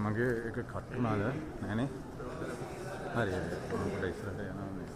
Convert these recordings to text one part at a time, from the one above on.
මගේ එක කට් වුණාද නෑනේ හරි හරි මම පොඩ්ඩක් ඉස්සරහට යනවා මේ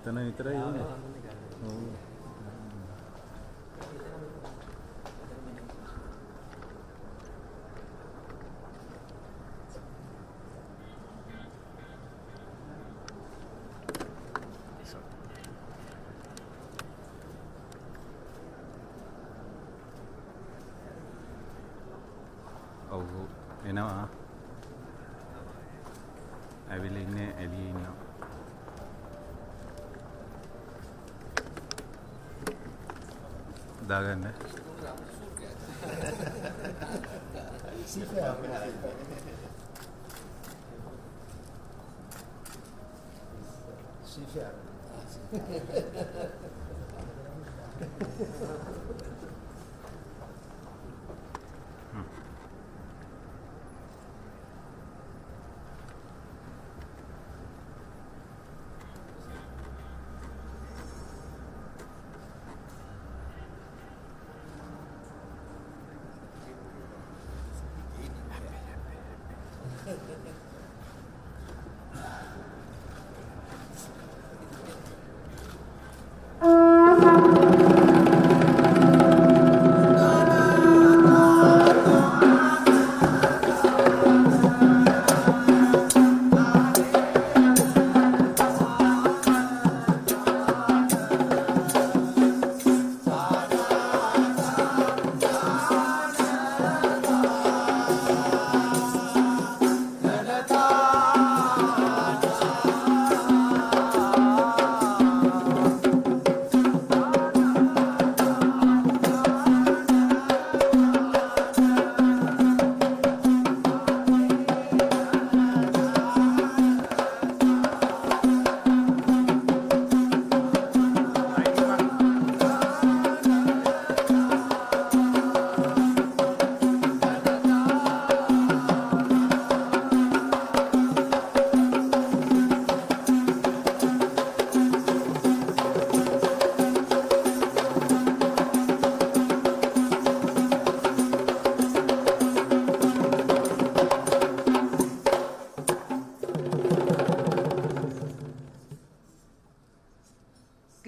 මෙතන විතරයි ඕනේ. ඔව්. ඔව් එනවා. ඇවිල්ලා ඉන්නේ එළියේ ඉන්නවා. दागन है Seafarer.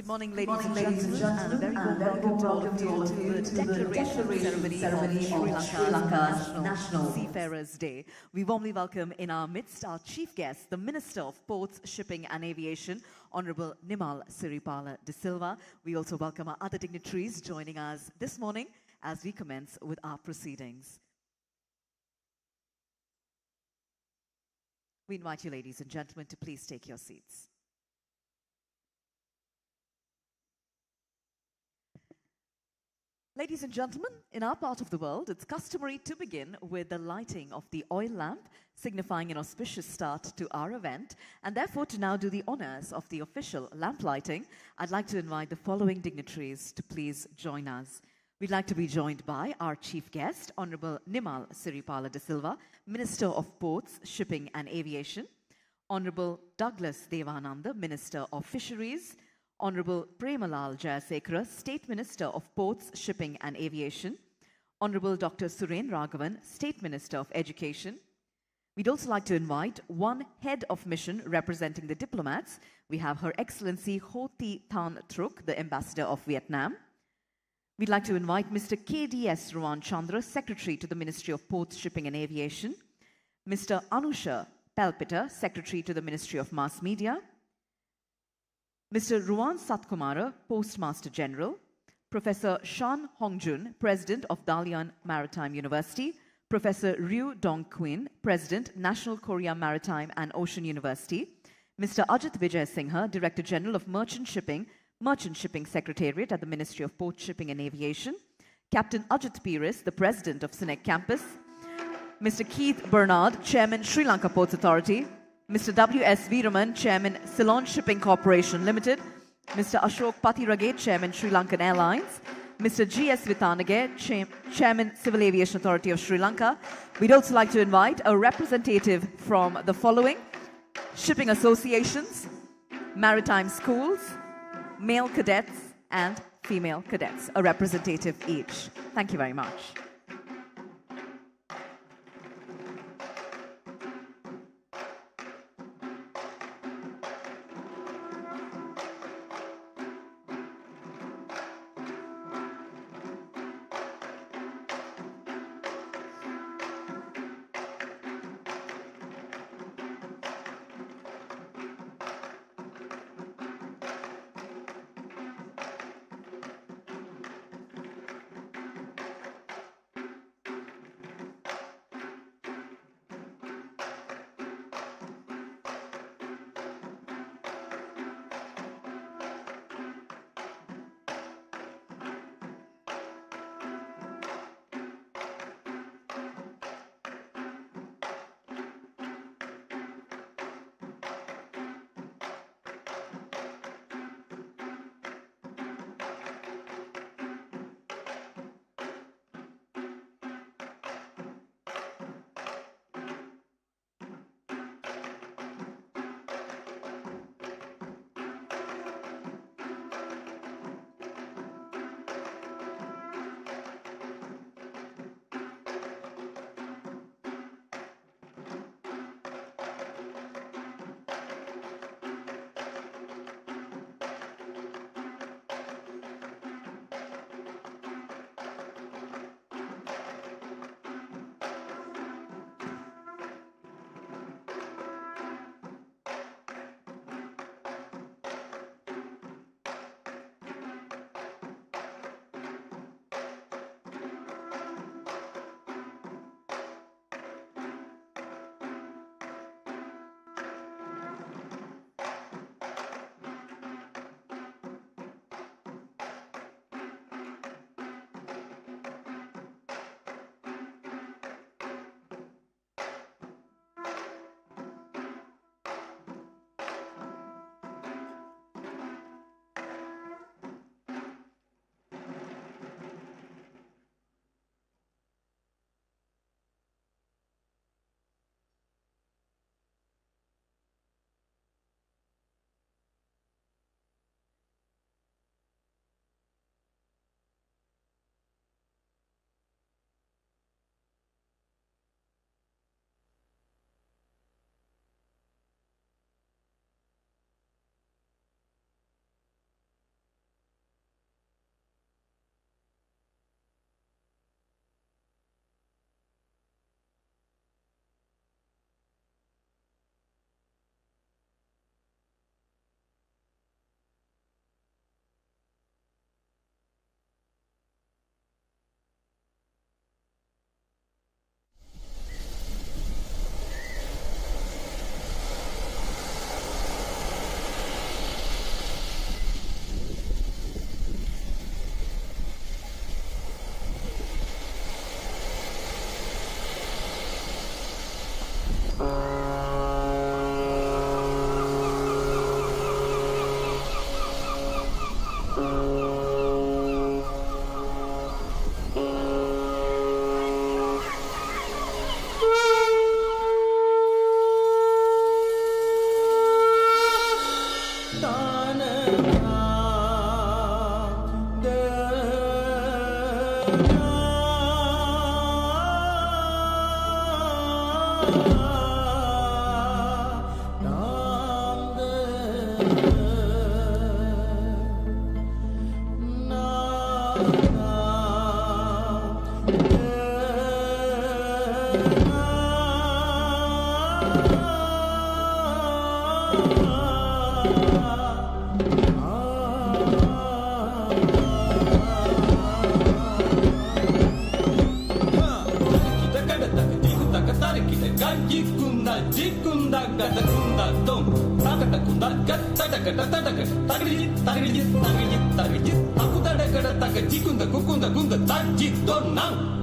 morning, ladies and gentlemen, and a very warm welcome to all of you to the declaration ceremony of Sri Lanka's National Seafarers Day. We warmly welcome in our midst our chief guest, the Minister of Ports, Shipping and Aviation, Honorable Nimal Siripala de Silva. We also welcome our other dignitaries joining us this morning as we commence with our proceedings. We invite you, ladies and gentlemen, to please take your seats. Ladies and gentlemen, in our part of the world, it's customary to begin with the lighting of the oil lamp, signifying an auspicious start to our event. And therefore, to now do the honors of the official lamp lighting, I'd like to invite the following dignitaries to please join us. We'd like to be joined by our chief guest, Honorable Nimal Siripala de Silva, Minister of Ports, Shipping and Aviation, Honorable Douglas Devananda, Minister of Fisheries, Honorable Premalal Jayasekara, State Minister of Ports, Shipping and Aviation, Honorable Dr. Suren Raghavan, State Minister of Education. We'd also like to invite one head of mission representing the diplomats. We have Her Excellency Ho Thi Than Truc, the Ambassador of Vietnam. We'd like to invite Mr. KDS Ruan Chandra, Secretary to the Ministry of Ports, Shipping and Aviation, Mr. Anusha Palpita, Secretary to the Ministry of Mass Media, Mr. Ruan Satkumara, Postmaster General, Professor Shan Hongjun, President of Dalian Maritime University, Professor Ryu Dong-Quinn, President, National Korea Maritime and Ocean University, Mr. Ajit Vijay Singha, Director General of Merchant Shipping Secretariat at the Ministry of Port, Shipping and Aviation, Captain Ajit Piris, the President of SINEC Campus, Mr. Keith Bernard, Chairman, Sri Lanka Ports Authority, Mr. W.S. Veeraman, Chairman, Ceylon Shipping Corporation Limited, Mr. Ashok Patirage, Chairman, Sri Lankan Airlines, Mr. G.S. Vithanage, Chairman, Civil Aviation Authority of Sri Lanka. We'd also like to invite a representative from the following: shipping associations, maritime schools, male cadets, and female cadets, a representative each. Thank you very much. kunda jikunda gata kunda dom takata kunda gatta takata takata takiji takiji takiji takiji aku takata takata jikunda kukunda kunda taji donang.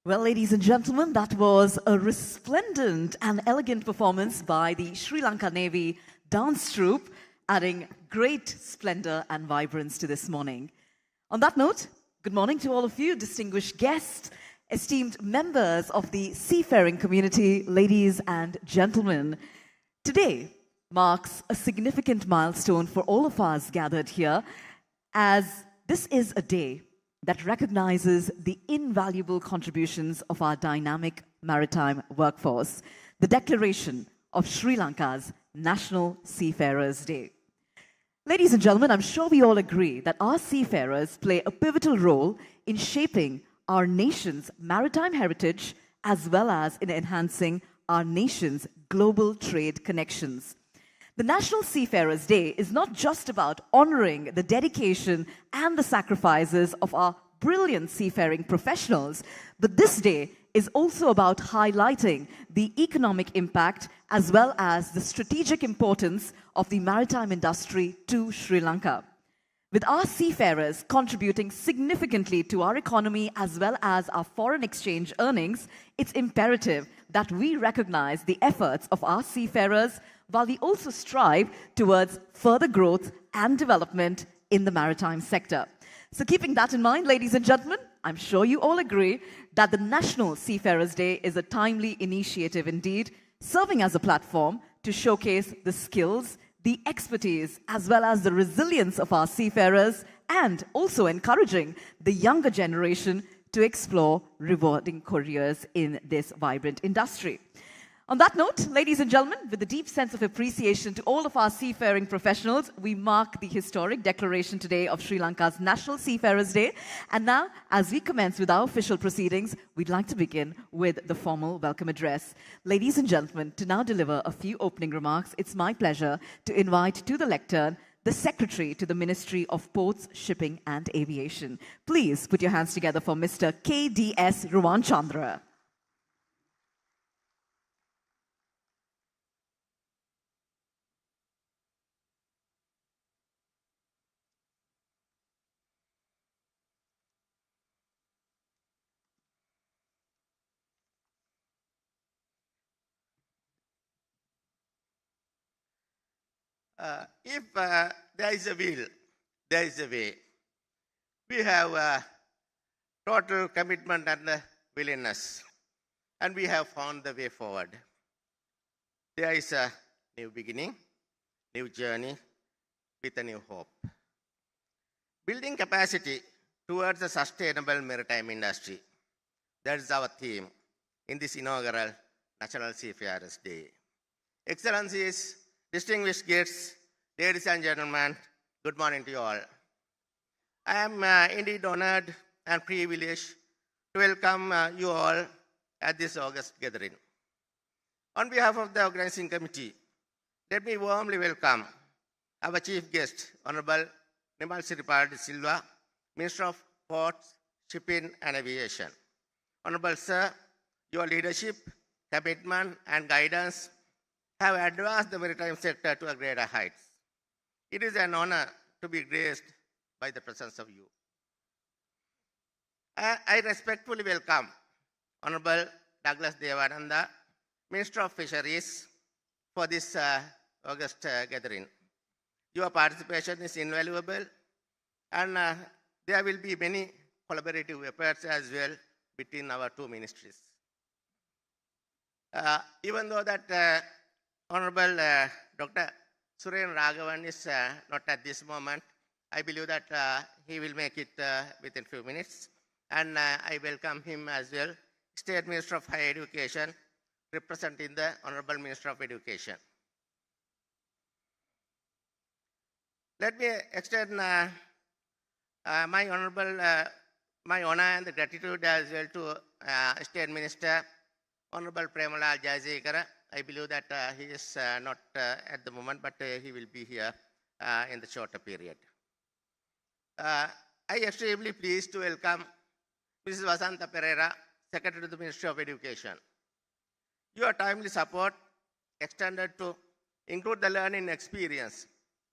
Well, ladies and gentlemen, that was a resplendent and elegant performance by the Sri Lanka Navy dance troupe, adding great splendor and vibrance to this morning. On that note, good morning to all of you, distinguished guests, esteemed members of the seafaring community, ladies and gentlemen. Today marks a significant milestone for all of us gathered here, as this is a day that recognizes the invaluable contributions of our dynamic maritime workforce, the declaration of Sri Lanka's National Seafarers Day. Ladies and gentlemen, I'm sure we all agree that our seafarers play a pivotal role in shaping our nation's maritime heritage as well as in enhancing our nation's global trade connections. The National Seafarers Day is not just about honoring the dedication and the sacrifices of our brilliant seafaring professionals, but this day is also about highlighting the economic impact as well as the strategic importance of the maritime industry to Sri Lanka. With our seafarers contributing significantly to our economy as well as our foreign exchange earnings, it's imperative that we recognize the efforts of our seafarers while we also strive towards further growth and development in the maritime sector. So keeping that in mind, ladies and gentlemen, I'm sure you all agree that the National Seafarers Day is a timely initiative indeed, serving as a platform to showcase the skills, the expertise, as well as the resilience of our seafarers, and also encouraging the younger generation to explore rewarding careers in this vibrant industry. On that note, ladies and gentlemen, with a deep sense of appreciation to all of our seafaring professionals, we mark the historic declaration today of Sri Lanka's National Seafarers Day. And now, as we commence with our official proceedings, we'd like to begin with the formal welcome address. Ladies and gentlemen, to now deliver a few opening remarks, it's my pleasure to invite to the lectern the Secretary to the Ministry of Ports, Shipping and Aviation. Please put your hands together for Mr. K.D.S. Ruwan Chandra. If there is a will, there is a way. We have total commitment and willingness, and we have found the way forward. There is a new beginning, new journey with a new hope. Building capacity towards a sustainable maritime industry. That is our theme in this inaugural National Seafarers Day. Excellencies, distinguished guests, ladies and gentlemen, good morning to you all. I am indeed honored and privileged to welcome you all at this August gathering. On behalf of the organizing committee, let me warmly welcome our chief guest, Honorable Nimal Siripal Silva, Minister of Ports, Shipping and Aviation. Honorable Sir, your leadership, commitment and guidance have advanced the maritime sector to a greater heights. It is an honor to be graced by the presence of you. I respectfully welcome Honorable Douglas Devananda, Minister of Fisheries, for this August gathering. Your participation is invaluable, and there will be many collaborative efforts as well between our two ministries. Even though that Honorable Dr. Suren Raghavan is not at this moment, I believe that he will make it within a few minutes. And I welcome him as well, State Minister of Higher Education, representing the Honorable Minister of Education. Let me extend my honor and the gratitude as well to State Minister, Honorable Premalal Jayasekara. I believe that he is not at the moment, but he will be here in the shorter period. I am extremely pleased to welcome Mrs. Vasantha Pereira, Secretary to the Ministry of Education. Your timely support extended to include the learning experience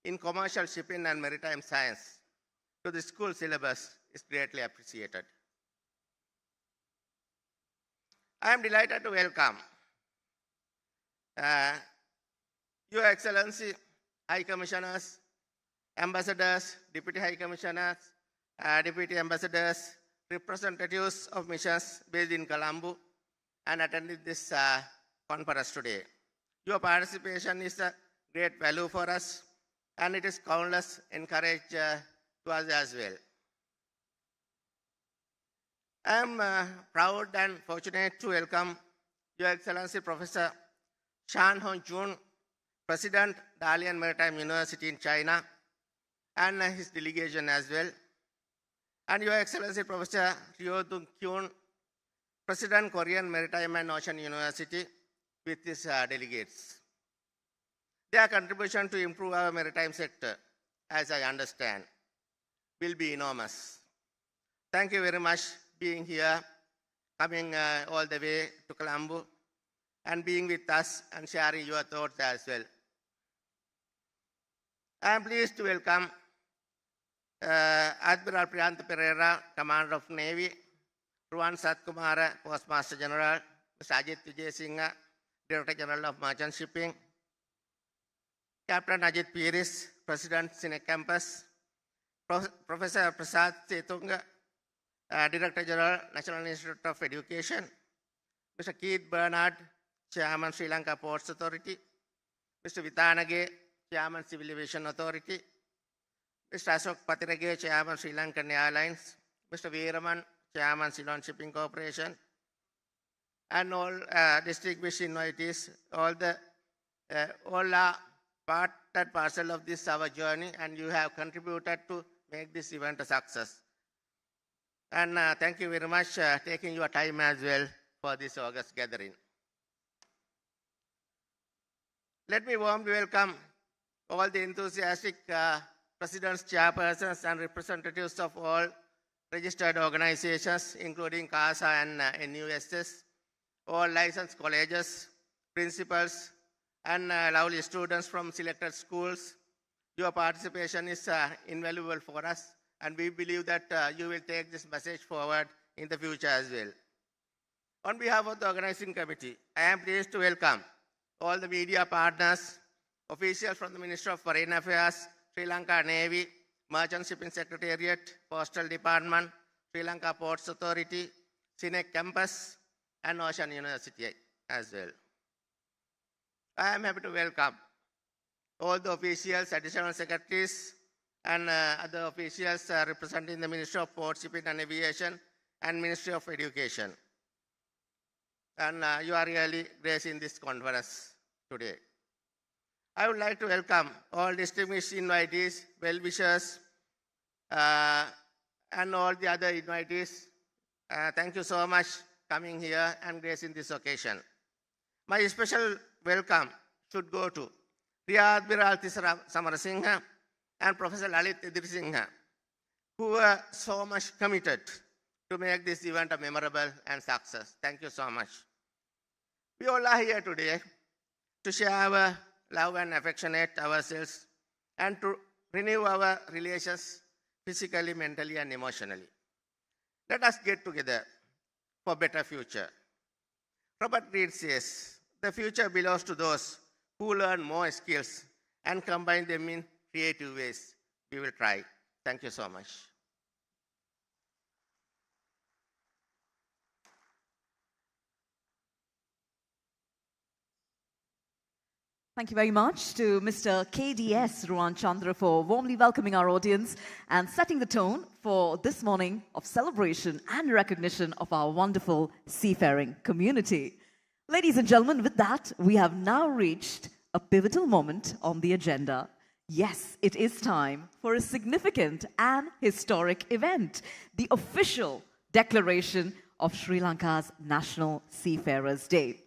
in commercial shipping and maritime science to the school syllabus is greatly appreciated. I am delighted to welcome Your Excellency, High Commissioners, Ambassadors, Deputy High Commissioners, Deputy Ambassadors, representatives of missions based in Colombo, and attending this conference today. Your participation is a great value for us, and it is countless encourage to us as well. I am proud and fortunate to welcome Your Excellency Professor Shan Hong-jun, President, Dalian Maritime University in China, and his delegation as well. And Your Excellency Professor Ryo Dong-kyun, President, Korean Maritime and Ocean University, with his delegates. Their contribution to improve our maritime sector, as I understand, will be enormous. Thank you very much being here, coming all the way to Colombo, and being with us and sharing your thoughts as well. I am pleased to welcome Admiral Priyantha Pereira, Commander of Navy, Ruwan Satkumara, Postmaster General, Mr. Ajit Vijayasinghe, Director General of Merchant Shipping, Captain Ajit Piris, President, Sine Campus, Professor Prasad Setunga, Director General, National Institute of Education, Mr. Keith Bernard, Chairman, Sri Lanka Ports Authority, Mr. Vitanage, Chairman, Civil Aviation Authority, Mr. Ashok Patirage, Chairman, Sri Lankan Airlines, Mr. Veeraman, Chairman, Ceylon Shipping Corporation, and all distinguished invitees, all are part and parcel of this our journey, and you have contributed to make this event a success. And thank you very much taking your time as well for this August gathering. Let me warmly welcome all the enthusiastic presidents, chairpersons, and representatives of all registered organizations, including CASA and NUSS, all licensed colleges, principals, and lovely students from selected schools. Your participation is invaluable for us, and we believe that you will take this message forward in the future as well. On behalf of the organizing committee, I am pleased to welcome all the media partners, officials from the Ministry of Foreign Affairs, Sri Lanka Navy, Merchant Shipping Secretariat, Postal Department, Sri Lanka Ports Authority, SINEC Campus, and Ocean University as well. I am happy to welcome all the officials, additional secretaries, and other officials representing the Ministry of Port, Shipping and Aviation and Ministry of Education. And you are really gracing this conference today. I would like to welcome all distinguished invitees, well-wishers, and all the other invitees. Thank you so much coming here and gracing this occasion. My special welcome should go to Riya Admiralty Samarasinghe and Professor Lalit Edirisinghe, who were so much committed to make this event a memorable and success. Thank you so much. We all are here today to share our love and affectionate ourselves and to renew our relations physically, mentally, and emotionally. Let us get together for a better future. Robert Greene says, the future belongs to those who learn more skills and combine them in creative ways. We will try. Thank you so much. Thank you very much to Mr. KDS Ruan Chandra for warmly welcoming our audience and setting the tone for this morning of celebration and recognition of our wonderful seafaring community. Ladies and gentlemen, with that, we have now reached a pivotal moment on the agenda. Yes, it is time for a significant and historic event, the official declaration of Sri Lanka's National Seafarers Day.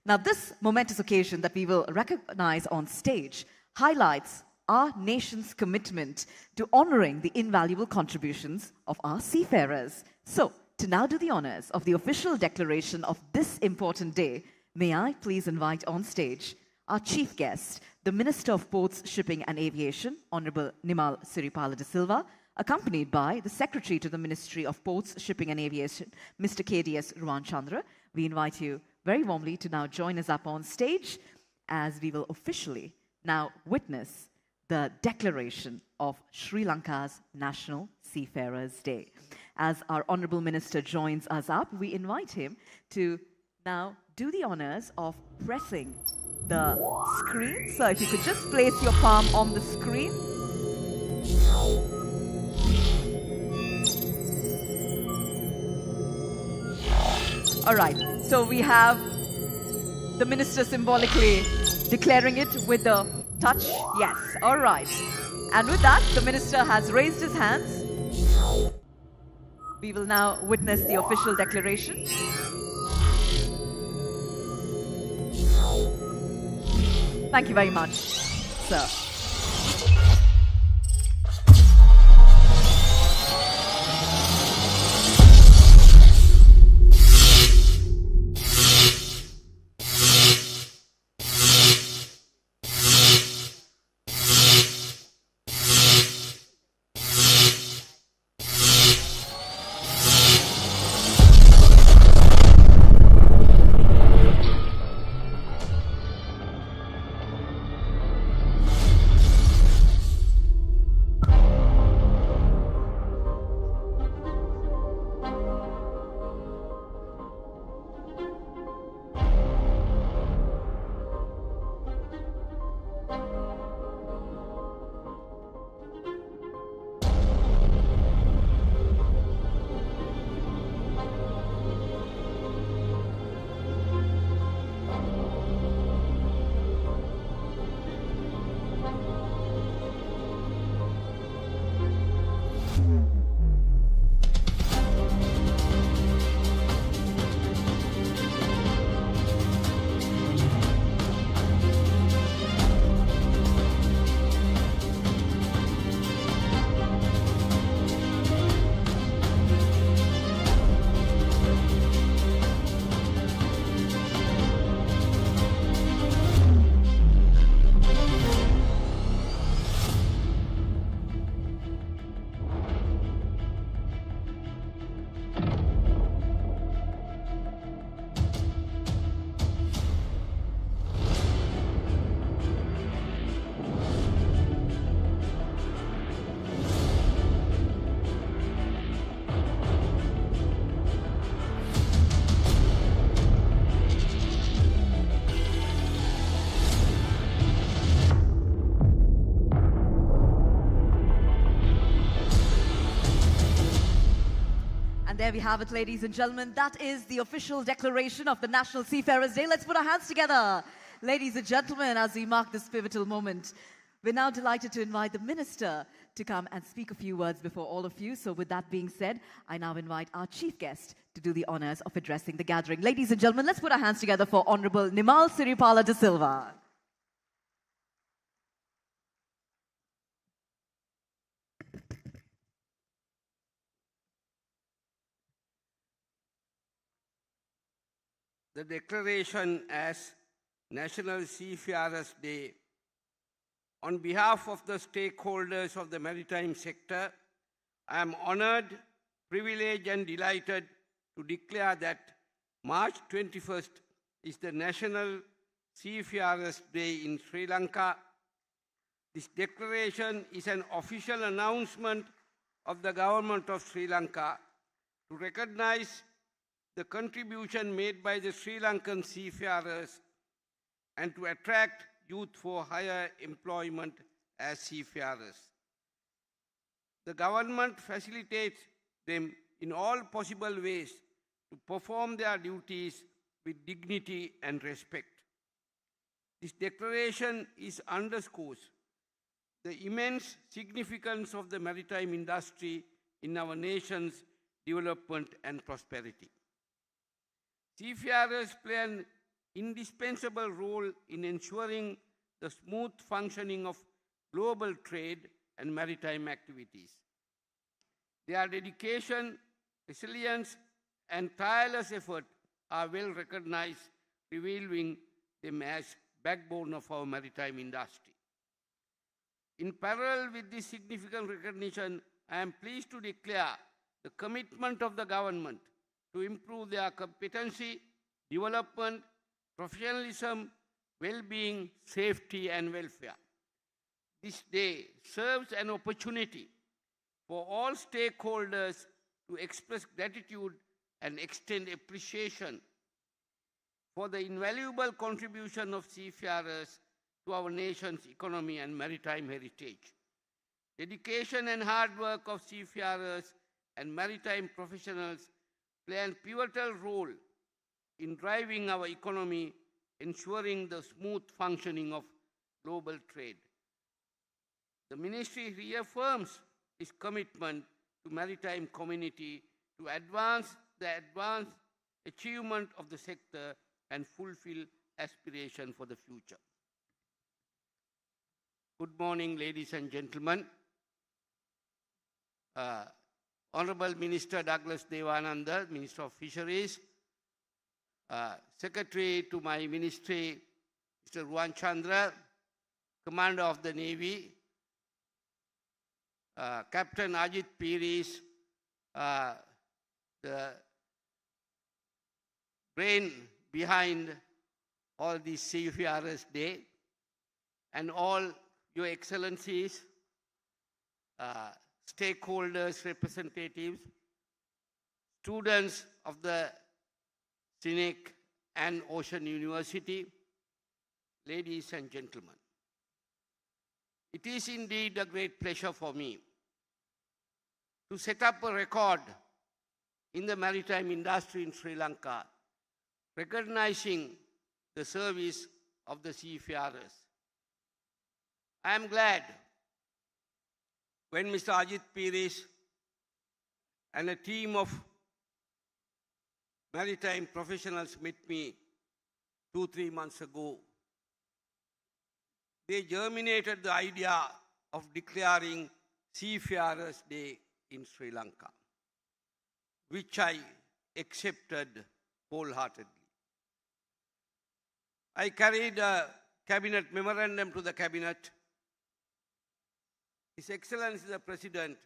Now, this momentous occasion that we will recognize on stage highlights our nation's commitment to honoring the invaluable contributions of our seafarers. So, to now do the honors of the official declaration of this important day, may I please invite on stage our chief guest, the Minister of Ports, Shipping and Aviation, Honorable Nimal Siripala de Silva, accompanied by the Secretary to the Ministry of Ports, Shipping and Aviation, Mr. KDS Ruan Chandra. We invite you very warmly to now join us up on stage as we will officially now witness the declaration of Sri Lanka's National Seafarers Day. As our Honorable Minister joins us up, we invite him to now do the honors of pressing the screen. So if you could just place your palm on the screen. All right, so we have the minister symbolically declaring it with the touch. Yes, all right. And with that, the minister has raised his hands. We will now witness the official declaration. Thank you very much, sir. And there we have it, ladies and gentlemen. That is the official declaration of the National Seafarers Day. Let's put our hands together, ladies and gentlemen, as we mark this pivotal moment. We're now delighted to invite the Minister to come and speak a few words before all of you. So with that being said, I now invite our chief guest to do the honors of addressing the gathering. Ladies and gentlemen, let's put our hands together for Honorable Nimal Siripala de Silva. The declaration as National Seafarers Day. On behalf of the stakeholders of the maritime sector, I am honored, privileged and delighted to declare that March 21st is the National Seafarers Day in Sri Lanka. This declaration is an official announcement of the government of Sri Lanka to recognize the contribution made by the Sri Lankan seafarers and to attract youth for higher employment as seafarers. The government facilitates them in all possible ways to perform their duties with dignity and respect. This declaration underscores the immense significance of the maritime industry in our nation's development and prosperity. Seafarers play an indispensable role in ensuring the smooth functioning of global trade and maritime activities. Their dedication, resilience, and tireless effort are well recognized, revealing them as backbone of our maritime industry. In parallel with this significant recognition, I am pleased to declare the commitment of the government to improve their competency, development, professionalism, well-being, safety, and welfare. This day serves an opportunity for all stakeholders to express gratitude and extend appreciation for the invaluable contribution of seafarers to our nation's economy and maritime heritage. Dedication and hard work of seafarers and maritime professionals play a pivotal role in driving our economy, ensuring the smooth functioning of global trade. The Ministry reaffirms its commitment to maritime community to advance the achievement of the sector and fulfill aspiration for the future. Good morning, ladies and gentlemen. Honorable Minister Douglas Devananda, Minister of Fisheries, Secretary to my ministry, Mr. Ruan Chandra, Commander of the Navy, Captain Ajit Piris, the brain behind all these Seafarers Day, and all your excellencies, stakeholders, representatives, students of the Scenic and Ocean University, ladies and gentlemen. It is indeed a great pleasure for me to set up a record in the maritime industry in Sri Lanka, recognizing the service of the seafarers. I am glad when Mr. Ajit Piris and a team of maritime professionals met me 2-3 months ago. They germinated the idea of declaring Seafarers Day in Sri Lanka, which I accepted wholeheartedly. I carried a cabinet memorandum to the cabinet. His Excellency the President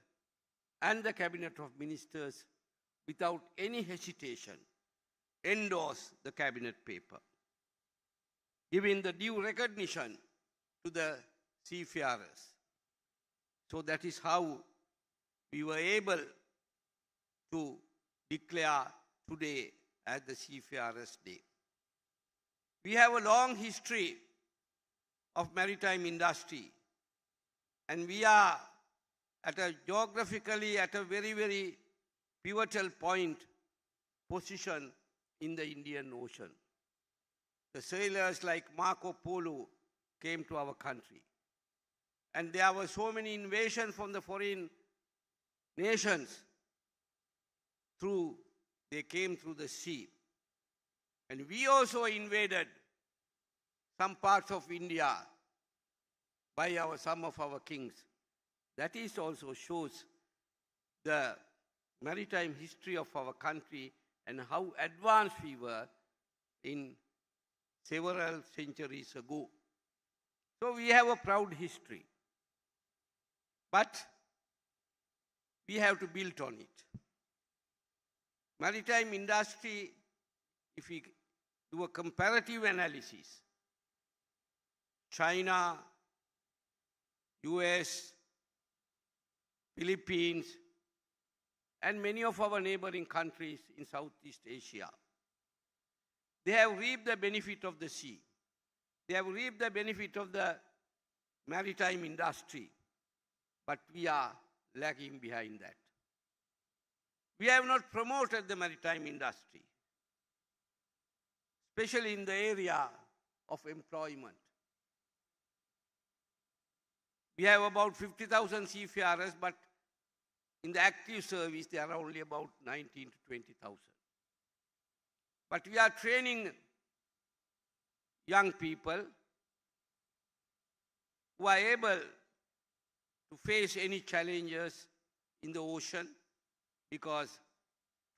and the Cabinet of Ministers, without any hesitation, endorsed the cabinet paper, giving the due recognition to the seafarers. So that is how we were able to declare today as the Seafarers Day. We have a long history of maritime industry, and we are geographically at a very, very pivotal point position in the Indian Ocean. The sailors like Marco Polo came to our country. And there were so many invasions from the foreign nations. They came through the sea. And we also invaded some parts of India by some of our kings. That is also shows the maritime history of our country and how advanced we were in several centuries ago. So we have a proud history. But we have to build on it. Maritime industry, if we do a comparative analysis, China, US, Philippines, and many of our neighboring countries in Southeast Asia, they have reaped the benefit of the sea. They have reaped the benefit of the maritime industry. But we are lagging behind that. We have not promoted the maritime industry, especially in the area of employment. We have about 50,000 seafarers, but in the active service, there are only about 19 to 20,000. But we are training young people who are able to face any challenges in the ocean, because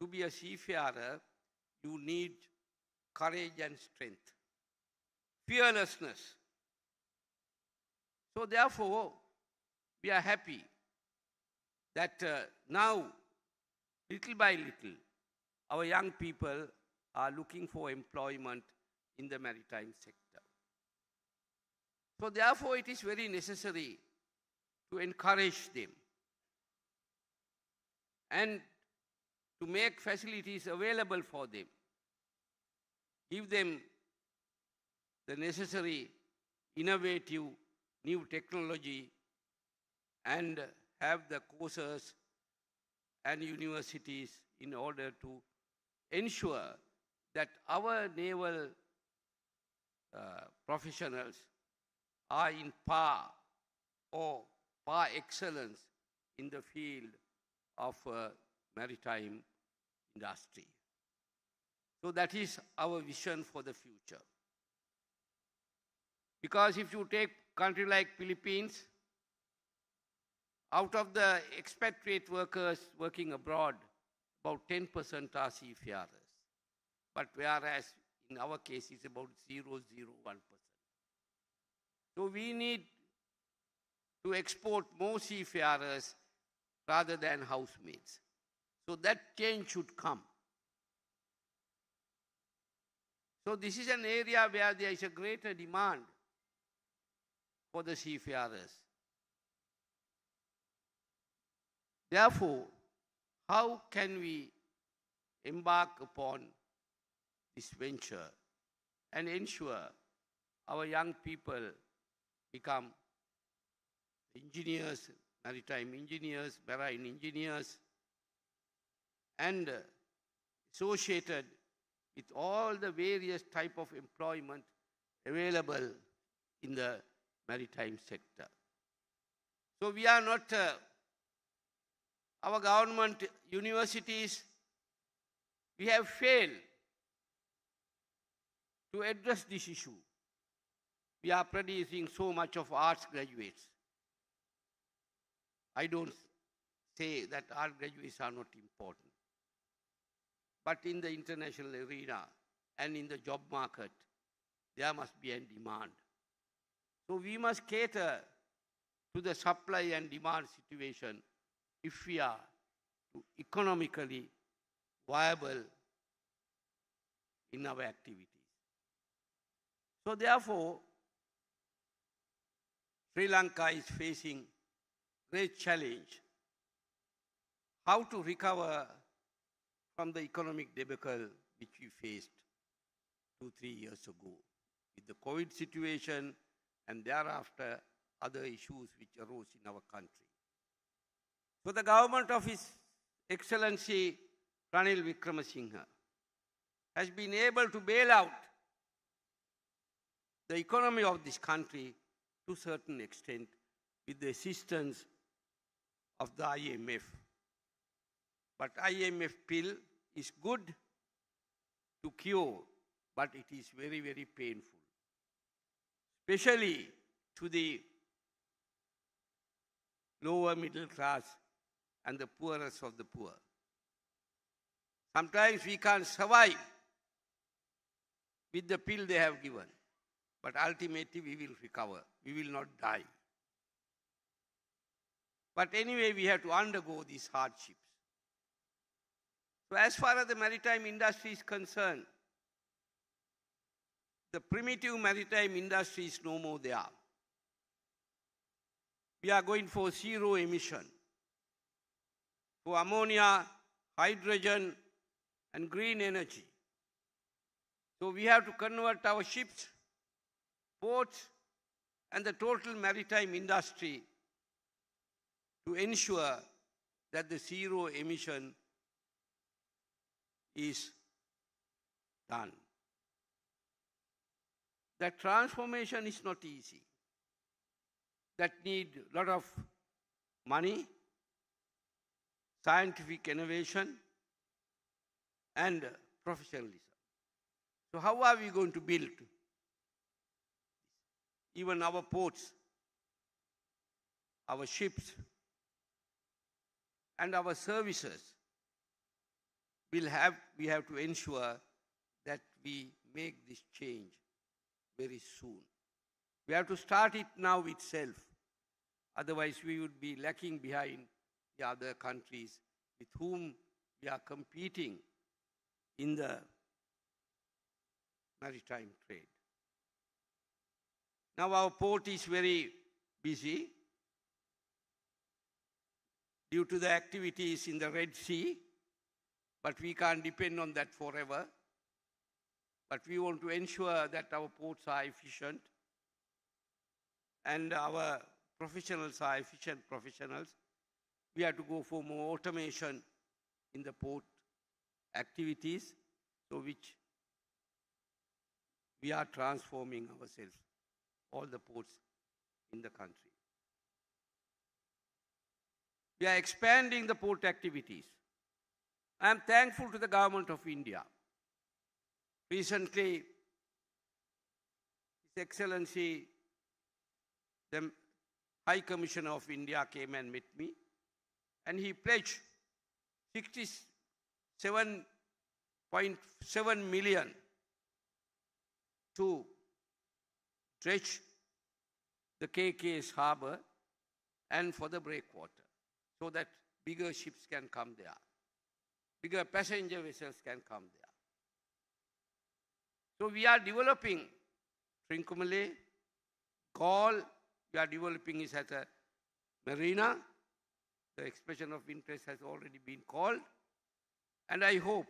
to be a seafarer, you need courage and strength, fearlessness. So therefore, we are happy that now, little by little, our young people are looking for employment in the maritime sector. So therefore, it is very necessary to encourage them and to make facilities available for them, give them the necessary innovative new technology, and have the courses and universities in order to ensure that our naval professionals are in par or par excellence in the field of maritime industry. So that is our vision for the future. Because if you take a country like Philippines, out of the expatriate workers working abroad, about 10% are seafarers. But whereas in our case, it's about 0.01%. So we need to export more seafarers rather than housemaids. So that change should come. So this is an area where there is a greater demand for the seafarers. Therefore, how can we embark upon this venture and ensure our young people become engineers, maritime engineers, marine engineers, and associated with all the various type of employment available in the maritime sector. So we are not, our government universities, we have failed to address this issue. We are producing so much of arts graduates. I don't say that art graduates are not important. But in the international arena and in the job market, there must be a demand. So we must cater to the supply and demand situation if we are economically viable in our activities. So therefore, Sri Lanka is facing great challenge. How to recover from the economic debacle which we faced 2-3 years ago with the COVID situation and thereafter other issues which arose in our country. So the government of His Excellency Ranil Wickremesinghe has been able to bail out the economy of this country to a certain extent with the assistance of the IMF. But IMF pill is good to cure, but it is very, very painful, especially to the lower middle class and the poorest of the poor. Sometimes we can't survive with the pill they have given, but ultimately we will recover. We will not die. But anyway, we have to undergo these hardships. So as far as the maritime industry is concerned, the primitive maritime industry is no more there. We are going for zero emission, for ammonia, hydrogen, and green energy. So we have to convert our ships, ports, and the total maritime industry to ensure that the zero emission is done. That transformation is not easy. That need a lot of money, scientific innovation, and professionalism. So how are we going to build? Even our ports, our ships, and our services we have to ensure that we make this change very soon. We have to start it now itself. Otherwise, we would be lagging behind the other countries with whom we are competing in the maritime trade. Now our port is very busy due to the activities in the Red Sea, but we can't depend on that forever. But we want to ensure that our ports are efficient and our professionals are efficient professionals. We have to go for more automation in the port activities, so which we are transforming ourselves, all the ports in the country. We are expanding the port activities. I am thankful to the government of India. Recently, His Excellency, the High Commissioner of India came and met me, and he pledged 67.7 million to dredge the KK's harbour and for the breakwater, so that bigger ships can come there, bigger passenger vessels can come there. So we are developing Trincomalee, Gaul, we are developing it as a marina. The expression of interest has already been called. And I hope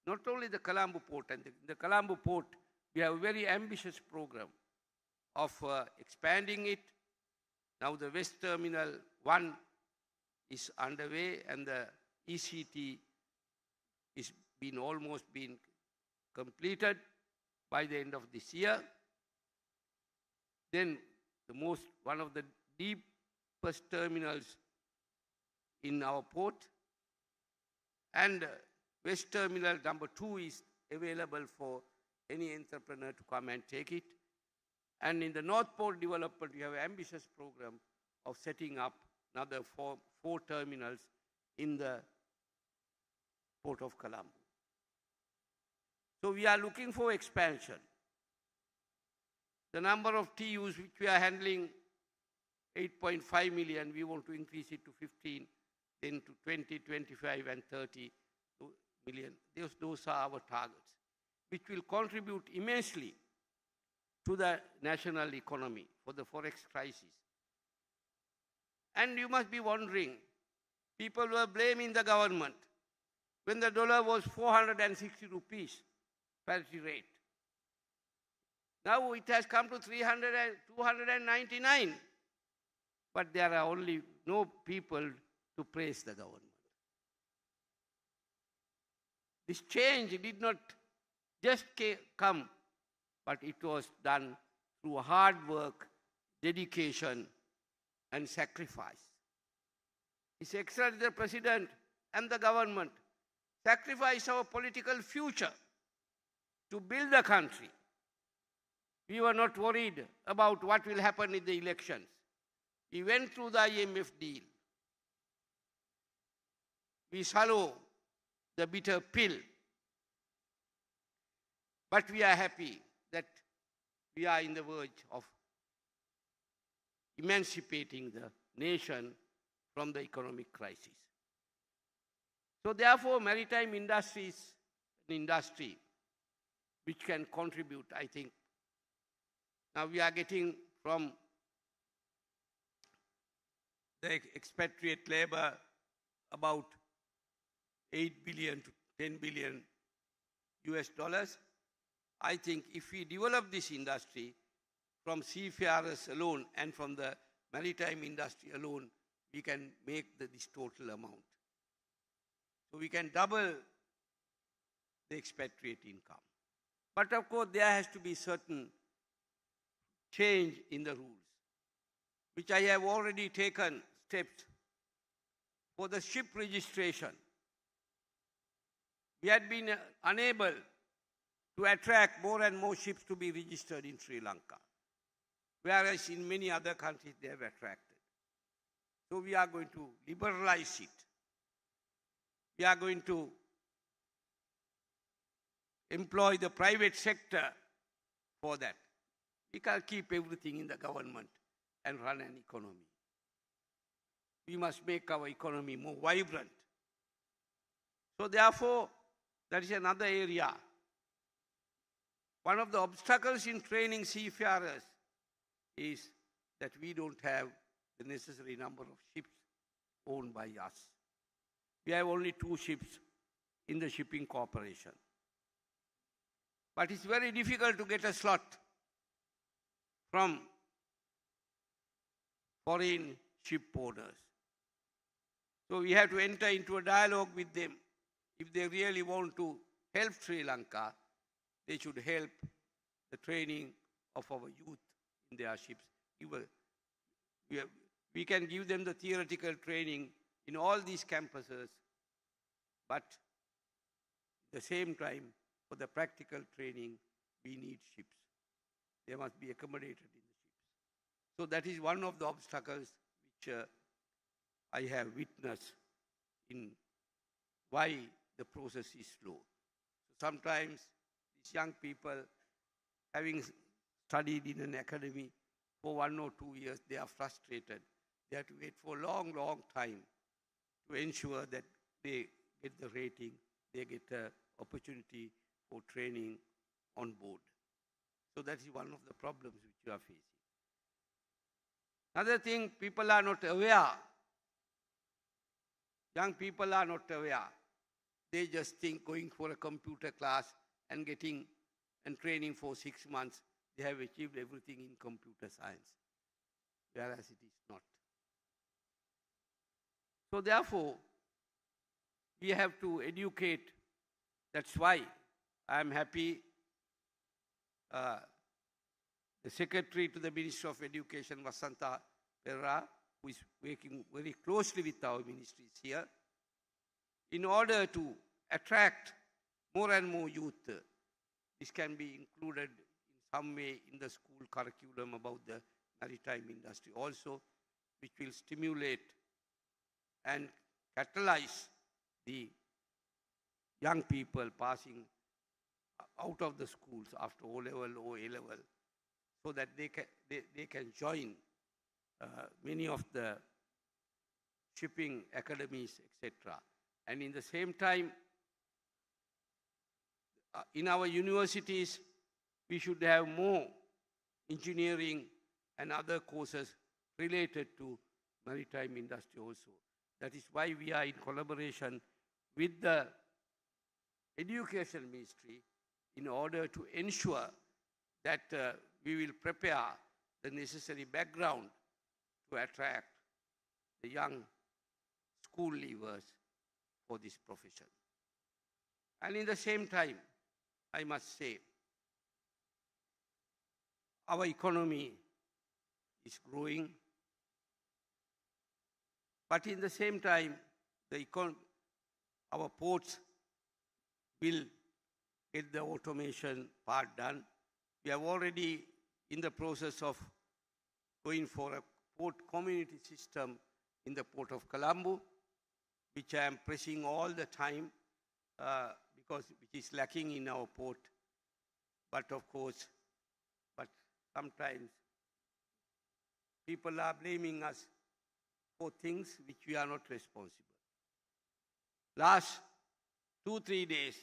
not only the Colombo port, and the Colombo port, we have a very ambitious program of expanding it. Now the West Terminal 1 is underway, and the ECT is almost been completed by the end of this year. Then one of the deepest terminals in our port, and West Terminal number 2 is available for any entrepreneur to come and take it. And in the North Port development, we have an ambitious program of setting up another four terminals in the Port of Colombo. So we are looking for expansion. The number of TUs which we are handling, 8.5 million, we want to increase it to 15, then to 20, 25, and 30 million. Those are our targets, which will contribute immensely to the national economy for the forex crisis. And you must be wondering, people were blaming the government when the dollar was 460 rupees parity rate. Now it has come to 299. But there are only no people to praise the government. This change did not just come, but it was done through hard work, dedication, and sacrifice. His Excellency the President and the government sacrificed our political future to build the country. We were not worried about what will happen in the elections. We went through the IMF deal. We swallow the bitter pill. But we are happy that we are in the verge of emancipating the nation from the economic crisis. So therefore, maritime industry is an industry which can contribute, I think. Now we are getting from the expatriate labor about 8 billion to 10 billion US dollars. I think if we develop this industry from seafarers alone and from the maritime industry alone, we can make this total amount. So we can double the expatriate income. But of course, there has to be certain change in the rules, which I have already taken steps. For the ship registration, we had been unable to attract more and more ships to be registered in Sri Lanka, whereas in many other countries they have attracted. So we are going to liberalize it. We are going to employ the private sector for that. We can't keep everything in the government and run an economy. We must make our economy more vibrant. So therefore, that is another area. One of the obstacles in training seafarers is that we don't have the necessary number of ships owned by us. We have only 2 ships in the shipping corporation. But it's very difficult to get a slot from foreign ship owners. So we have to enter into a dialogue with them. If they really want to help Sri Lanka, they should help the training of our youth in their ships. We can give them the theoretical training in all these campuses, but at the same time, for the practical training, we need ships. They must be accommodated in the ships. So that is one of the obstacles which I have witnessed in why the process is slow. So sometimes these young people, having studied in an academy for 1 or 2 years, they are frustrated. They have to wait for a long, long time to ensure that they get the rating, they get an opportunity for training on board. So that is one of the problems which you are facing. Another thing, people are not aware. Young people are not aware. They just think going for a computer class and getting and training for 6 months, they have achieved everything in computer science, whereas it is not. So therefore, we have to educate. That's why I am happy the Secretary to the Ministry of Education, Vasanta Perera, who is working very closely with our ministries here, in order to attract more and more youth. This can be included in some way in the school curriculum about the maritime industry also, which will stimulate and catalyze the young people passing out of the schools after O-level or A-level, so that they can join many of the shipping academies, etc. And in the same time, in our universities, we should have more engineering and other courses related to maritime industry also. That is why we are in collaboration with the Education Ministry in order to ensure that we will prepare the necessary background to attract the young school leavers for this profession. And in the same time, I must say, our economy is growing, but in the same time, our ports will get the automation part done. We are already in the process of going for a port community system in the port of Colombo, which I am pressing all the time because which is lacking in our port. But of course, sometimes people are blaming us for things which we are not responsible. Last 2-3 days,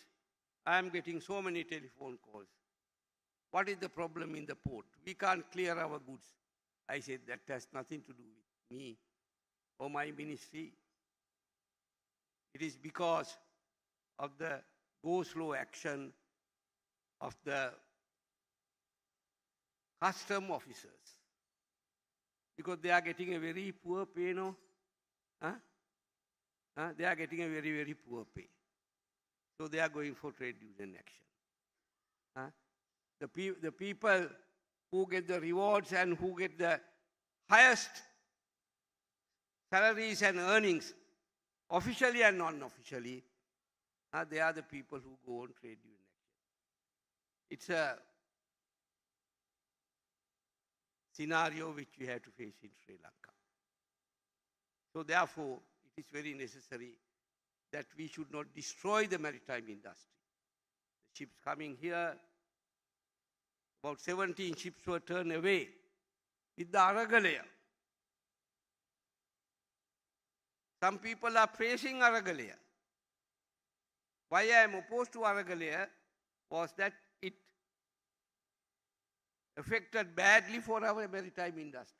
I am getting so many telephone calls. What is the problem in the port? We can't clear our goods. I said that has nothing to do with me or my ministry. It is because of the go-slow action of the custom officers. Because they are getting a very poor pay, no? They are getting a very, very poor pay. So they are going for trade union action. The people who get the rewards and who get the highest salaries and earnings, officially and non-officially, they are the people who go on trade union action. It's a scenario which we have to face in Sri Lanka. So therefore, it is very necessary that we should not destroy the maritime industry. The ships coming here, about 17 ships were turned away with the Aragalaya. Some people are praising Aragalaya. Why I am opposed to Aragalaya was that it affected badly for our maritime industry.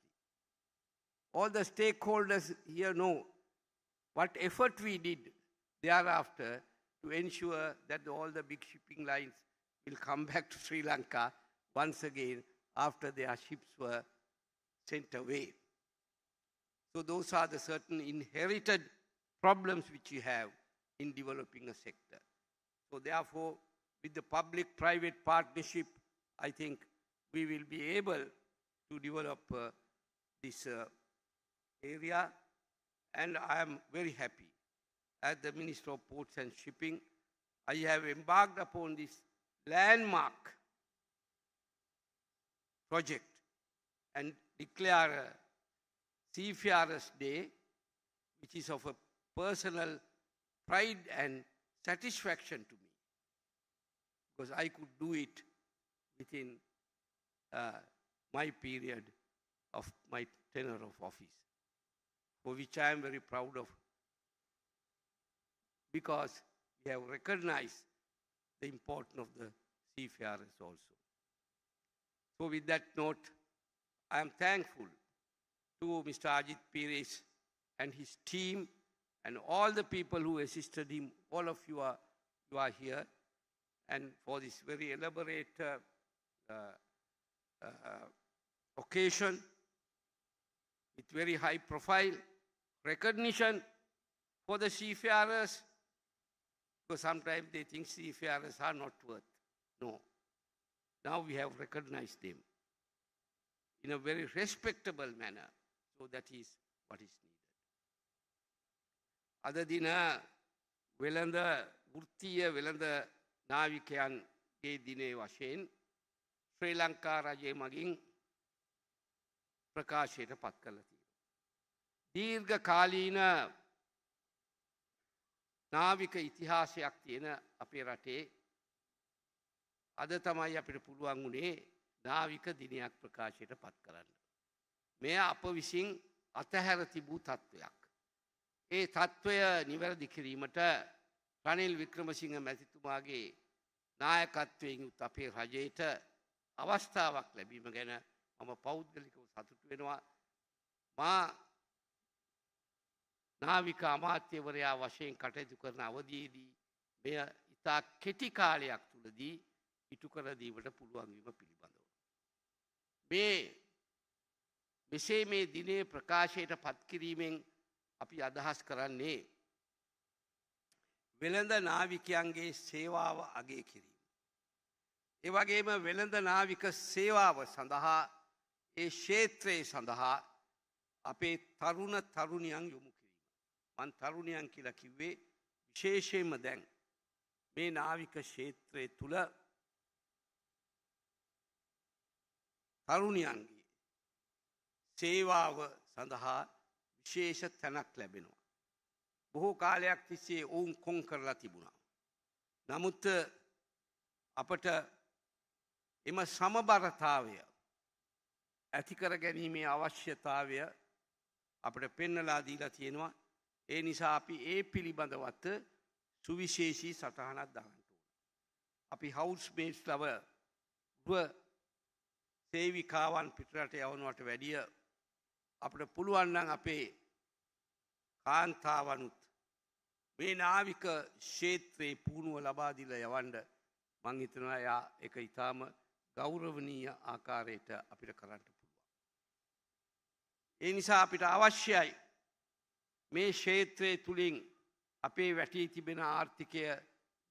All the stakeholders here know what effort we did thereafter to ensure that all the big shipping lines will come back to Sri Lanka once again after their ships were sent away. So those are the certain inherited problems which we have in developing a sector. So therefore, with the public-private partnership, I think we will be able to develop this area. And I am very happy. As the Minister of Ports and Shipping, I have embarked upon this landmark project and declare a Seafarers Day, which is of a personal pride and satisfaction to me, because I could do it within my period of my tenure of office, for which I am very proud of, because we have recognized the importance of the seafarers also. So with that note, I am thankful to Mr. Ajit Pires and his team and all the people who assisted him. All of you are here, and for this very elaborate occasion with very high profile recognition for the seafarers, because sometimes they think seafarers are not worth. No. Now we have recognized them in a very respectable manner. So that is what is needed. අද දින වෙළඳ වෘත්තීය වෙළඳ නාවිකයන්ගේ දිනේ වශයෙන් ශ්‍රී ලංකා රජය මගින් ප්‍රකාශයට පත් කරලා තියෙනවා. දීර්ඝ කාලීන නාවික ඉතිහාසයක් තියෙන අපේ රටේ අද තමයි අපිට පුළුවන් වුණේ නාවික දිනයක් ප්‍රකාශයට පත් කරන්න. මෙය අප විසින් අතහැර තිබූ තත්ත්වයක්. ඒ තත්ත්වය නිවැරදි කිරීමට රනිල් වික්‍රමසිංහ මැතිතුමාගේ නායකත්වයෙන් යුත් අපේ රජයට අවස්ථාවක් ලැබීම ගැන මම පෞද්ගලිකව සතුටු වෙනවා. මා නාවික අමාත්‍යවරයා වශයෙන් කටයුතු කරන අවධියේදී මෙය ඉතා කෙටි කාලයක් තුළදී ඉටු කර දීමට පුළුවන් වීම පිළිබඳව. මෙසේ මේ දිනේ ප්‍රකාශයට පත් කිරීමෙන් අපි අදහස් කරන්නේ වෙළඳ නාවිකයන්ගේ සේවාව අගය කිරීම. ඒ වගේම වෙළඳ නාවික සේවාව සඳහා ඒ ක්ෂේත්‍රයේ සඳහා අපේ තරුණ තරුණියන් යොමු කිරීම. මං තරුණියන් කියලා කිව්වේ විශේෂයෙන්ම දැන් මේ නාවික ක්ෂේත්‍රයේ තුල තරුණියන්ගේ සේවාව සඳහා විශේෂ තැනක් ලැබෙනවා. බොහෝ කාලයක් තිස්සේ ඔවුන් කොන් කරලා තිබුණා. නමුත් අපට එම සමබරතාවය ඇති කර ගැනීමේ අවශ්‍යතාවය අපට පෙන්නලා දීලා තියෙනවා. ඒ නිසා අපි ඒ පිළිබඳවත් සුවිශේෂී සටහනක් දාන්න ඕන. අපි හවුස්මේට්ස් ලව ගෘහ සේවිකාවන් පිටරට යවනවට වැඩිය අපිට පුළුවන් නම් අපේ කාන්තාවනුත් මේ නාවික ක්ෂේත්‍රයේ පුහුණුව ලබා දීලා යවන්න මං හිතනවා ඒක ඊටාම ගෞරවනීය ආකාරයට අපිට කරන්න පුළුවන්. ඒ නිසා අපිට අවශ්‍යයි මේ ක්ෂේත්‍රයේ තුලින් අපේ වැටී තිබෙන ආර්ථිකය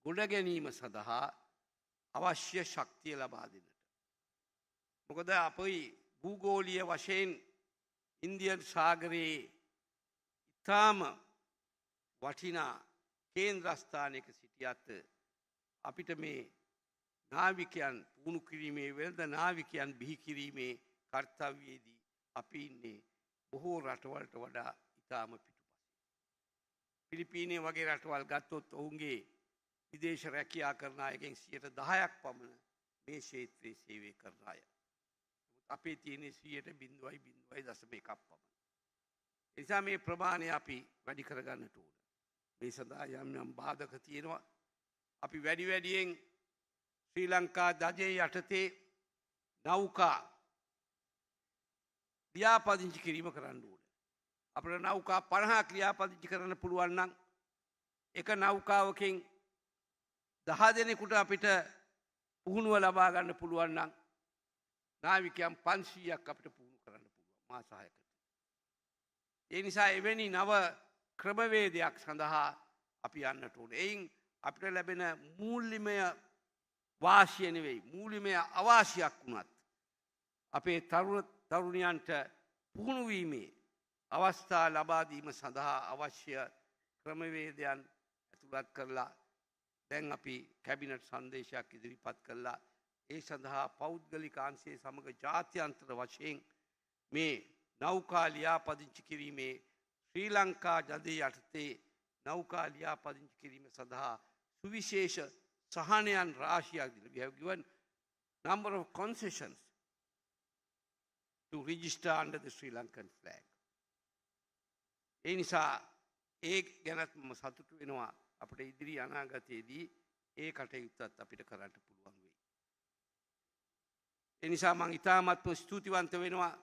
ගොඩ ගැනීම සඳහා අවශ්‍ය ශක්තිය ලබා දෙන්නට. මොකද අපේ භූගෝලීය වශයෙන් ඉන්දියන් සාගරයේ ඉතාම වටිනා කේන්ද්‍රස්ථානයක සිටියත් අපිට මේ නාවිකයන් පුහුණු කිරීමේ වෙළඳ නාවිකයන් බිහි කිරීමේ කර්තව්‍යයේදී අපි ඉන්නේ බොහෝ රටවල්ට වඩා ඉතාම පිටුපසින්. පිලිපීනය වගේ රටවල් ගත්තොත් ඔවුන්ගේ විදේශ රැකියා කරන අයගෙන් 10% පමණ මේ ක්ෂේත්‍රයේ සේවය කරන අය. අපේ තියෙන 0.0.01 පමණ. ඒ නිසා මේ ප්‍රමාණය අපි වැඩි කරගන්නට ඕන. මේ සඳහා යම් බාධක තියෙනවා. අපි වැඩියෙන් ශ්‍රී ලංකා දජය යටතේ නෞකා ක්‍රියාපදිංචි කිරීම කරන්න ඕන. අපිට නෞකා 50 ක්‍රියාපදිංචි කරන්න පුළුවන් නම් එක නෞකාවකින් 10 දෙනෙකුට අපිට පුහුණුව ලබා ගන්න පුළුවන් නම් නාවිකයන් 500ක් අපිට පුහුණු කරන්න පුළුවන් මාස 6කට. ඒ නිසා එවැනි නව ක්‍රමවේදයක් සඳහා අපි යන්නට ඕනේ. එයින් අපිට ලැබෙන මූල්‍යමය වාසිය නෙවෙයි මූල්‍යමය අවාසියක් වුණත් අපේ තරුණයන්ට පුහුණු වීමේ අවස්ථා ලබා දීම සඳහා අවශ්‍ය ක්‍රමවේදයන් ඇතුළත් කරලා දැන් අපි කැබිනට් සංදේශයක් ඉදිරිපත් කළා. ඒ සඳහා පෞද්ගලික අංශයේ සමග ජාත්‍යන්තර වශයෙන් මේ නෞකා ලියාපදිංචි කිරීමේ ශ්‍රී ලංකා ජදය යටතේ නෞකා ලියාපදිංචි කිරීම සඳහා සුවිශේෂ සහනයන් රාශියක් දීලා. We have given number of concessions to register under the Sri Lankan flag. ඒ නිසා ඒ ගැනත් මම සතුටු වෙනවා. අපිට ඉදිරි අනාගතයේදී ඒ කටයුත්තත් අපිට කරන්න පුළුවන් වෙයි. ඒ නිසා මම ඉතාමත්ම ස්තුතිවන්ත වෙනවා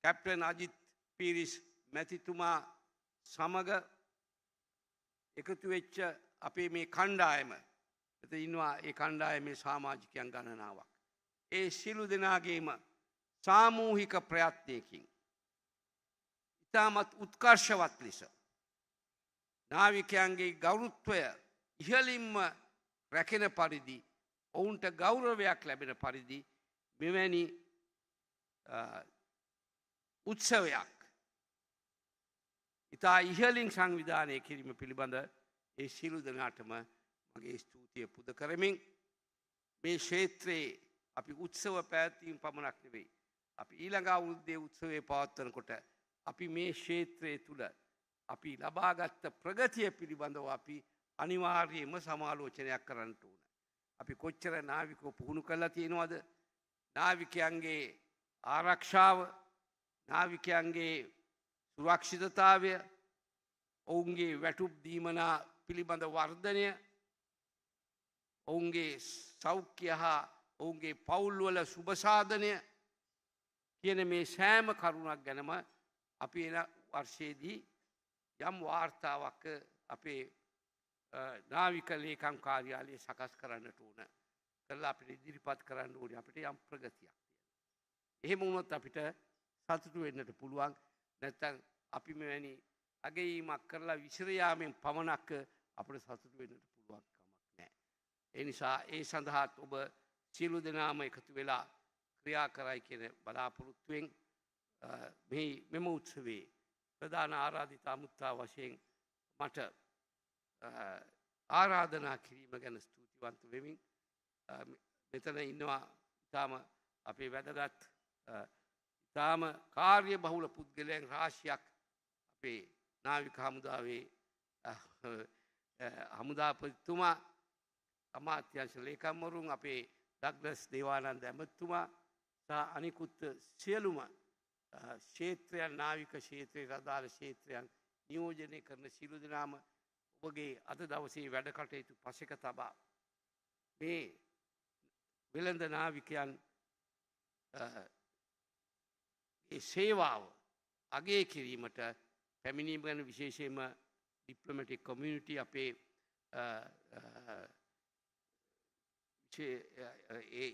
කැප්ටන් අජිත් පීරිස් මැතිතුමා සමග එකතු වෙච්ච අපේ මේ කණ්ඩායම. එතන ඉන්නවා ඒ කණ්ඩායමේ සමාජිකයන් ගණනාවක්. ඒ සියලු දෙනාගේම සාමූහික ප්‍රයත්නයකින් ඉතාමත් උත්කර්ෂවත් ලෙස නාවිකයන්ගේ ගෞරවත්වය ඉහළින්ම රැකෙන පරිදි ඔවුන්ට ගෞරවයක් ලැබෙන පරිදි මෙවැනි උත්සවයක් ඉතා ඉහළින් සංවිධානය කිරීම පිළිබඳ ඒ සියලු දෙනාටම මගේ ස්තුතිය පුද කරමින් මේ ක්ෂේත්‍රයේ අපි උත්සව පැවැත්වීම පමණක් නෙවෙයි අපි ඊළඟ අවුරුද්දේ උත්සවය පවත්වනකොට අපි මේ ක්ෂේත්‍රයේ තුල අපි ලබාගත් ප්‍රගතිය පිළිබඳව අපි අනිවාර්යයෙන්ම සමාලෝචනයක් කරන්න ඕන. අපි කොච්චර නාවිකව පුහුණු කරලා තියෙනවද? නාවිකයන්ගේ ආරක්ෂාව, නාවිකයන්ගේ සුරක්ෂිතතාවය, ඔවුන්ගේ වැටුප් දීමනා පිළිබඳ වර්ධනය, ඔවුන්ගේ සෞඛ්‍ය හා ඔවුන්ගේ පවුල්වල සුබ සාධනය කියන මේ සෑම කරුණක් ගැනම අපි එන වර්ෂයේදී යම් වාර්තාවක් අපේ නාවික ලේකම් කාර්යාලයේ සකස් කරන්නට ඕන. කරලා අපිට ඉදිරිපත් කරන්න ඕනේ අපිට යම් ප්‍රගතියක් තියෙනවා. එහෙම වුණොත් අපිට සතුටු වෙන්නට පුළුවන්. නැත්නම් අපි මෙවැනි අගයීමක් කරලා විසිර යාමෙන් පමණක් අපිට සතුටු වෙන්නට පුළුවන් කමක් නැහැ. ඒ නිසා ඒ සඳහාත් ඔබ සියලු දෙනාම එකතු වෙලා ක්‍රියා කරයි කියන බලාපොරොත්තුවෙන් මෙම උත්සවයේ ප්‍රධාන ආරාධිත අමුත්තා වශයෙන් මට ආරාධනා කිරීම ගැන ස්තුතිවන්ත වෙමින් මෙතන ඉන්නවා ඉතාම අපේ වැදගත් ඉතාම කාර්ය බහුල පුද්ගලයන් රාශියක් අපේ නාවික හමුදාවේ හමුදාපතිතුමා අමාත්‍යංශ ලේකම්වරුන් අපේ ඩග්ලස් දේවානන්ද ඇමතිතුමා සහ අනිකුත් සියලුම ක්ෂේත්‍රයන් නාවික ක්ෂේත්‍රයේ අදාළ ක්ෂේත්‍රයන් නියෝජනය කරන සියලු දෙනාම ඔබගේ අද දවසේ වැඩ කටයුතු පසෙක තබා මේ වෙළඳ නාවිකයන් ඒ සේවාව අගය කිරීමට පැමිණීම ගැන විශේෂයෙන්ම ඩිප්ලොමැටික් කොමියුනිටි අපේ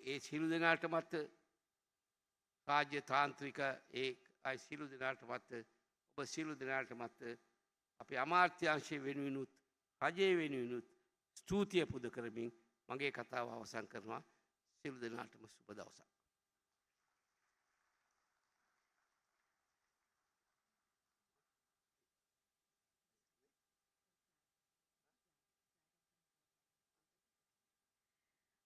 ඒ සියලු දෙනාටමත් රාජ්‍ය තාන්ත්‍රික ඒ අය සියලු දෙනාටමත් ඔබ සියලු දෙනාටමත් අපේ අමාත්‍යාංශය වෙනුවෙනුත් රජය වෙනුවෙනුත් ස්තුතිය පුද කරමින් මගේ කතාව අවසන් කරනවා. සියලු දෙනාටම සුබ දවසක්.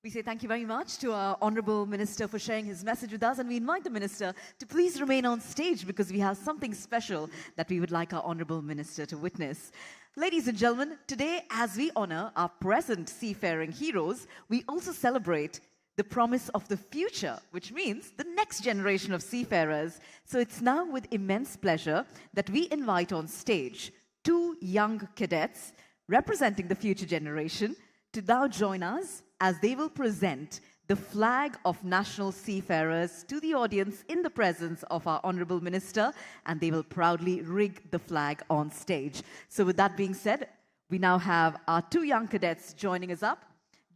We say thank you very much to our Honourable Minister for sharing his message with us, and we invite the Minister to please remain on stage because we have something special that we would like our Honourable Minister to witness. Ladies and gentlemen, today as we honour our present seafaring heroes, we also celebrate the promise of the future, which means the next generation of seafarers. So it's now with immense pleasure that we invite on stage two young cadets representing the future generation to now join us as they will present the flag of national seafarers to the audience in the presence of our Honourable Minister, and they will proudly rig the flag on stage. So with that being said, we now have our two young cadets joining us up.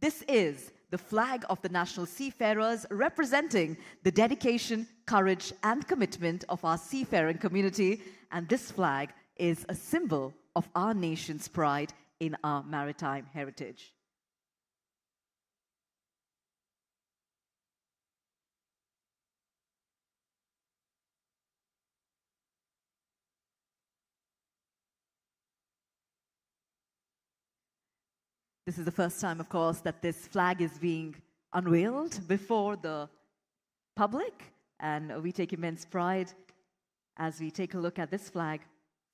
This is the flag of the national seafarers representing the dedication, courage and commitment of our seafaring community, and this flag is a symbol of our nation's pride in our maritime heritage. This is the first time, of course, that this flag is being unveiled before the public, and we take immense pride as we take a look at this flag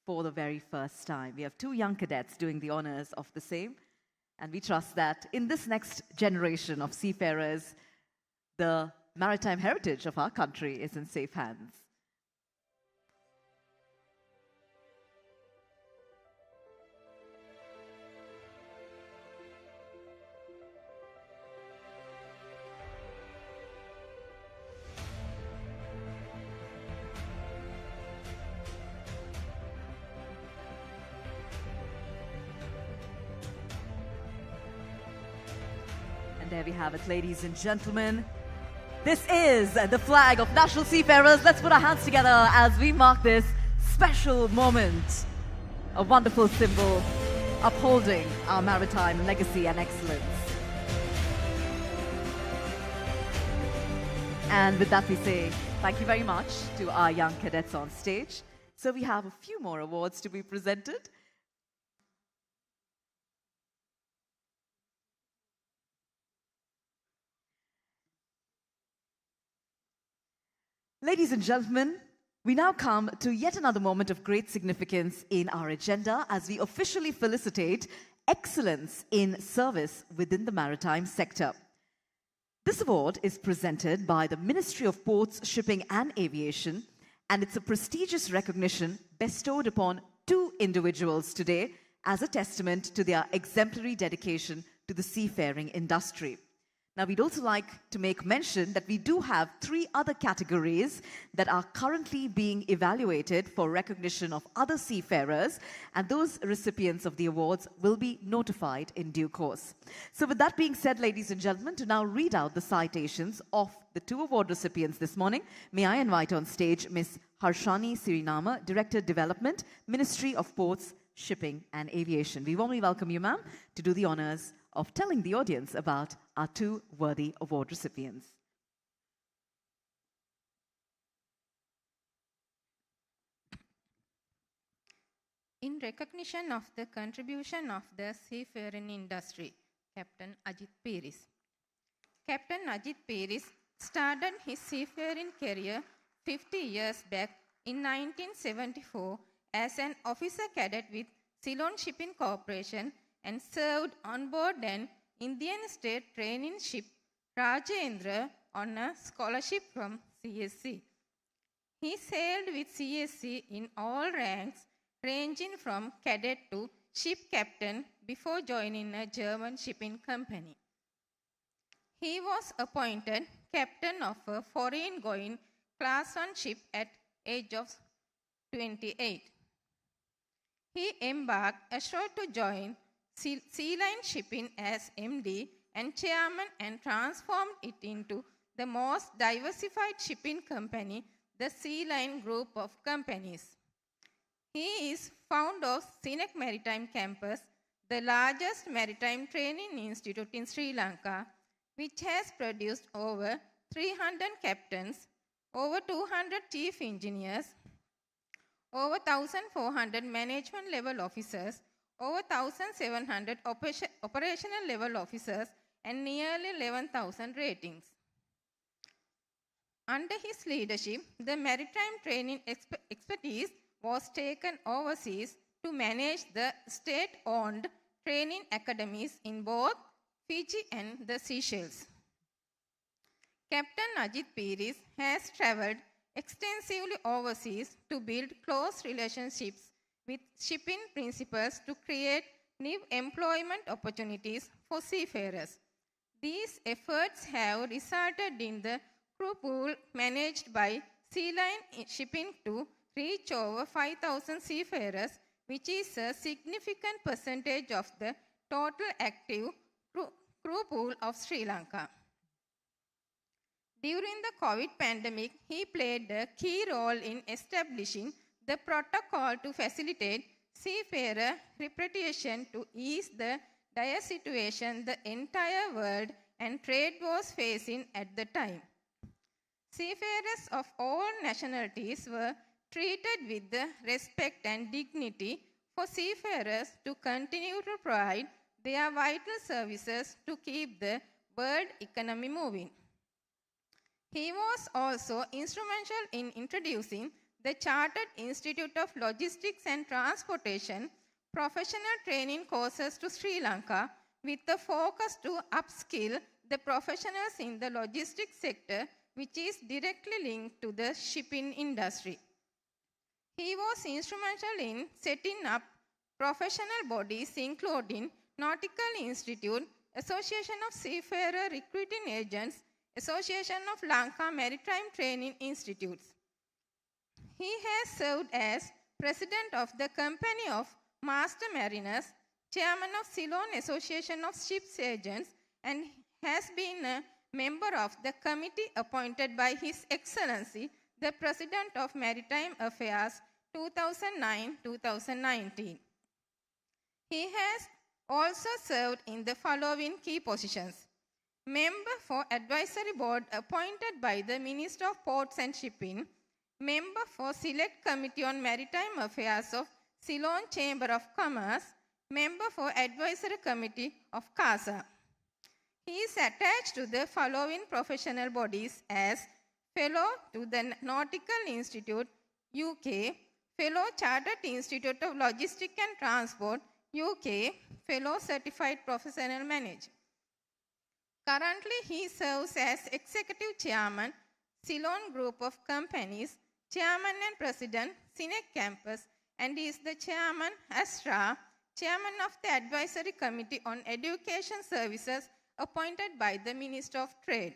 for the very first time. We have two young cadets doing the honors of the same, and we trust that in this next generation of seafarers, the maritime heritage of our country is in safe hands. And there we have it, ladies and gentlemen. This is the flag of National Seafarers. Let's put our hands together as we mark this special moment. A wonderful symbol upholding our maritime legacy and excellence. And with that we say thank you very much to our young cadets on stage. So we have a few more awards to be presented. Ladies and gentlemen, we now come to yet another moment of great significance in our agenda as we officially felicitate excellence in service within the maritime sector. This award is presented by the Ministry of Ports, Shipping and Aviation, and it's a prestigious recognition bestowed upon two individuals today as a testament to their exemplary dedication to the seafaring industry. Now, we'd also like to make mention that we do have 3 other categories that are currently being evaluated for recognition of other seafarers, and those recipients of the awards will be notified in due course. So with that being said, ladies and gentlemen, to now read out the citations of the 2 award recipients this morning, may I invite on stage Ms. Harshani Sirinama, Director Development, Ministry of Ports, Shipping and Aviation. We warmly welcome you, ma'am, to do the honors of telling the audience about our two worthy award recipients. In recognition of the contribution of the seafaring industry, Captain Ajit Piris. Captain Ajit Piris started his seafaring career 50 years back in 1974 as an officer cadet with Ceylon Shipping Corporation and served on board an Indian state training ship Rajendra on a scholarship from CSC. He sailed with CSC in all ranks ranging from cadet to ship captain before joining a German shipping company. He was appointed captain of a foreign-going Class 1 ship at age of 28. He embarked ashore to join Sea Line Shipping as MD and chairman and transformed it into the most diversified shipping company, the Sea Line Group of Companies. He is founder of Sinek Maritime Campus, the largest maritime training institute in Sri Lanka, which has produced over 300 captains, over 200 chief engineers, over 1,400 management level officers, over 1,700 operational level officers, and nearly 11,000 ratings. Under his leadership, the maritime training expertise was taken overseas to manage the state-owned training academies in both Fiji and the Seychelles. Captain Ajit Piris has travelled extensively overseas to build close relationships with shipping principals to create new employment opportunities for seafarers. These efforts have resulted in the crew pool managed by Sea Line Shipping to reach over 5,000 seafarers, which is a significant percentage of the total active crew pool of Sri Lanka. During the COVID pandemic, he played a key role in establishing the protocol to facilitate seafarer repatriation to ease the dire situation the entire world and trade was facing at the time. Seafarers of all nationalities were treated with the respect and dignity for seafarers to continue to provide their vital services to keep the world economy moving. He was also instrumental in introducing the Chartered Institute of Logistics and Transportation professional training courses to Sri Lanka with the focus to upskill the professionals in the logistics sector, which is directly linked to the shipping industry. He was instrumental in setting up professional bodies including Nautical Institute, Association of Seafarer Recruiting Agents, Association of Lanka Maritime Training Institutes. He has served as President of the Company of Master Mariners, Chairman of Ceylon Association of Ships Agents, and has been a member of the committee appointed by His Excellency, the President of Maritime Affairs 2009-2019. He has also served in the following key positions: Member for Advisory Board appointed by the Minister of Ports and Shipping, Member for Select Committee on Maritime Affairs of Ceylon Chamber of Commerce, Member for Advisory Committee of CASA. He is attached to the following professional bodies as Fellow to the Nautical Institute, UK, Fellow Chartered Institute of Logistics and Transport, UK, Fellow Certified Professional Manager. Currently, he serves as Executive Chairman, Ceylon Group of Companies, Chairman and President, Sinek Campus, and is the Chairman, ASTRA, Chairman of the Advisory Committee on Education Services appointed by the Minister of Trade.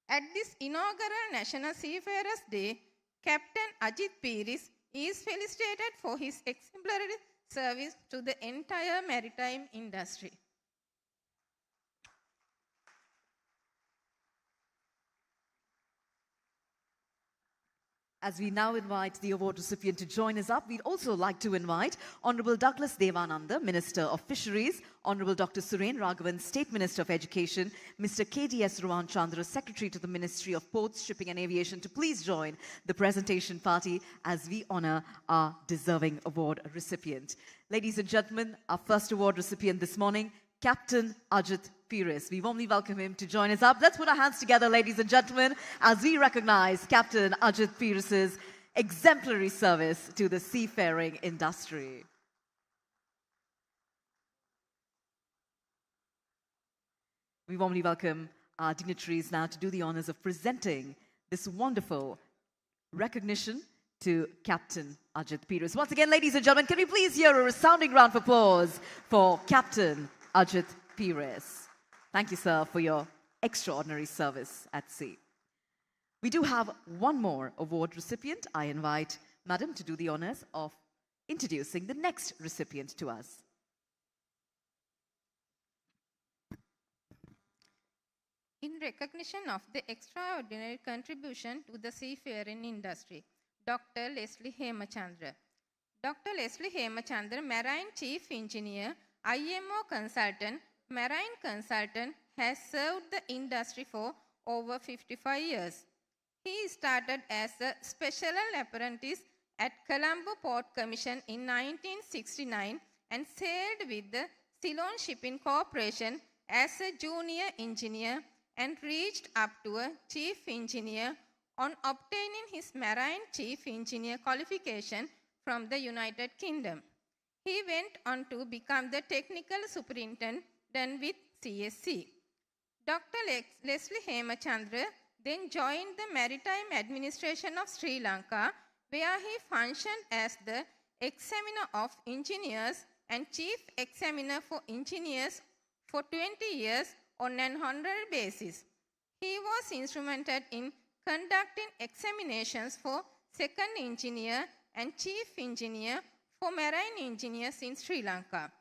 At this inaugural National Seafarers Day, Captain Ajit Piris is felicitated for his exemplary service to the entire maritime industry. As we now invite the award recipient to join us up, we'd also like to invite Honorable Douglas Devananda, Minister of Fisheries, Honorable Dr. Suren Raghavan, State Minister of Education, Mr. KDS Ruwan Chandra, Secretary to the Ministry of Ports, Shipping and Aviation, to please join the presentation party as we honor our deserving award recipient. Ladies and gentlemen, our first award recipient this morning, Captain Ajit Pires. We warmly welcome him to join us up. Let's put our hands together, ladies and gentlemen, as we recognize Captain Ajit Pires' exemplary service to the seafaring industry. We warmly welcome our dignitaries now to do the honors of presenting this wonderful recognition to Captain Ajit Pires. Once again, ladies and gentlemen, can we please hear a resounding round of applause for Captain Ajit Pires. Thank you, sir, for your extraordinary service at sea. We do have one more award recipient. I invite Madam to do the honors of introducing the next recipient to us. In recognition of the extraordinary contribution to the seafaring industry, Dr. Leslie Hemachandra. Dr. Leslie Hemachandra, Marine Chief Engineer, IMO Consultant, Marine Consultant, has served the industry for over 55 years. He started as a special apprentice at Colombo Port Commission in 1969 and sailed with the Ceylon Shipping Corporation as a junior engineer and reached up to a chief engineer on obtaining his Marine Chief Engineer qualification from the United Kingdom. He went on to become the technical superintendent with CSC. Dr. Leslie Hemachandra then joined the Maritime Administration of Sri Lanka, where he functioned as the examiner of engineers and chief examiner for engineers for 20 years on an honorary basis. He was instrumental in conducting examinations for second engineer and chief engineer for marine engineers in Sri Lanka.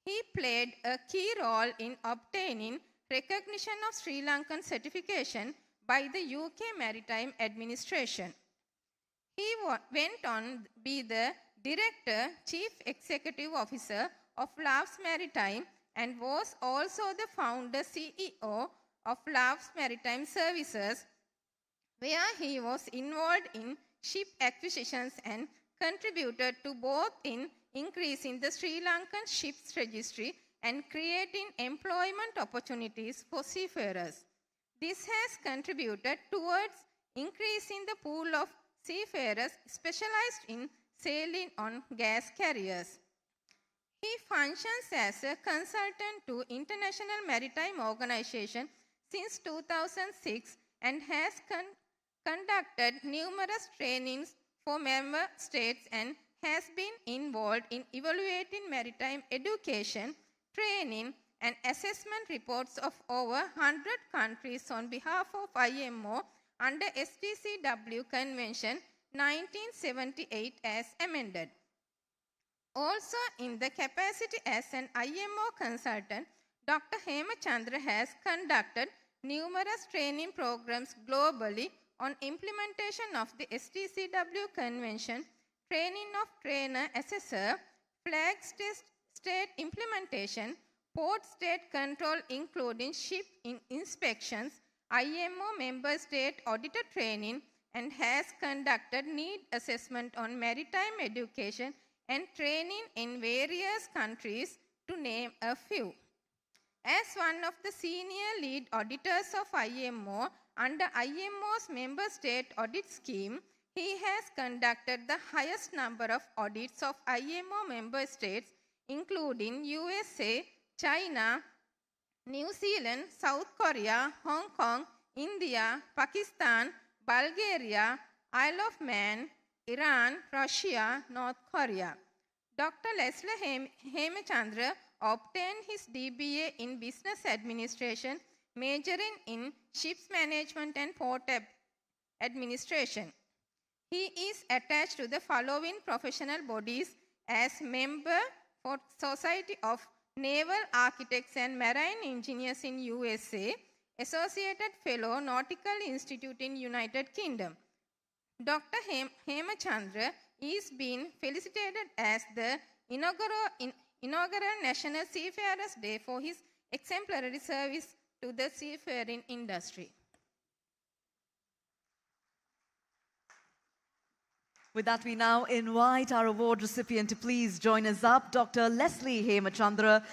He played a key role in obtaining recognition of Sri Lankan certification by the UK Maritime Administration. He went on to be the Director, Chief Executive Officer of Loves Maritime and was also the founder CEO of Loves Maritime Services, where he was involved in ship acquisitions and contributed to both in increasing the Sri Lankan ships registry and creating employment opportunities for seafarers. This has contributed towards increasing the pool of seafarers specialized in sailing on gas carriers. He functions as a consultant to International Maritime Organization since 2006 and has conducted numerous trainings for member states and has been involved in evaluating maritime education, training, and assessment reports of over 100 countries on behalf of IMO under STCW Convention 1978 as amended. Also, in the capacity as an IMO consultant, Dr. Hemachandra has conducted numerous training programs globally on implementation of the STCW Convention, training of trainer assessor, flag state implementation, port state control including ship inspections, IMO member state auditor training, and has conducted need assessment on maritime education and training in various countries, to name a few. As one of the senior lead auditors of IMO under IMO's member state audit scheme, he has conducted the highest number of audits of IMO member states, including USA, China, New Zealand, South Korea, Hong Kong, India, Pakistan, Bulgaria, Isle of Man, Iran, Russia, North Korea. Dr. Leslie Hemachandra obtained his DBA in Business Administration, majoring in Ships Management and Port Administration. He is attached to the following professional bodies as member for Society of Naval Architects and Marine Engineers in USA, Associated Fellow, Nautical Institute in United Kingdom. Dr. Hemachandra is being felicitated as the inaugural National Seafarers Day for his exemplary service to the seafaring industry. With that, we now invite our award recipient to please join us up, Dr. Leslie Hemachandra,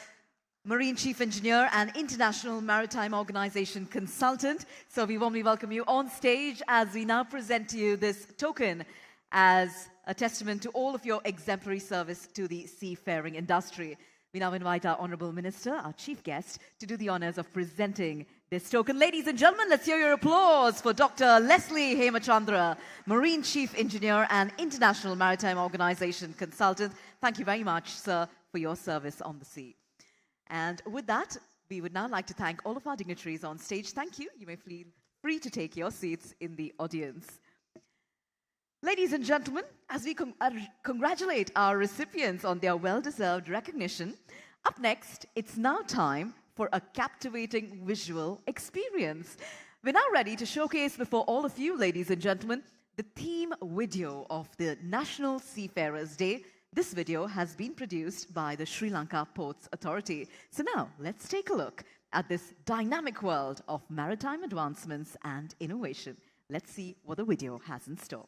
Marine Chief Engineer and International Maritime Organization Consultant. So we warmly welcome you on stage as we now present to you this token as a testament to all of your exemplary service to the seafaring industry. We now invite our Honorable Minister, our chief guest, to do the honors of presenting this token. Ladies and gentlemen, let's hear your applause for Dr. Leslie Hemachandra, Marine Chief Engineer and International Maritime Organization Consultant. Thank you very much, sir, for your service on the sea. And with that, we would now like to thank all of our dignitaries on stage. Thank you. You may feel free to take your seats in the audience. Ladies and gentlemen, as we congratulate our recipients on their well-deserved recognition, up next, it's now time for a captivating visual experience. We're now ready to showcase before all of you, ladies and gentlemen, the theme video of the National Seafarers Day. This video has been produced by the Sri Lanka Ports Authority. So now, let's take a look at this dynamic world of maritime advancements and innovation. Let's see what the video has in store.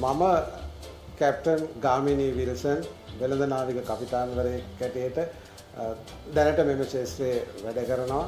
මම captain Gamini Wilson වෙළඳ නාවික කපිතාන්වරයෙක් හැටියට දැනට මෙම ක්ෂේත්‍රයේ වැඩ කරනවා.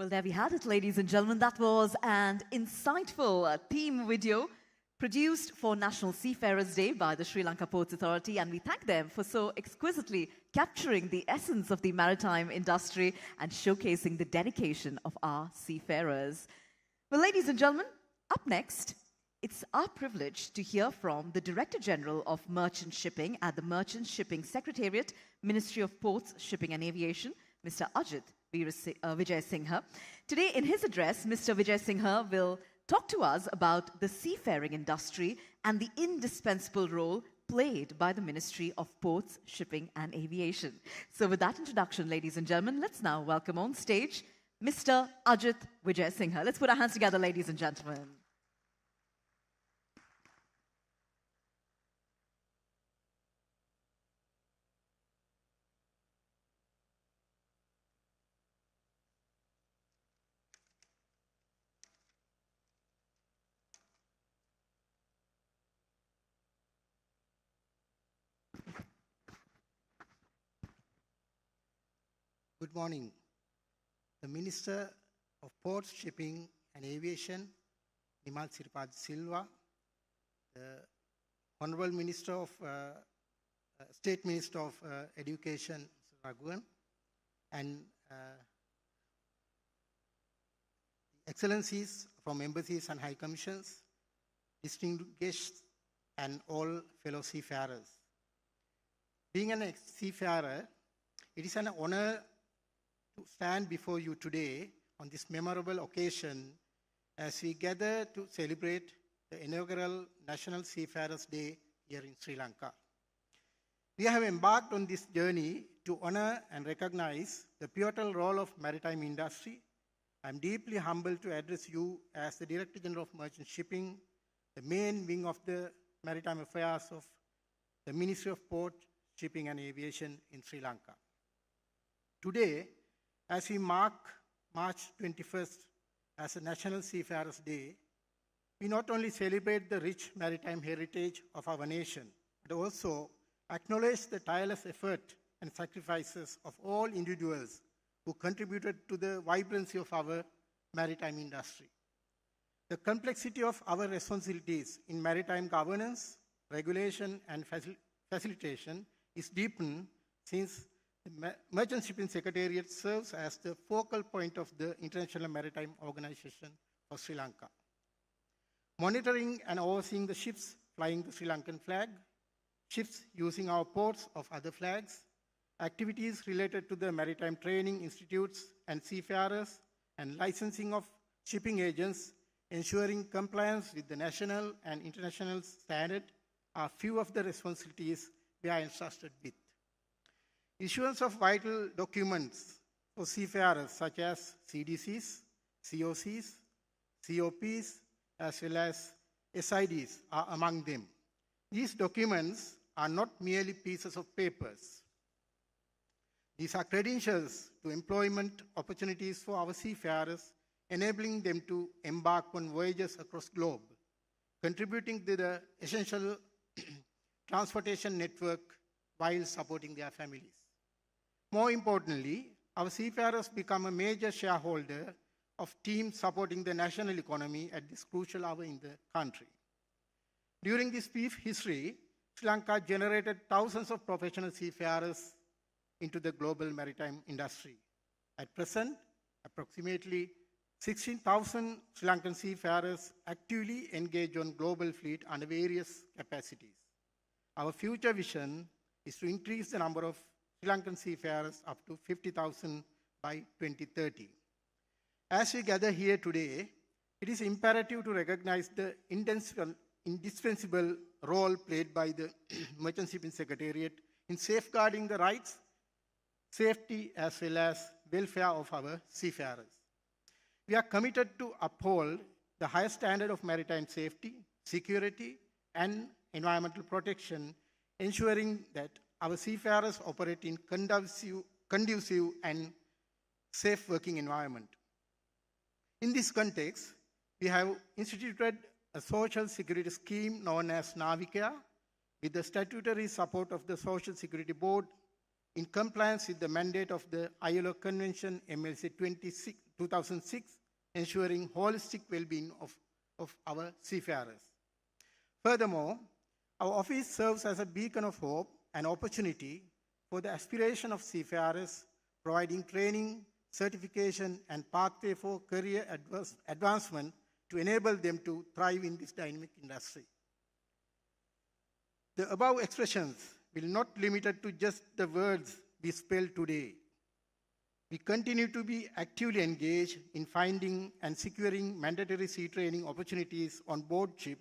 Well, there we had it, ladies and gentlemen. That was an insightful theme video produced for National Seafarers Day by the Sri Lanka Ports Authority, and we thank them for so exquisitely capturing the essence of the maritime industry and showcasing the dedication of our seafarers. Well, ladies and gentlemen, up next, it's our privilege to hear from the Director General of Merchant Shipping at the Merchant Shipping Secretariat, Ministry of Ports, Shipping and Aviation, Mr. Ajit Vijay Singha. Today, in his address, Mr. Vijay Singha will talk to us about the seafaring industry and the indispensable role played by the Ministry of Ports, Shipping and Aviation. So with that introduction, ladies and gentlemen, let's now welcome on stage Mr. Ajit Vijay Singha. Let's put our hands together, ladies and gentlemen. Good morning. The Minister of Ports, Shipping and Aviation, Nimal Siripad Silva, the Honorable Minister of State Minister of Education, Mr. Raghuvan, and Excellencies from embassies and high commissions, distinguished guests, and all fellow seafarers. Being a seafarer, it is an honor to stand before you today on this memorable occasion as we gather to celebrate the inaugural National Seafarers Day here in Sri Lanka. We have embarked on this journey to honor and recognize the pivotal role of maritime industry. I am deeply humbled to address you as the Director General of Merchant Shipping, the main wing of the maritime affairs of the Ministry of Port, Shipping and Aviation in Sri Lanka. Today, as we mark March 21st as a National Seafarers Day, we not only celebrate the rich maritime heritage of our nation, but also acknowledge the tireless effort and sacrifices of all individuals who contributed to the vibrancy of our maritime industry. The complexity of our responsibilities in maritime governance, regulation, and facilitation is deepened since the Merchant Shipping Secretariat serves as the focal point of the International Maritime Organization of Sri Lanka. Monitoring and overseeing the ships flying the Sri Lankan flag, ships using our ports of other flags, activities related to the maritime training institutes and seafarers, and licensing of shipping agents, ensuring compliance with the national and international standard are few of the responsibilities we are entrusted with. Issuance of vital documents for seafarers such as CDCs, COCs, COPs, as well as SIDs are among them. These documents are not merely pieces of papers. These are credentials to employment opportunities for our seafarers, enabling them to embark on voyages across the globe, contributing to the essential transportation network while supporting their families. More importantly, our seafarers become a major shareholder of teams supporting the national economy at this crucial hour in the country. During this brief history, Sri Lanka generated thousands of professional seafarers into the global maritime industry. At present, approximately 16,000 Sri Lankan seafarers actively engage on global fleet under various capacities. Our future vision is to increase the number of Sri Lankan seafarers up to 50,000 by 2030. As we gather here today, it is imperative to recognize the indispensable role played by the Merchant Shipping Secretariat in safeguarding the rights, safety, as well as welfare of our seafarers. We are committed to uphold the highest standard of maritime safety, security, and environmental protection, ensuring that our seafarers operate in conducive and safe working environment. In this context, we have instituted a social security scheme known as Navikea with the statutory support of the Social Security Board in compliance with the mandate of the ILO Convention MLC 2006, ensuring holistic well-being of our seafarers. Furthermore, our office serves as a beacon of hope and opportunity for the aspiration of seafarers, providing training, certification, and pathway for career advancement to enable them to thrive in this dynamic industry. The above expressions will not be limited to just the words we spell today. We continue to be actively engaged in finding and securing mandatory sea training opportunities on board ship,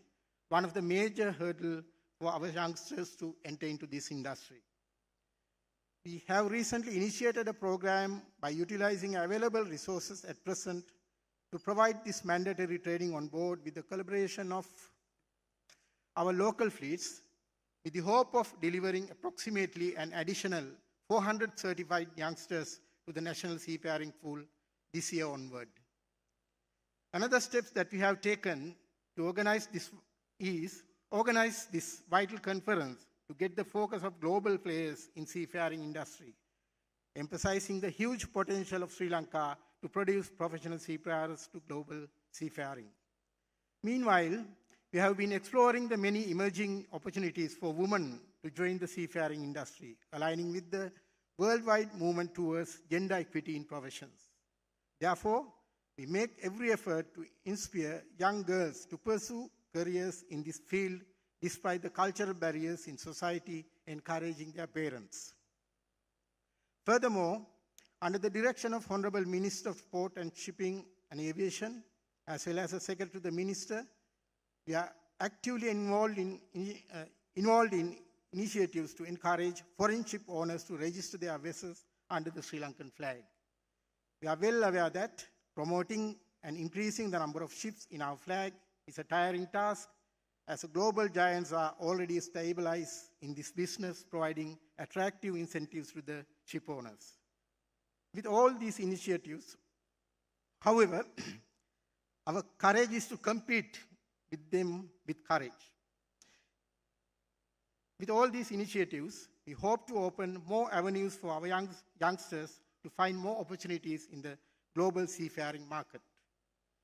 one of the major hurdles for our youngsters to enter into this industry. We have recently initiated a program by utilizing available resources at present to provide this mandatory training on board with the collaboration of our local fleets, with the hope of delivering approximately an additional 400 certified youngsters to the National Seafaring Pool this year onward. Another step that we have taken to organize this vital conference to get the focus of global players in seafaring industry, emphasizing the huge potential of Sri Lanka to produce professional seafarers to global seafaring. Meanwhile, we have been exploring the many emerging opportunities for women to join the seafaring industry, aligning with the worldwide movement towards gender equity in professions. Therefore, we make every effort to inspire young girls to pursue careers in this field despite the cultural barriers in society encouraging their parents. Furthermore, under the direction of Honorable Minister of Port and Shipping and Aviation, as well as the Secretary to the Minister, we are actively involved in initiatives to encourage foreign ship owners to register their vessels under the Sri Lankan flag. We are well aware that promoting and increasing the number of ships in our flag is a tiring task, as the global giants are already stabilized in this business, providing attractive incentives to the ship owners. With all these initiatives, however, our courage is to compete with them with courage. With all these initiatives, we hope to open more avenues for our youngsters to find more opportunities in the global seafaring market.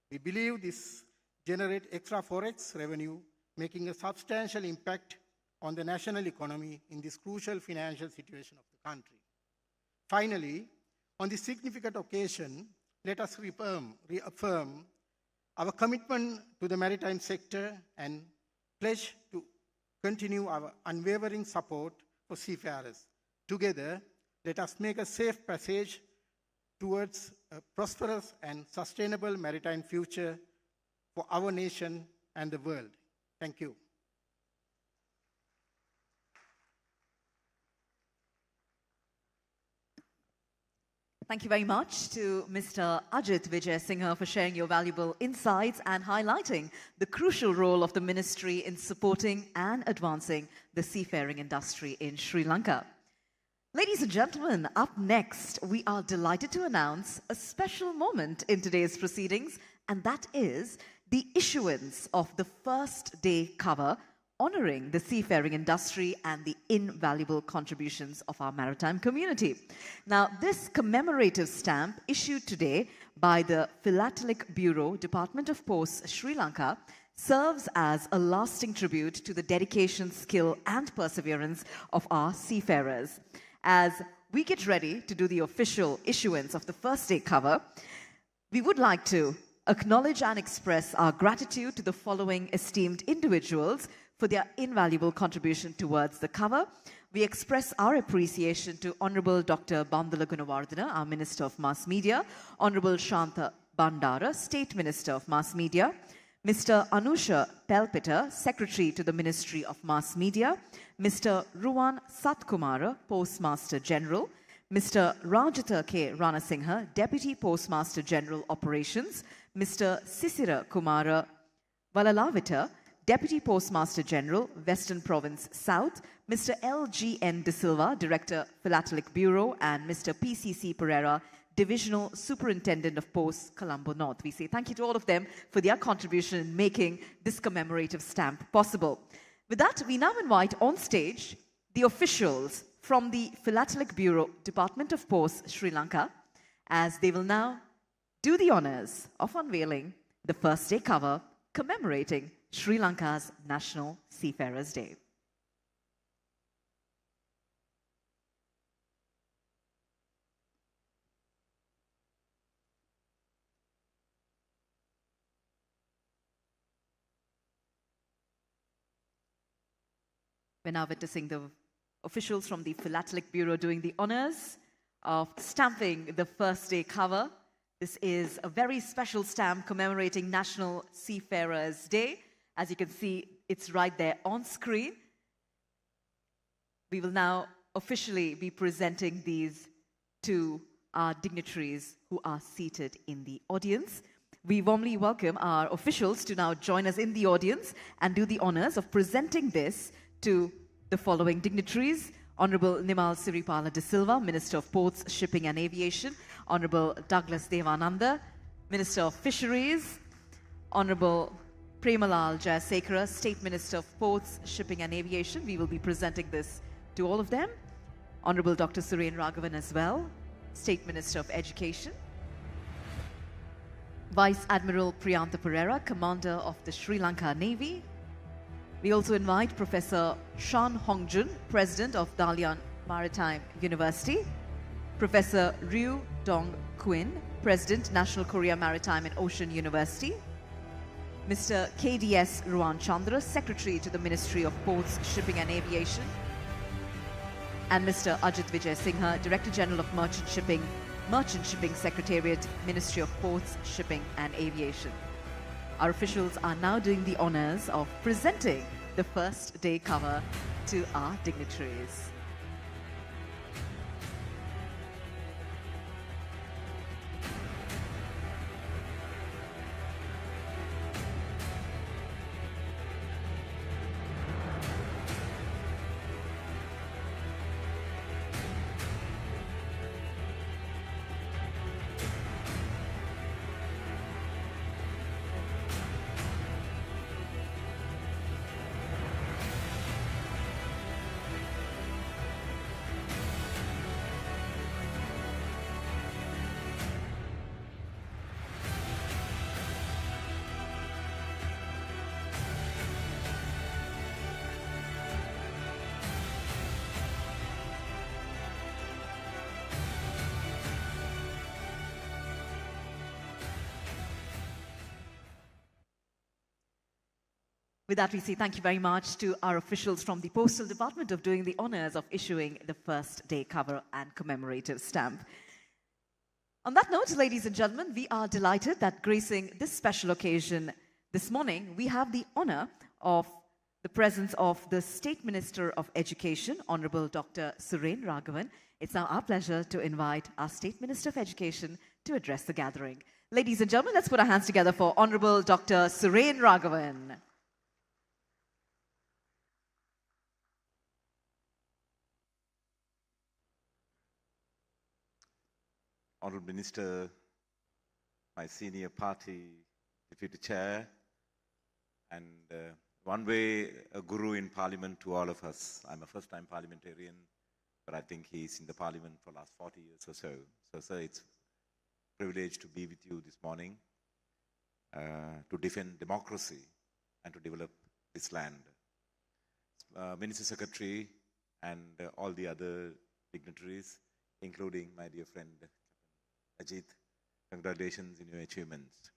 We believe this generates extra forex revenue, making a substantial impact on the national economy in this crucial financial situation of the country. Finally, on this significant occasion, let us reaffirm our commitment to the maritime sector and pledge to continue our unwavering support for seafarers. Together, let us make a safe passage towards a prosperous and sustainable maritime future for our nation and the world. Thank you. Thank you very much to Mr. Ajit Vijay for sharing your valuable insights and highlighting the crucial role of the ministry in supporting and advancing the seafaring industry in Sri Lanka. Ladies and gentlemen, up next, we are delighted to announce a special moment in today's proceedings, and that is the issuance of the first day cover honoring the seafaring industry and the invaluable contributions of our maritime community. Now, this commemorative stamp issued today by the Philatelic Bureau, Department of Posts, Sri Lanka, serves as a lasting tribute to the dedication, skill, and perseverance of our seafarers. As we get ready to do the official issuance of the first day cover, we would like to acknowledge and express our gratitude to the following esteemed individuals for their invaluable contribution towards the cover. We express our appreciation to Honorable Dr. Bandala Gunawardena, our Minister of Mass Media, Honorable Shantha Bandara, State Minister of Mass Media, Mr. Anusha Pelpita, Secretary to the Ministry of Mass Media, Mr. Ruwan Satkumara, Postmaster General, Mr. Rajata K. Ranasinghe, Deputy Postmaster General Operations, Mr. Sisira Kumara Valalavita, Deputy Postmaster General, Western Province South, Mr. L.G.N. De Silva, Director, Philatelic Bureau, and Mr. P.C.C. Pereira, Divisional Superintendent of Posts, Colombo North. We say thank you to all of them for their contribution in making this commemorative stamp possible. With that, we now invite on stage the officials from the Philatelic Bureau, Department of Posts, Sri Lanka, as they will now do the honours of unveiling the first day cover commemorating Sri Lanka's National Seafarers Day. We're now witnessing the officials from the Philatelic Bureau doing the honours of stamping the first day cover. This is a very special stamp commemorating National Seafarers Day. As you can see, it's right there on screen. We will now officially be presenting these to our dignitaries who are seated in the audience. We warmly welcome our officials to now join us in the audience and do the honours of presenting this to the following dignitaries: Honourable Nimal Siripala de Silva, Minister of Ports, Shipping and Aviation; Honourable Douglas Devananda, Minister of Fisheries; Honourable Premalal Jayasekara, State Minister of Ports, Shipping and Aviation. We will be presenting this to all of them. Honourable Dr. Suren Raghavan as well, State Minister of Education. Vice Admiral Priyantha Pereira, Commander of the Sri Lanka Navy. We also invite Professor Shan Hongjun, President of Dalian Maritime University. Professor Ryu Dong Quinn, President, National Korea Maritime and Ocean University. Mr. KDS Ruan Chandra, Secretary to the Ministry of Ports, Shipping and Aviation. And Mr. Ajit Vijay Singha, Director General of Merchant Shipping Secretariat, Ministry of Ports, Shipping and Aviation. Our officials are now doing the honours of presenting the first day cover to our dignitaries. With that, we say thank you very much to our officials from the Postal Department of doing the honours of issuing the first day cover and commemorative stamp. On that note, ladies and gentlemen, we are delighted that gracing this special occasion this morning, we have the honour of the presence of the State Minister of Education, Honourable Dr. Suren Raghavan. It's now our pleasure to invite our State Minister of Education to address the gathering. Ladies and gentlemen, let's put our hands together for Honourable Dr. Suren Raghavan. Honourable Minister, my senior party deputy chair, and one way a guru in parliament to all of us. I'm a first-time parliamentarian, but I think he's in the parliament for the last 40 years or so. So, sir, it's a privilege to be with you this morning to defend democracy and to develop this land. Minister Secretary and all the other dignitaries, including my dear friend Ajit, congratulations in your achievements.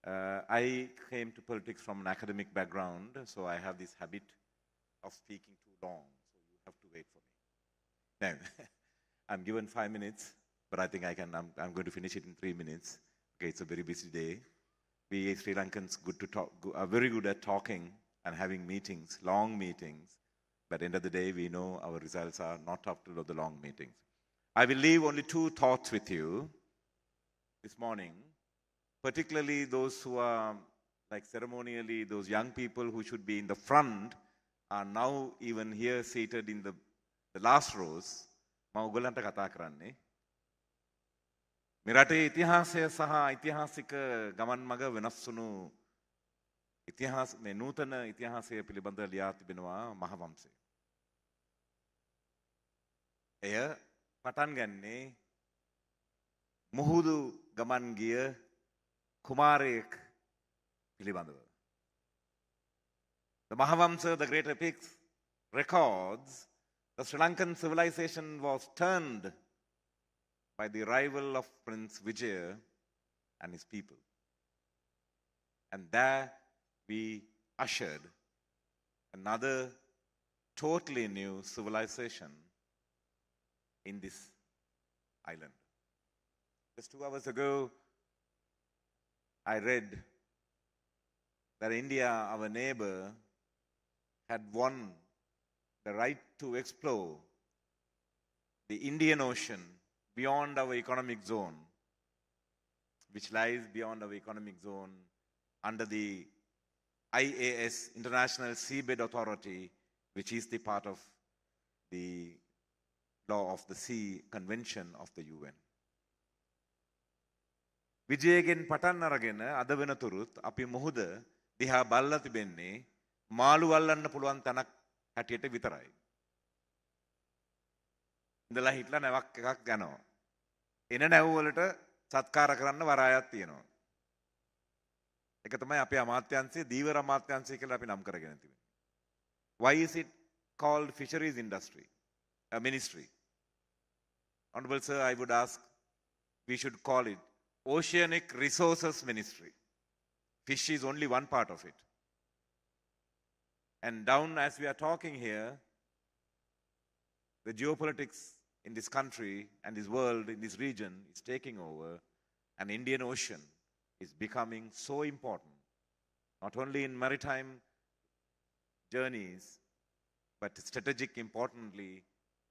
I came to politics from an academic background, so I have this habit of speaking too long, so you have to wait for me. No, I'm given 5 minutes, but I think I'm going to finish it in 3 minutes. Okay, it's a very busy day. We Sri Lankans are very good at talking and having meetings, long meetings, but at the end of the day, we know our results are not up to the long meetings. I will leave only 2 thoughts with you this morning, particularly those who are like ceremonially, those young people who should be in the front are now even here seated in the last rows. Maugolanta kata karanne. Mirate itihasaya saha itihasika gaman maga wenas wunu itihas me nutana itihasaya pilibanda liya tibenawa mahavamse. එය පටන් ගන්නේ මුහුදු ගමන් ගිය කුමාරයෙක් පිළිබඳව. The Mahavamsa, the great epics, records the Sri Lankan civilization was turned by the arrival of Prince Vijaya and his people. And there we ushered another totally new civilization in this island. Just 2 hours ago, I read that India, our neighbor, had won the right to explore the Indian Ocean beyond our economic zone, which lies beyond our economic zone under the IAS, International Seabed Authority, which is the part of the Law of the Sea Convention of the UN. විජයගෙන් පටන් අරගෙන අද වෙනතුරුත් අපි මුහුද දිහා බලලා තිබෙන්නේ මාළු අල්ලන්න පුළුවන් තැනක් හැටියට විතරයි. ඉඳලා හිටලා නැවක් එකක් ගන්නවා. එන නැව් වලට සත්කාර කරන්න වරායක් තියෙනවා. ඒක තමයි අපේ අමාත්‍යාංශයේ දීවර අමාත්‍යාංශය කියලා අපි නම් කරගෙන තිබෙන්නේ. Why is it called fisheries industry, ministry? Honorable Sir, I would ask, we should call it Oceanic Resources Ministry. Fish is only one part of it. And down as we are talking here, the geopolitics in this country and this world, in this region, is taking over, and Indian Ocean is becoming so important, not only in maritime journeys, but strategic, importantly,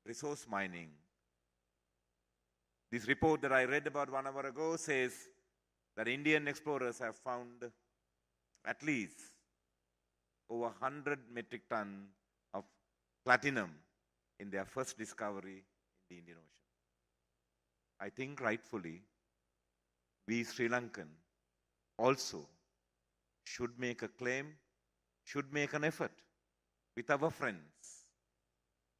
resource mining. This report that I read about 1 hour ago says that Indian explorers have found at least over 100 metric tons of platinum in their first discovery in the Indian Ocean. I think rightfully, we Sri Lankan also should make a claim, should make an effort with our friends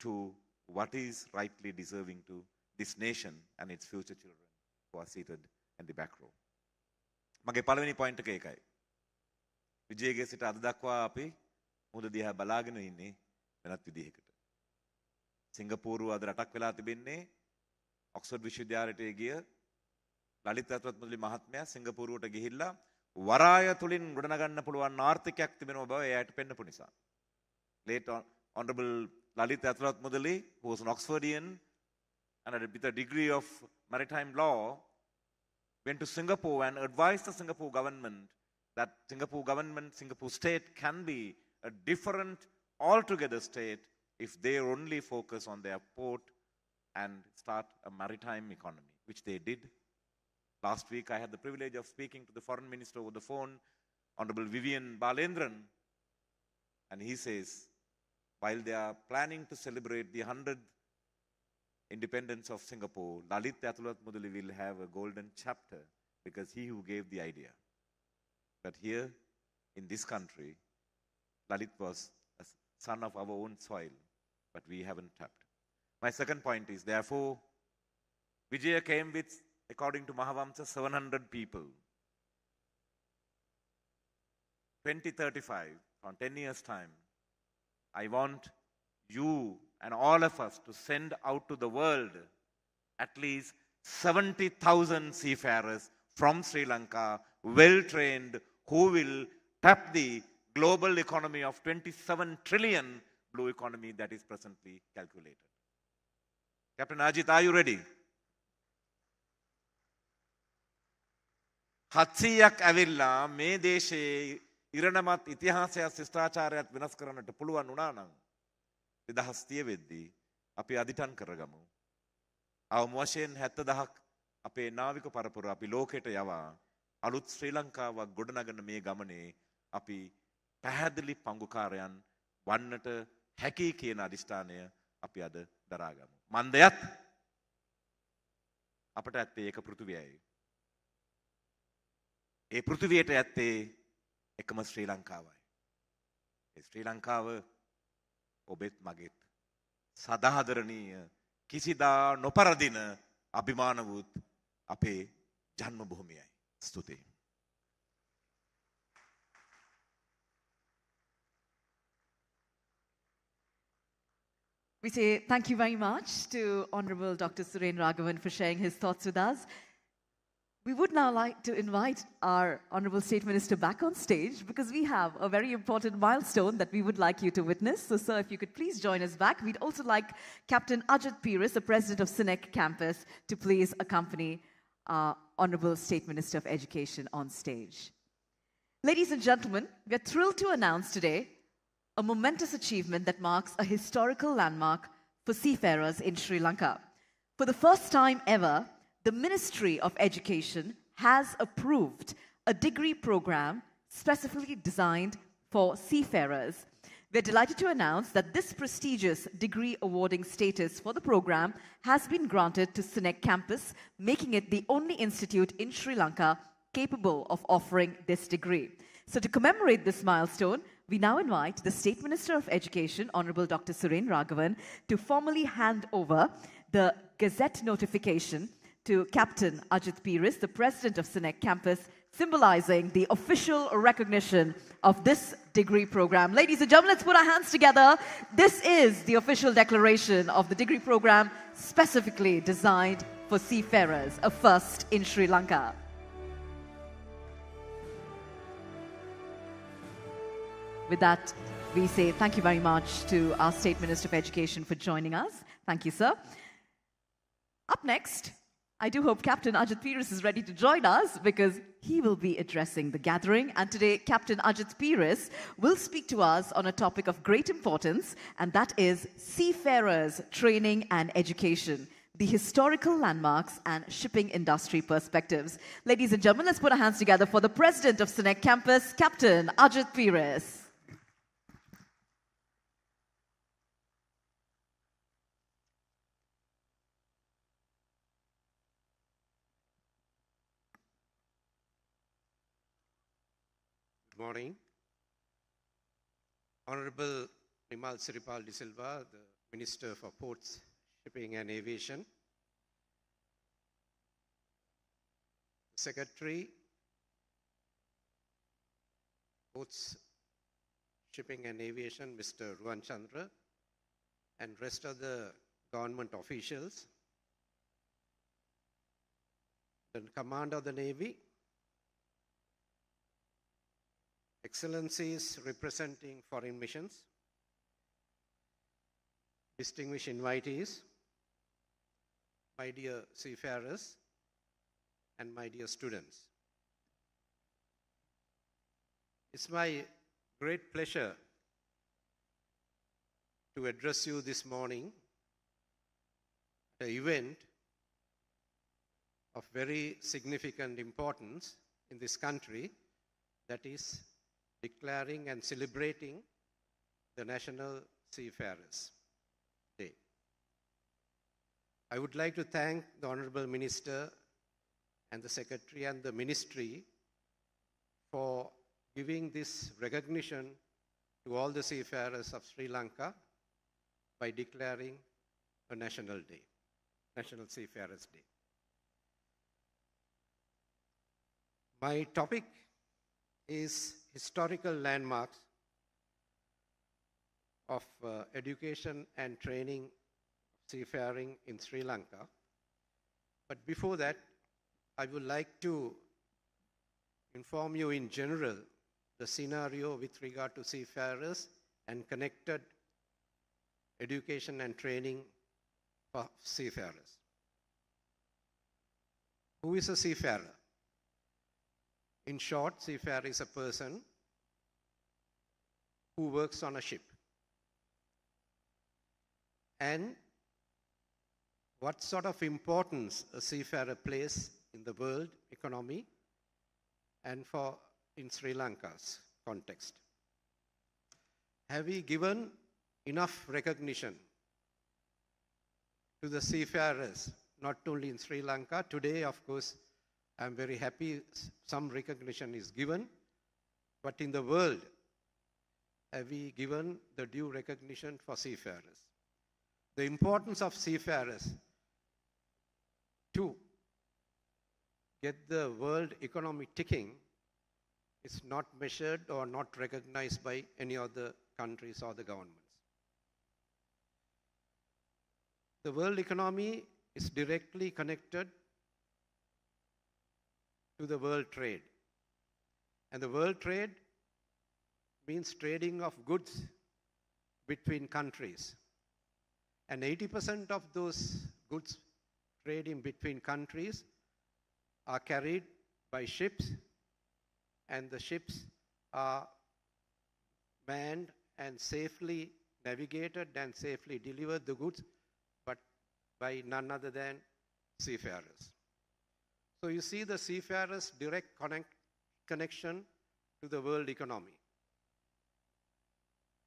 to what is rightly deserving to this nation and its future children who are seated in the back row. මගේ පළවෙනි point එක ඒකයි. විජයගේ සිට අද දක්වා අපි මුහුද දිහා බලාගෙන ඉන්නේ වෙනත් විදිහකට. සිංගප්පූරුව අද රටක් වෙලා තිබෙන්නේ ඔක්ස්ෆර්ඩ් විශ්වවිද්‍යාලයට ගිය ලලිත් රත්නපුරි මහත්මයා සිංගප්පූරුවට ගිහිල්ලා වරාය තුලින් ගොඩනගන්න පුළුවන් ආර්ථිකයක් තිබෙනවා බව එයාට පෙන්නපු නිසා. Late Honorable Lalit Athiratmudali, who was an Oxfordian and with a degree of maritime law, went to Singapore and advised the Singapore government that Singapore state can be a different, altogether state if they only focus on their port and start a maritime economy, which they did. Last week, I had the privilege of speaking to the foreign minister over the phone, Honorable Vivian Balendran, and he says, while they are planning to celebrate the 100th independence of Singapore, Lalit Athiratmudali will have a golden chapter because he who gave the idea. But here in this country, Lalit was a son of our own soil, but we haven't tapped. My second point is, therefore, Vijaya came with, according to Mahavamsa, 700 people. 2035, on 10 years' time, I want you and all of us to send out to the world at least 70,000 seafarers from Sri Lanka, well-trained, who will tap the global economy of 27 trillion blue economy that is presently calculated. Captain Ajit, are you ready? 700ක් ඇවිල්ලා මේ දේශයේ ඉරණමත් ඉතිහාසයක් ශිෂ්ටාචාරයක් වෙනස් කරන්නට පුළුවන් වුණා නම් 2030 වෙද්දී අපි අදිටන් කරගමු. අවම වශයෙන් 70,000ක් අපේ නාවික පරපුර අපි ලෝකයට යවා අලුත් ශ්‍රී ලංකාවක් ගොඩනගන මේ ගමනේ අපි පැහැදිලි පංගුකාරයන් වන්නට හැකි කියන අදිෂ්ඨානය අපි අද දරාගමු. මන්දයත් අපට ඇත්තේ ඒක පෘථිවියයි. ඒ පෘථිවියට ඇත්තේ එකම ශ්‍රී ලංකාවයි. ඒ ශ්‍රී ලංකාව ඔබෙත් මගෙත් සදාදරණීය කිසිදා නොපරදින අභිමාන වූත් අපේ ජන්ම භූමියයි. ස්තුතියි. We say thank you very much to Honorable Dr. Suren Raghavan for sharing his thoughts with us. We would now like to invite our Honorable State Minister back on stage because we have a very important milestone that we would like you to witness. So, sir, if you could please join us back. We'd also like Captain Ajit Peiris, the President of SINEC Campus, to please accompany our Honorable State Minister of Education on stage. Ladies and gentlemen, we are thrilled to announce today a momentous achievement that marks a historical landmark for seafarers in Sri Lanka. For the first time ever, the Ministry of Education has approved a degree program specifically designed for seafarers. We're delighted to announce that this prestigious degree awarding status for the program has been granted to SINEC Campus, making it the only institute in Sri Lanka capable of offering this degree. So to commemorate this milestone, we now invite the State Minister of Education, Honorable Dr. Suren Raghavan, to formally hand over the Gazette notification to Captain Ajit Peiris, the President of SINEC Campus, symbolizing the official recognition of this degree program. Ladies and gentlemen, let's put our hands together. This is the official declaration of the degree program specifically designed for seafarers, a first in Sri Lanka. With that, we say thank you very much to our State Minister of Education for joining us. Thank you, sir. Up next, I do hope Captain Ajit Peiris is ready to join us because he will be addressing the gathering. And today, Captain Ajit Peiris will speak to us on a topic of great importance, and that is seafarers training and education, the historical landmarks and shipping industry perspectives. Ladies and gentlemen, let's put our hands together for the President of SINEC Campus, Captain Ajit Peiris. Good morning. Honorable Nimal Siripal de Silva, the Minister for Ports, Shipping and Aviation, Secretary, Ports, Shipping and Aviation, Mr. Ruan Chandra, and rest of the government officials, the Commander of the Navy, Excellencies representing foreign missions, distinguished invitees, my dear seafarers, and my dear students. It's my great pleasure to address you this morning at an event of very significant importance in this country, that is declaring and celebrating the National Seafarers Day. I would like to thank the Honorable Minister and the Secretary and the Ministry for giving this recognition to all the seafarers of Sri Lanka by declaring a national day, National Seafarers Day. My topic is historical landmarks of education and training seafaring in Sri Lanka. But before that, I would like to inform you in general the scenario with regard to seafarers and connected education and training for seafarers. Who is a seafarer? In short, seafarer is a person who works on a ship. And what sort of importance a seafarer plays in the world economy and in Sri Lanka's context. Have we given enough recognition to the seafarers, not only in Sri Lanka? Today, of course, I'm very happy some recognition is given, but in the world, have we given the due recognition for seafarers? The importance of seafarers to get the world economy ticking is not measured or not recognized by any other countries or the governments. The world economy is directly connected to the world trade. And the world trade means trading of goods between countries. And 80% of those goods trading between countries are carried by ships, and the ships are manned and safely navigated and safely delivered the goods, but by none other than seafarers. So you see the seafarers' direct connection to the world economy.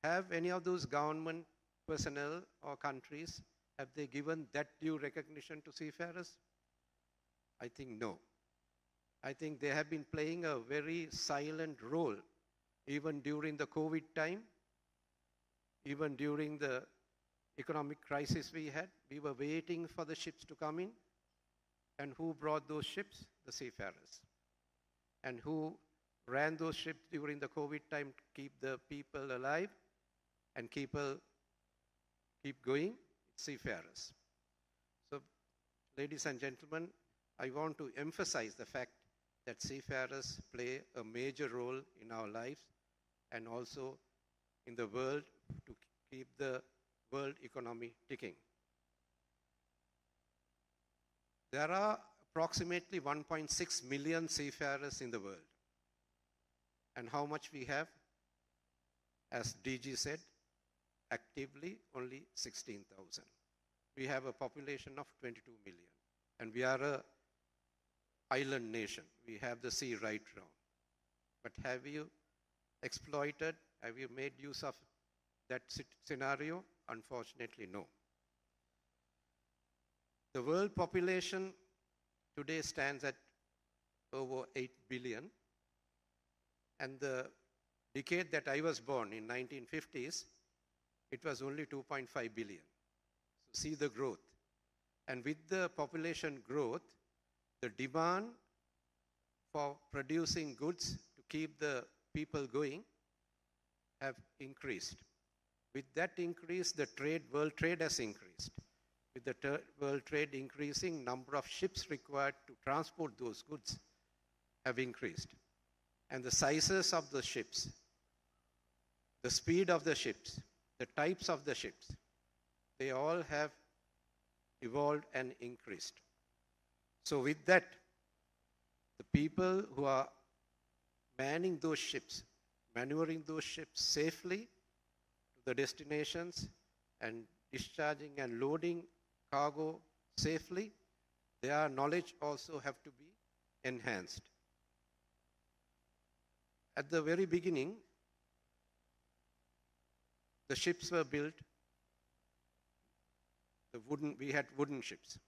Have any of those government personnel or countries, have they given that due recognition to seafarers? I think no. I think they have been playing a very silent role even during the COVID time, even during the economic crisis we had. We were waiting for the ships to come in. And who brought those ships? The seafarers. And who ran those ships during the COVID time to keep the people alive and keep going? Seafarers. So, ladies and gentlemen, I want to emphasize the fact that seafarers play a major role in our lives and also in the world to keep the world economy ticking. There are approximately 1.6 million seafarers in the world. And how much we have? As DG said, actively only 16,000. We have a population of 22 million. And we are an island nation. We have the sea right round. But have you exploited, have you made use of that scenario? Unfortunately, no. The world population today stands at over 8 billion. And the decade that I was born in 1950s, it was only 2.5 billion. So see the growth. And with the population growth, the demand for producing goods to keep the people going have increased. With that increase, the world trade has increased. With the world trade increasing, number of ships required to transport those goods have increased. And the sizes of the ships, the speed of the ships, the types of the ships, they all have evolved and increased. So with that, the people who are manning those ships, maneuvering those ships safely to the destinations and discharging and loading cargo safely, their knowledge also have to be enhanced. At the very beginning, the ships were built, we had wooden ships.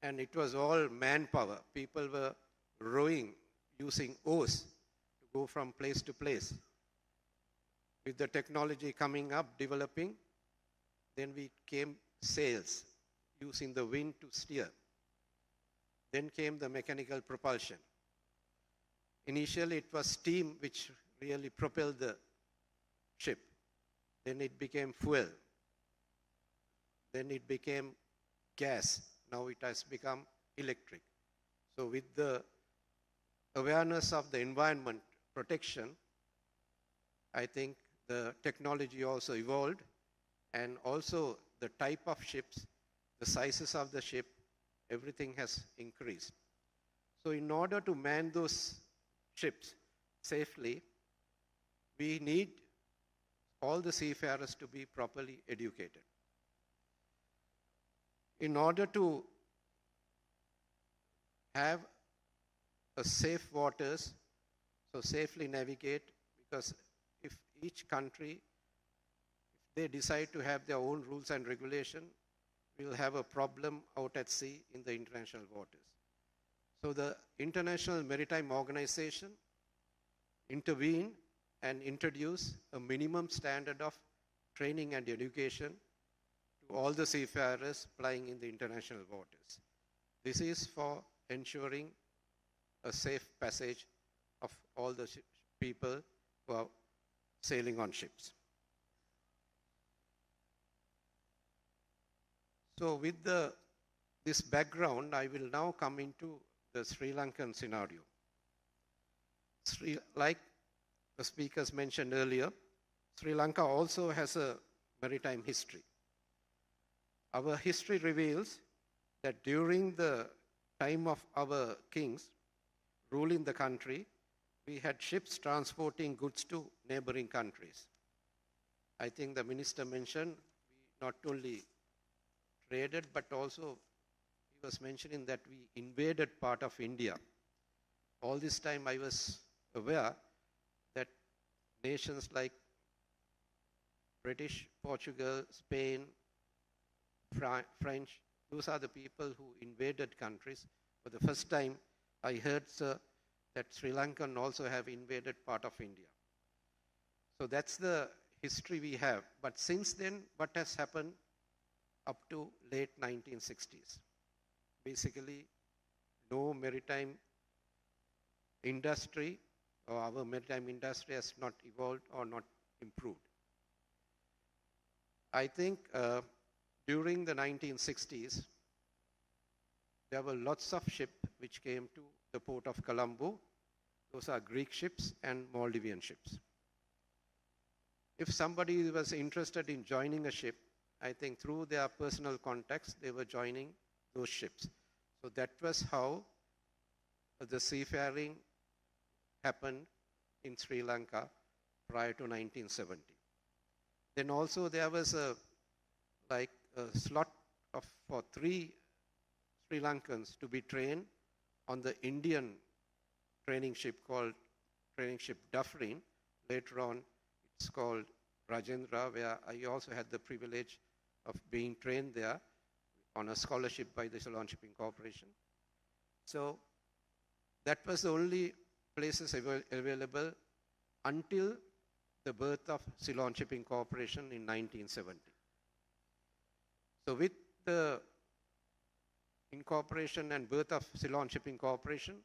And it was all manpower. People were rowing using oars to go from place to place. With the technology coming up, developing, then we came sails, using the wind to steer. Then came the mechanical propulsion. Initially, it was steam which really propelled the ship. Then it became fuel. Then it became gas. Now it has become electric. So with the awareness of the environment protection, I think the technology also evolved, and also the type of ships, the sizes of the ship, everything has increased. So in order to man those ships safely, we need all the seafarers to be properly educated. In order to have a safe waters, so safely navigate, because if each country, if they decide to have their own rules and regulation, we will have a problem out at sea in the international waters. So the International Maritime Organization intervened and introduced a minimum standard of training and education to all the seafarers plying in the international waters. This is for ensuring a safe passage of all the people who are sailing on ships. So with this background, I will now come into the Sri Lankan scenario. Like the speakers mentioned earlier, Sri Lanka also has a maritime history. Our history reveals that during the time of our kings ruling the country, we had ships transporting goods to neighboring countries. I think the minister mentioned we not only traded, but also he was mentioning that we invaded part of India. All this time I was aware that nations like British, Portugal, Spain, French, those are the people who invaded countries. For the first time, I heard, sir, that Sri Lankan also have invaded part of India. So that's the history we have. But since then, what has happened up to late 1960s? Basically, no maritime industry, or our maritime industry has not evolved or not improved. I think during the 1960s, there were lots of ships which came to the port of Colombo. Those are Greek ships and Maldivian ships. If somebody was interested in joining a ship, I think through their personal contacts, they were joining those ships. So that was how the seafaring happened in Sri Lanka prior to 1970. Then also there was a slot for 3 Sri Lankans to be trained on the Indian training ship called training ship Dufferin. Later on, it's called Rajendra, where I also had the privilege of being trained there on a scholarship by the Ceylon Shipping Corporation. So that was the only places available until the birth of Ceylon Shipping Corporation in 1970. So with the incorporation and birth of Ceylon Shipping Corporation,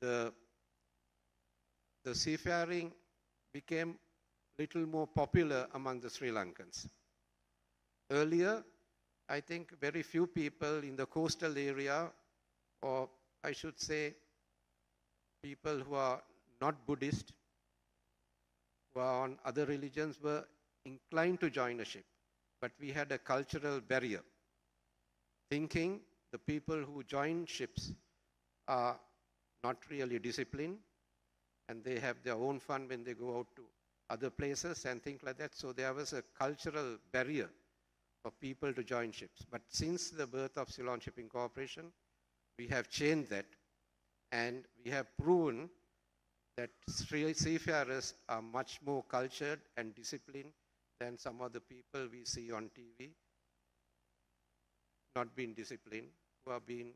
the seafaring became little more popular among the Sri Lankans. Earlier, I think very few people in the coastal area, or I should say people who are not Buddhist, who are on other religions, were inclined to join a ship. But we had a cultural barrier, thinking the people who join ships are not really disciplined, and they have their own fun when they go out to other places and things like that. So there was a cultural barrier for people to join ships. But since the birth of Ceylon Shipping Corporation, we have changed that, and we have proven that seafarers are much more cultured and disciplined than some of the people we see on TV, not being disciplined, who have been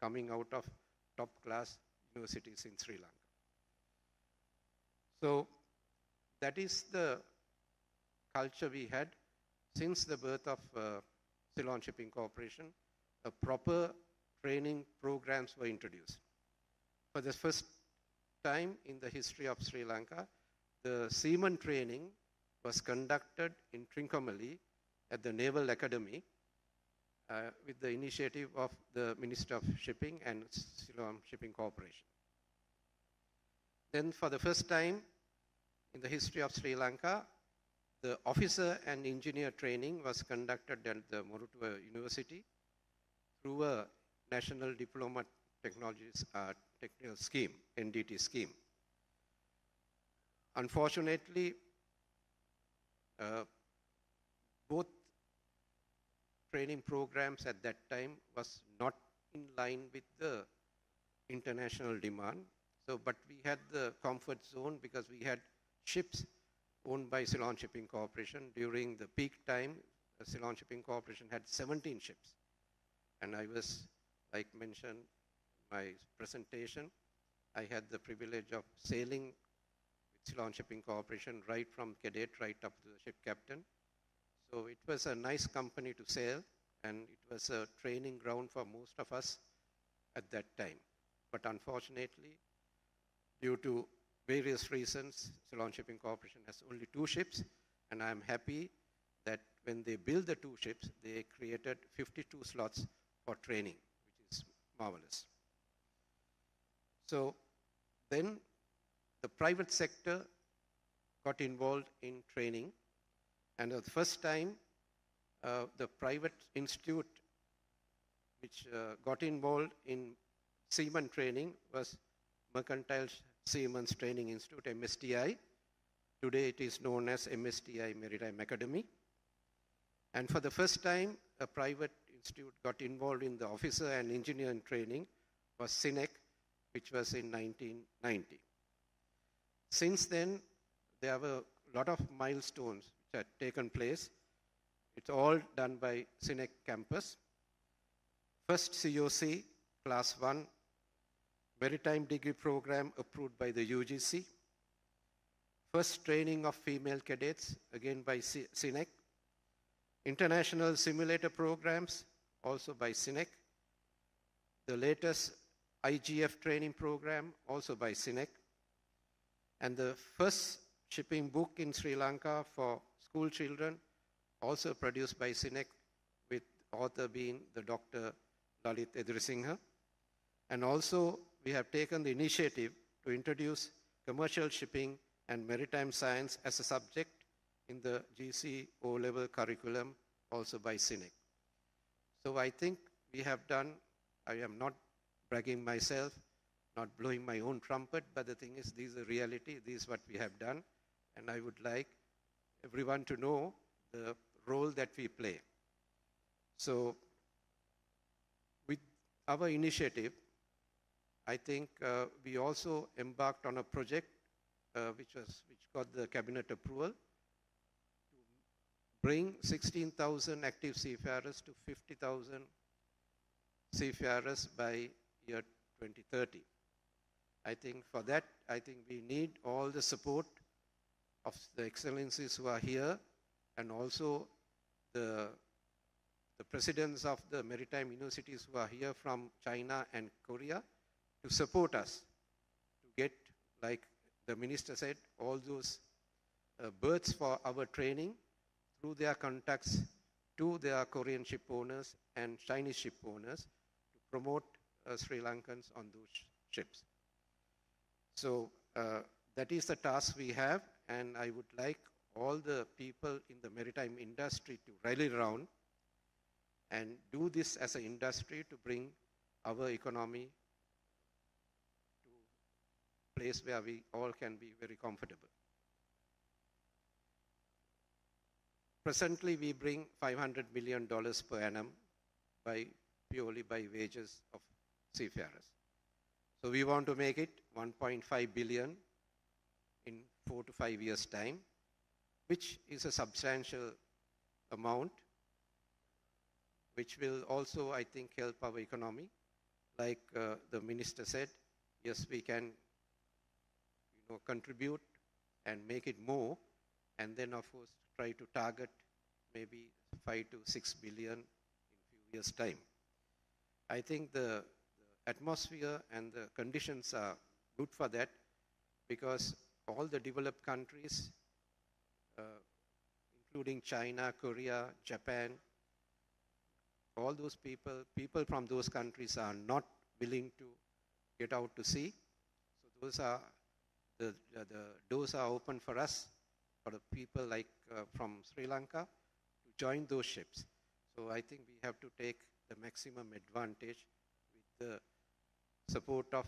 coming out of top-class universities in Sri Lanka. So that is the culture we had since the birth of Ceylon Shipping Corporation. A proper training programs were introduced. For the first time in the history of Sri Lanka, the seaman training was conducted in Trincomalee at the Naval Academy with the initiative of the Minister of Shipping and Ceylon Shipping Corporation. Then for the first time in the history of Sri Lanka, the officer and engineer training was conducted at the Moratuwa University through a National Diploma Technologies Technical Scheme, NDT scheme. Unfortunately, both training programs at that time was not in line with the international demand. So, but we had the comfort zone because we had ships owned by Ceylon Shipping Corporation. During the peak time, the Ceylon Shipping Corporation had 17 ships. And I was, like mentioned in my presentation, I had the privilege of sailing with Ceylon Shipping Corporation right from cadet right up to the ship captain. So it was a nice company to sail, and it was a training ground for most of us at that time. But unfortunately, due to various reasons, Ceylon Shipping Corporation has only 2 ships, and I am happy that when they built the 2 ships, they created 52 slots for training, which is marvelous. So then the private sector got involved in training, and the first time the private institute which got involved in seaman training was Mercantile Seamen's Training Institute, MSTI. Today it is known as MSTI Maritime Academy. And for the first time, a private institute got involved in the officer and engineering training was SINEC, which was in 1990. Since then, there were a lot of milestones which had taken place. It's all done by SINEC campus. First COC, Class 1, Maritime Degree Program approved by the UGC. First training of female cadets, again by SINEC. International simulator programs, also by SINEC. The latest IGF training program, also by SINEC. And the first shipping book in Sri Lanka for school children, also produced by SINEC, with author being the Dr. Lalit Edrisinghe. And also, we have taken the initiative to introduce commercial shipping and maritime science as a subject in the GC O-level curriculum, also by SINEC. So I think we have done, I am not bragging myself, not blowing my own trumpet, but the thing is, this is a reality, this is what we have done, and I would like everyone to know the role that we play. So, with our initiative, I think we also embarked on a project which got the cabinet approval to bring 16,000 active seafarers to 50,000 seafarers by year 2030. I think for that, I think we need all the support of the excellencies who are here, and also the presidents of the maritime universities who are here from China and Korea to support us to get, like the minister said, all those berths for our training through their contacts to their Korean ship owners and Chinese ship owners to promote Sri Lankans on those ships. So that is the task we have, and I would like all the people in the maritime industry to rally around and do this as an industry to bring our economy to a place where we all can be very comfortable. Presently, we bring $500 million per annum purely by wages of seafarers. So we want to make it 1.5 billion in 4 to 5 years' time, which is a substantial amount, which will also, I think, help our economy. Like the minister said, yes, we can contribute and make it more, and then, of course, try to target maybe 5 to 6 billion in a few years' time. I think the atmosphere and the conditions are good for that, because all the developed countries, including China, Korea, Japan, all those people from those countries are not willing to get out to sea. So those are the doors are open for us, for the people like from Sri Lanka, to join those ships. So I think we have to take the maximum advantage with the support of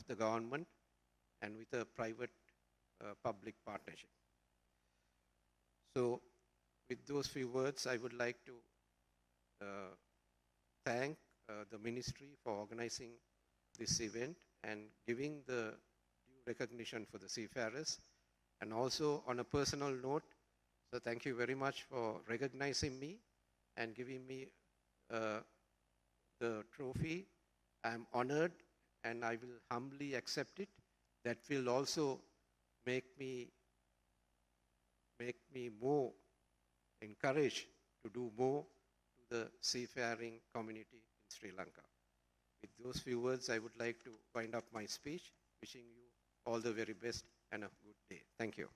the government and with a private-public partnership. So with those few words, I would like to thank the ministry for organizing this event and giving the due recognition for the seafarers. And also on a personal note, so thank you very much for recognizing me and giving me the trophy. I'm honored and I will humbly accept it. That will also make me more encouraged to do more to the seafaring community in Sri Lanka. With those few words, I would like to wind up my speech, wishing you all the very best and a good day. Thank you.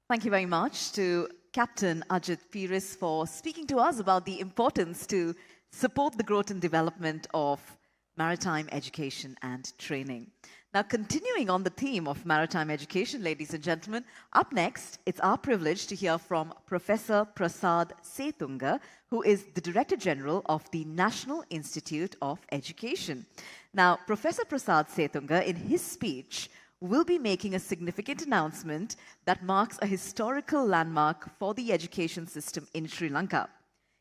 Thank you very much to Captain Ajit Piris for speaking to us about the importance to support the growth and development of maritime education and training. Now, continuing on the theme of maritime education, ladies and gentlemen, up next, it's our privilege to hear from Professor Prasad Setunga, who is the Director General of the National Institute of Education. Now, Professor Prasad Setunga, in his speech, will be making a significant announcement that marks a historical landmark for the education system in Sri Lanka.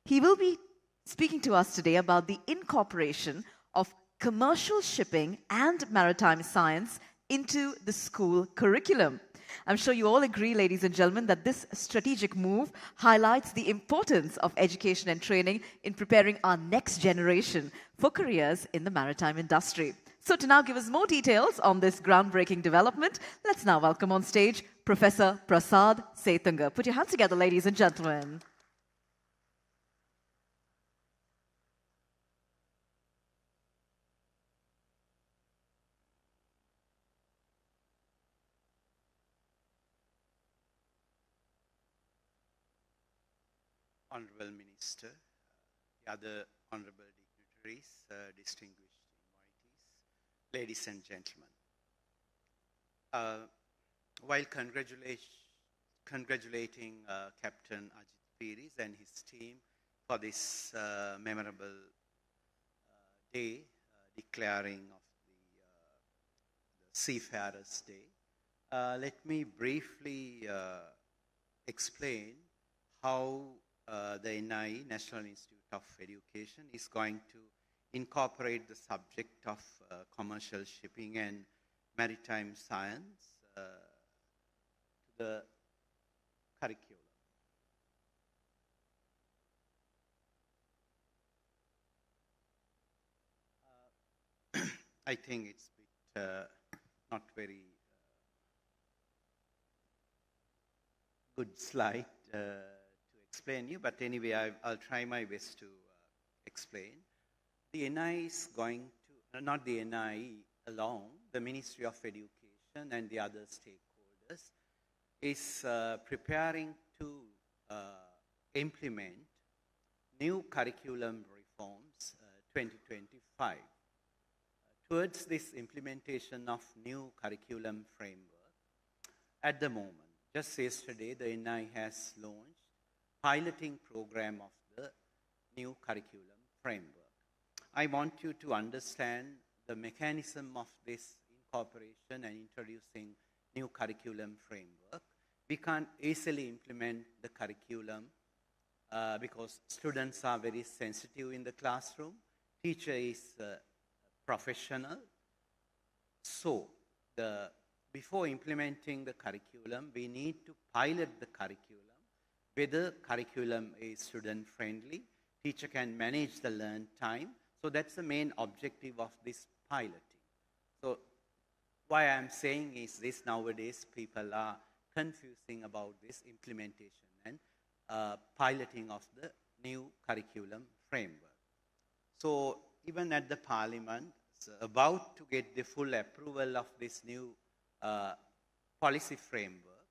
He will be speaking to us today about the incorporation of commercial shipping and maritime science into the school curriculum. I'm sure you all agree, ladies and gentlemen, that this strategic move highlights the importance of education and training in preparing our next generation for careers in the maritime industry. So to now give us more details on this groundbreaking development, let's now welcome on stage Professor Prasad Setunga. Put your hands together, ladies and gentlemen. Honorable Minister, the other honorable dignitaries, distinguished invitees, ladies and gentlemen. While congratulating Captain Ajit Piris and his team for this memorable day, declaring of the Seafarers Day, let me briefly explain how the NI, National Institute of Education, is going to incorporate the subject of commercial shipping and maritime science to the curriculum. I think it's a bit not very good slide to explain you, but anyway, I'll try my best to explain. The NI is going to, not the NI alone, the Ministry of Education and the other stakeholders is preparing to implement new curriculum reforms 2025. Towards this implementation of new curriculum framework, at the moment, just yesterday, the NI has launched piloting program of the new curriculum framework. I want you to understand the mechanism of this incorporation and introducing new curriculum framework. We can't easily implement the curriculum because students are very sensitive in the classroom. Teacher is professional. So, before implementing the curriculum, we need to pilot the curriculum, whether curriculum is student-friendly, teacher can manage the learn time. So that's the main objective of this piloting. So why I'm saying is this, nowadays people are confusing about this implementation and piloting of the new curriculum framework. So even at the Parliament, it's about to get the full approval of this new policy framework.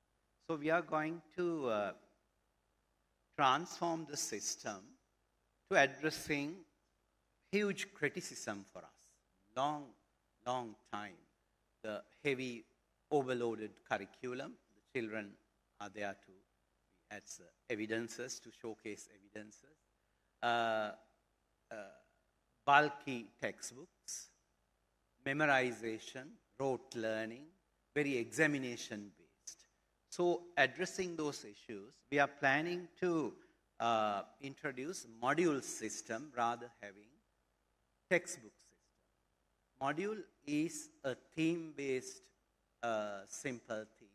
So we are going to transform the system to addressing huge criticism for us. Long time. The heavy overloaded curriculum, the children are there to add evidences, to showcase evidences. Bulky textbooks, memorization, rote learning, very examination based. So addressing those issues, we are planning to introduce module system rather having textbook system. Module is a theme-based simple theme.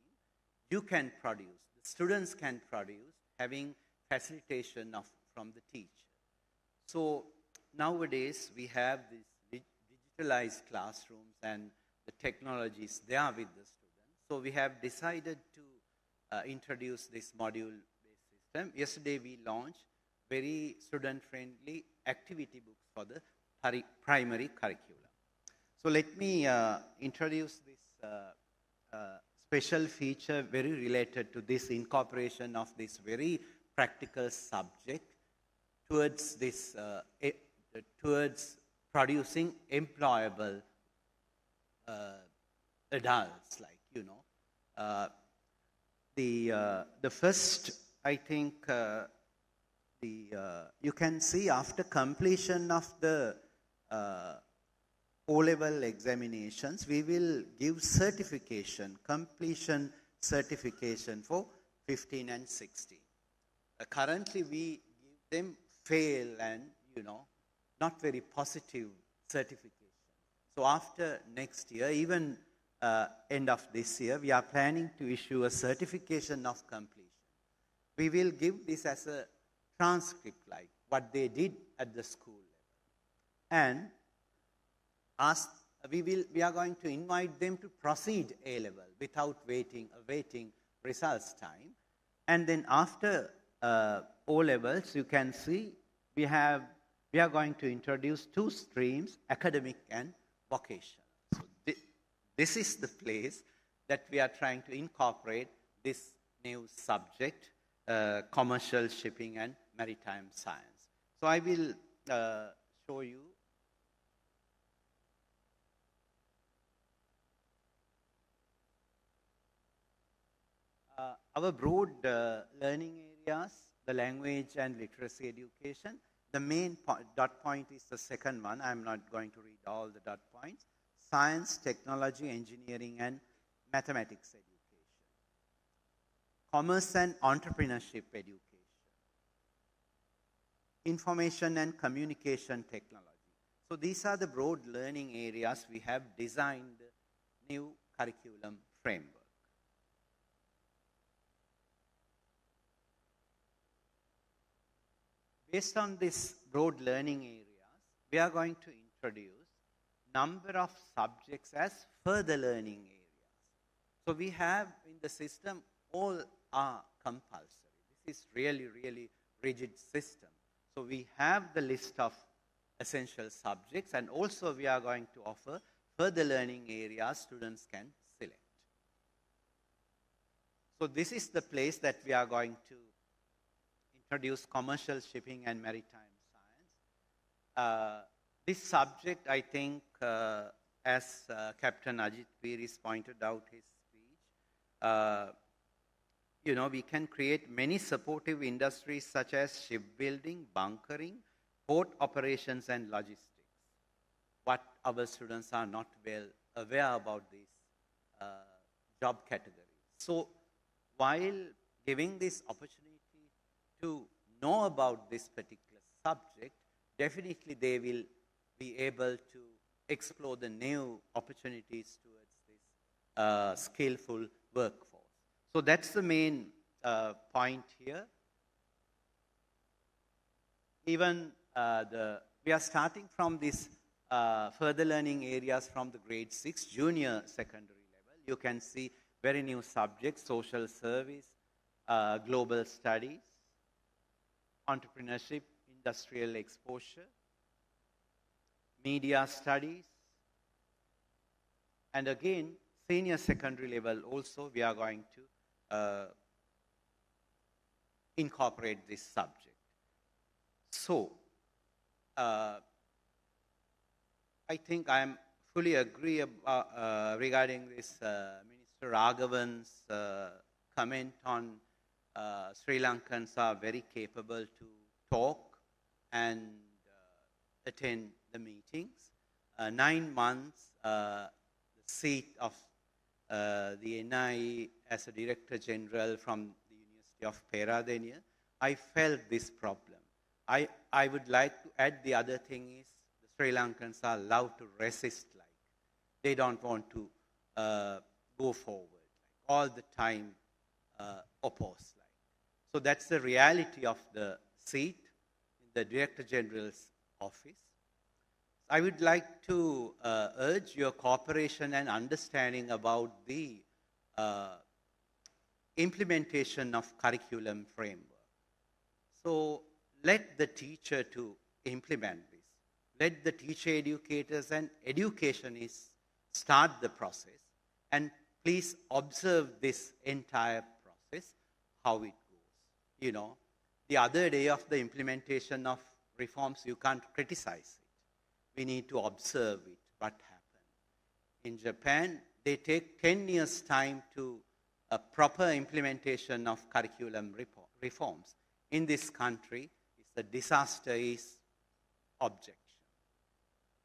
You can produce, the students can produce, having facilitation from the teacher. So nowadays we have these digitalized classrooms and the technologies there with the students. So we have decided to introduce this module-based term. Yesterday we launched very student-friendly activity books for the primary curriculum. So let me introduce this special feature very related to this incorporation of this very practical subject towards this towards producing employable adults, like, you know. The first, I think, you can see after completion of the O-level examinations, we will give certification, completion certification for 15 and 16. Currently, we give them fail and, you know, not very positive certification. So after next year, even end of this year, we are planning to issue a certification of completion. We will give this as a transcript, like what they did at the school level. And we are going to invite them to proceed A-level without awaiting results time. And then after O-levels, you can see we are going to introduce two streams, academic and vocational. So this is the place that we are trying to incorporate this new subject, commercial shipping and maritime science. So I will show you. Our broad learning areas, the language and literacy education. The main dot point is the second one. I'm not going to read all the dot points. Science, technology, engineering, and mathematics education. Commerce and entrepreneurship education. Information and communication technology. So these are the broad learning areas we have designed new curriculum framework. Based on these broad learning areas, we are going to introduce number of subjects as further learning areas. So we have in the system, all are compulsory. This is really, really rigid system. So we have the list of essential subjects, and also we are going to offer further learning areas students can select. So this is the place that we are going to introduce commercial shipping and maritime science. This subject, I think, as Captain Ajit Piris pointed out his speech, you know, we can create many supportive industries such as shipbuilding, bunkering, port operations, and logistics. But our students are not well aware about these job categories. So while giving this opportunity to know about this particular subject, definitely they will be able to explore the new opportunities towards this skillful workforce. So that's the main point here. Even we are starting from this further learning areas from the grade 6 junior secondary level. You can see very new subjects, social service, global studies, entrepreneurship, industrial exposure, media studies, and again, senior secondary level also we are going to incorporate this subject. So, I think I am fully agree about, regarding this Minister Raghavan's comment on Sri Lankans are very capable to talk and attend the meetings. 9 months, the seat of the NIE as a Director General from the University of Peradeniya, I felt this problem. I would like to add the other thing is the Sri Lankans are allowed to resist, like they don't want to go forward, like all the time oppose. Like. So that's the reality of the seat in the Director General's office. I would like to urge your cooperation and understanding about the implementation of curriculum framework. So let the teacher to implement this. Let the teacher educators and educationists start the process, and please observe this entire process, how it goes. You know, the other day of the implementation of reforms, you can't criticize it. We need to observe it, what happened. In Japan, they take 10 years time to a proper implementation of curriculum reforms. In this country, the disaster is objection.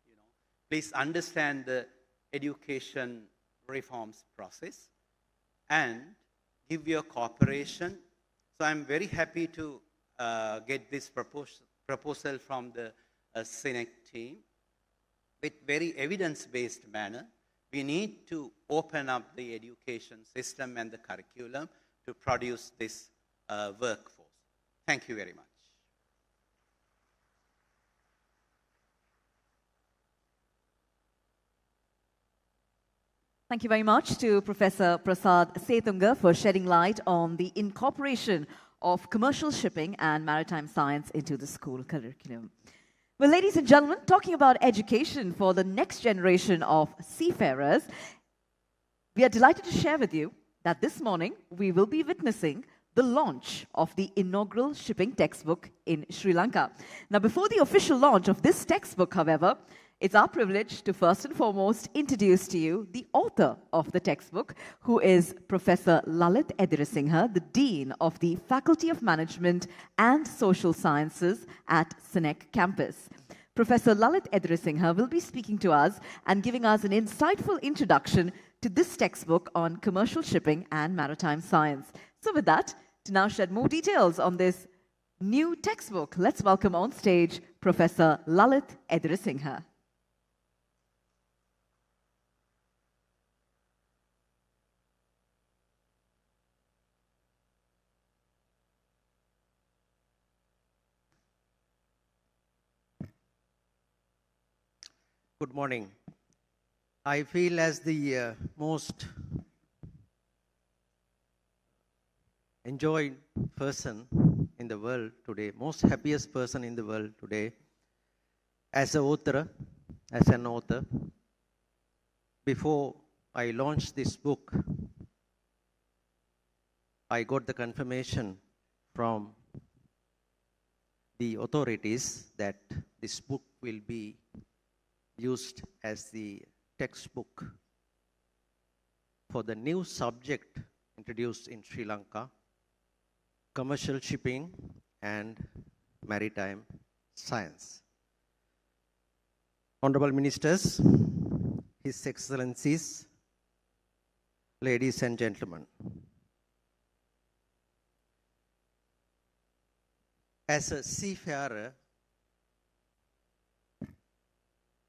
You know, please understand the education reforms process and give your cooperation. So I'm very happy to get this proposal from the Senate team with very evidence-based manner. We need to open up the education system and the curriculum to produce this workforce. Thank you very much. Thank you very much to Professor Prasad Setunga for shedding light on the incorporation of commercial shipping and maritime science into the school curriculum. Well, ladies and gentlemen, talking about education for the next generation of seafarers, we are delighted to share with you that this morning we will be witnessing the launch of the inaugural shipping textbook in Sri Lanka. Now, before the official launch of this textbook, however, it's our privilege to first and foremost introduce to you the author of the textbook, who is Professor Lalit Edirisinghe, the Dean of the Faculty of Management and Social Sciences at SENEC campus. Professor Lalit Edirisinghe will be speaking to us and giving us an insightful introduction to this textbook on commercial shipping and maritime science. So with that, to now shed more details on this new textbook, let's welcome on stage Professor Lalit Edirisinghe. Good morning. I feel as the most enjoyed person in the world today, most happiest person in the world today, as an author. Before I launched this book, I got the confirmation from the authorities that this book will be used as the textbook for the new subject introduced in Sri Lanka, commercial shipping and maritime science. Honorable Ministers, His Excellencies, ladies and gentlemen. As a seafarer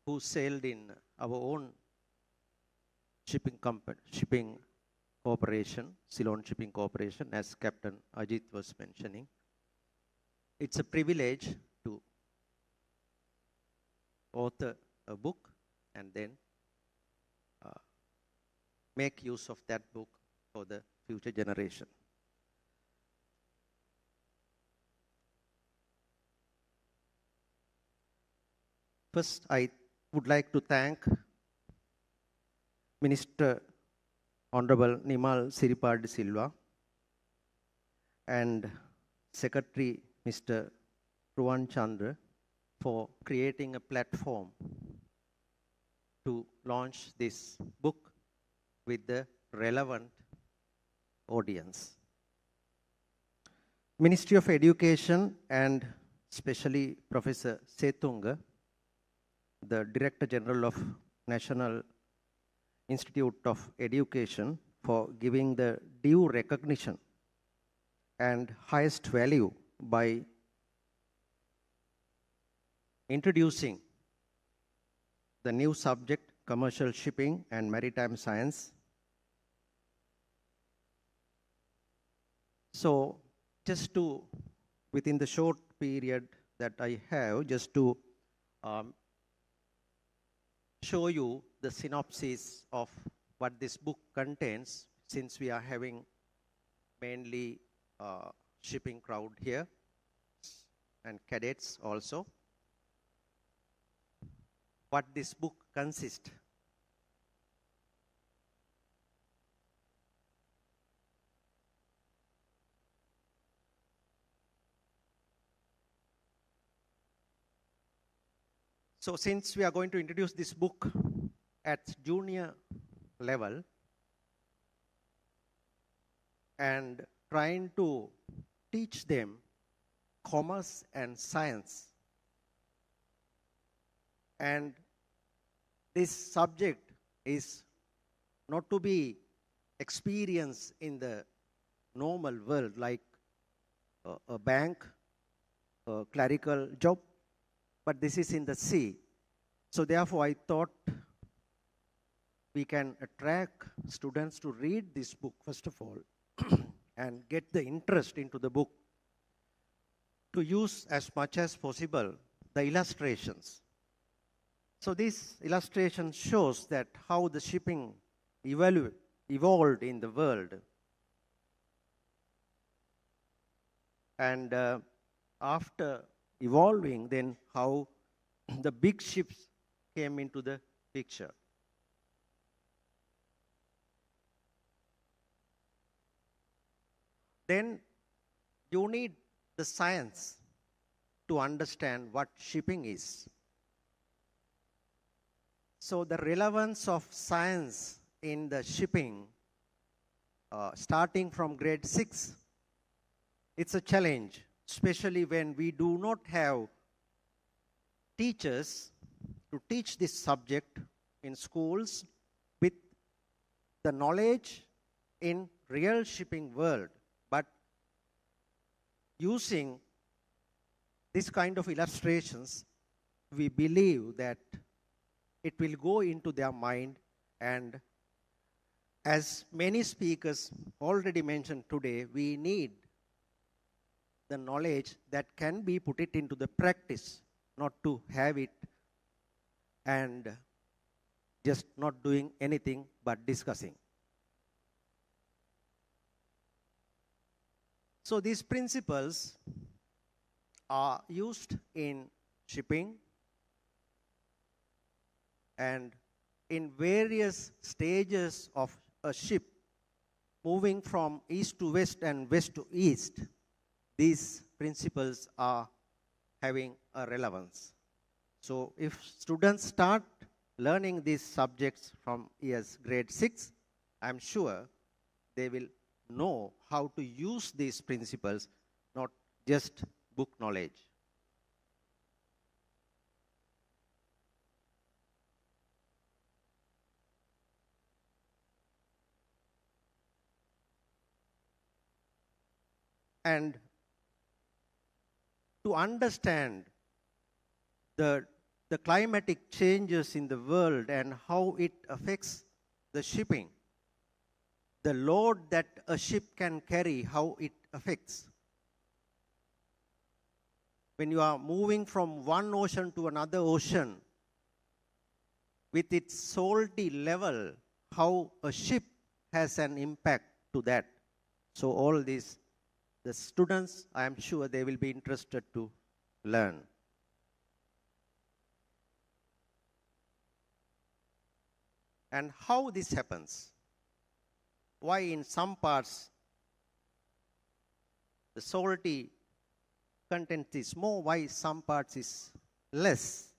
who sailed in our own shipping corporation, Ceylon Shipping Corporation, as Captain Ajit was mentioning, it's a privilege to author a book and then make use of that book for the future generation. First, I would like to thank Minister Honorable Nimal Siripal Silva and Secretary Mr. Ruwan Chandra for creating a platform to launch this book with the relevant audience. Ministry of Education and especially Professor Setunga, the Director General of National Institute of Education, for giving the due recognition and highest value by introducing the new subject, commercial shipping and maritime science. So just to, within the short period that I have, just to show you the synopsis of what this book contains, since we are having mainly shipping crowd here. and cadets also what this book consists. So since we are going to introduce this book at junior level and trying to teach them commerce and science, and this subject is not to be experienced in the normal world like a bank, a clerical job, but this is in the sea. So therefore I thought we can attract students to read this book first of all and get the interest into the book, to use as much as possible the illustrations. So this illustration shows that how the shipping evolved in the world. And after evolving, then how the big ships came into the picture. Then you need the science to understand what shipping is. So the relevance of science in the shipping, starting from grade 6, it's a challenge, especially when we do not have teachers to teach this subject in schools with the knowledge in real shipping world. But using this kind of illustrations, we believe that it will go into their mind, and as many speakers already mentioned today, we need the knowledge that can be put it into the practice, not to have it and just not doing anything but discussing. So these principles are used in shipping and in various stages of a ship moving from east to west and west to east. These principles are having a relevance. So if students start learning these subjects from years grade 6, I'm sure they will know how to use these principles, not just book knowledge. And to understand the climatic changes in the world and how it affects the shipping, the load that a ship can carry, how it affects. When you are moving from one ocean to another ocean, with its salty level, how a ship has an impact to that. So all these, the students, I am sure they will be interested to learn. And how this happens? Why in some parts the salty content is more, why some parts is less?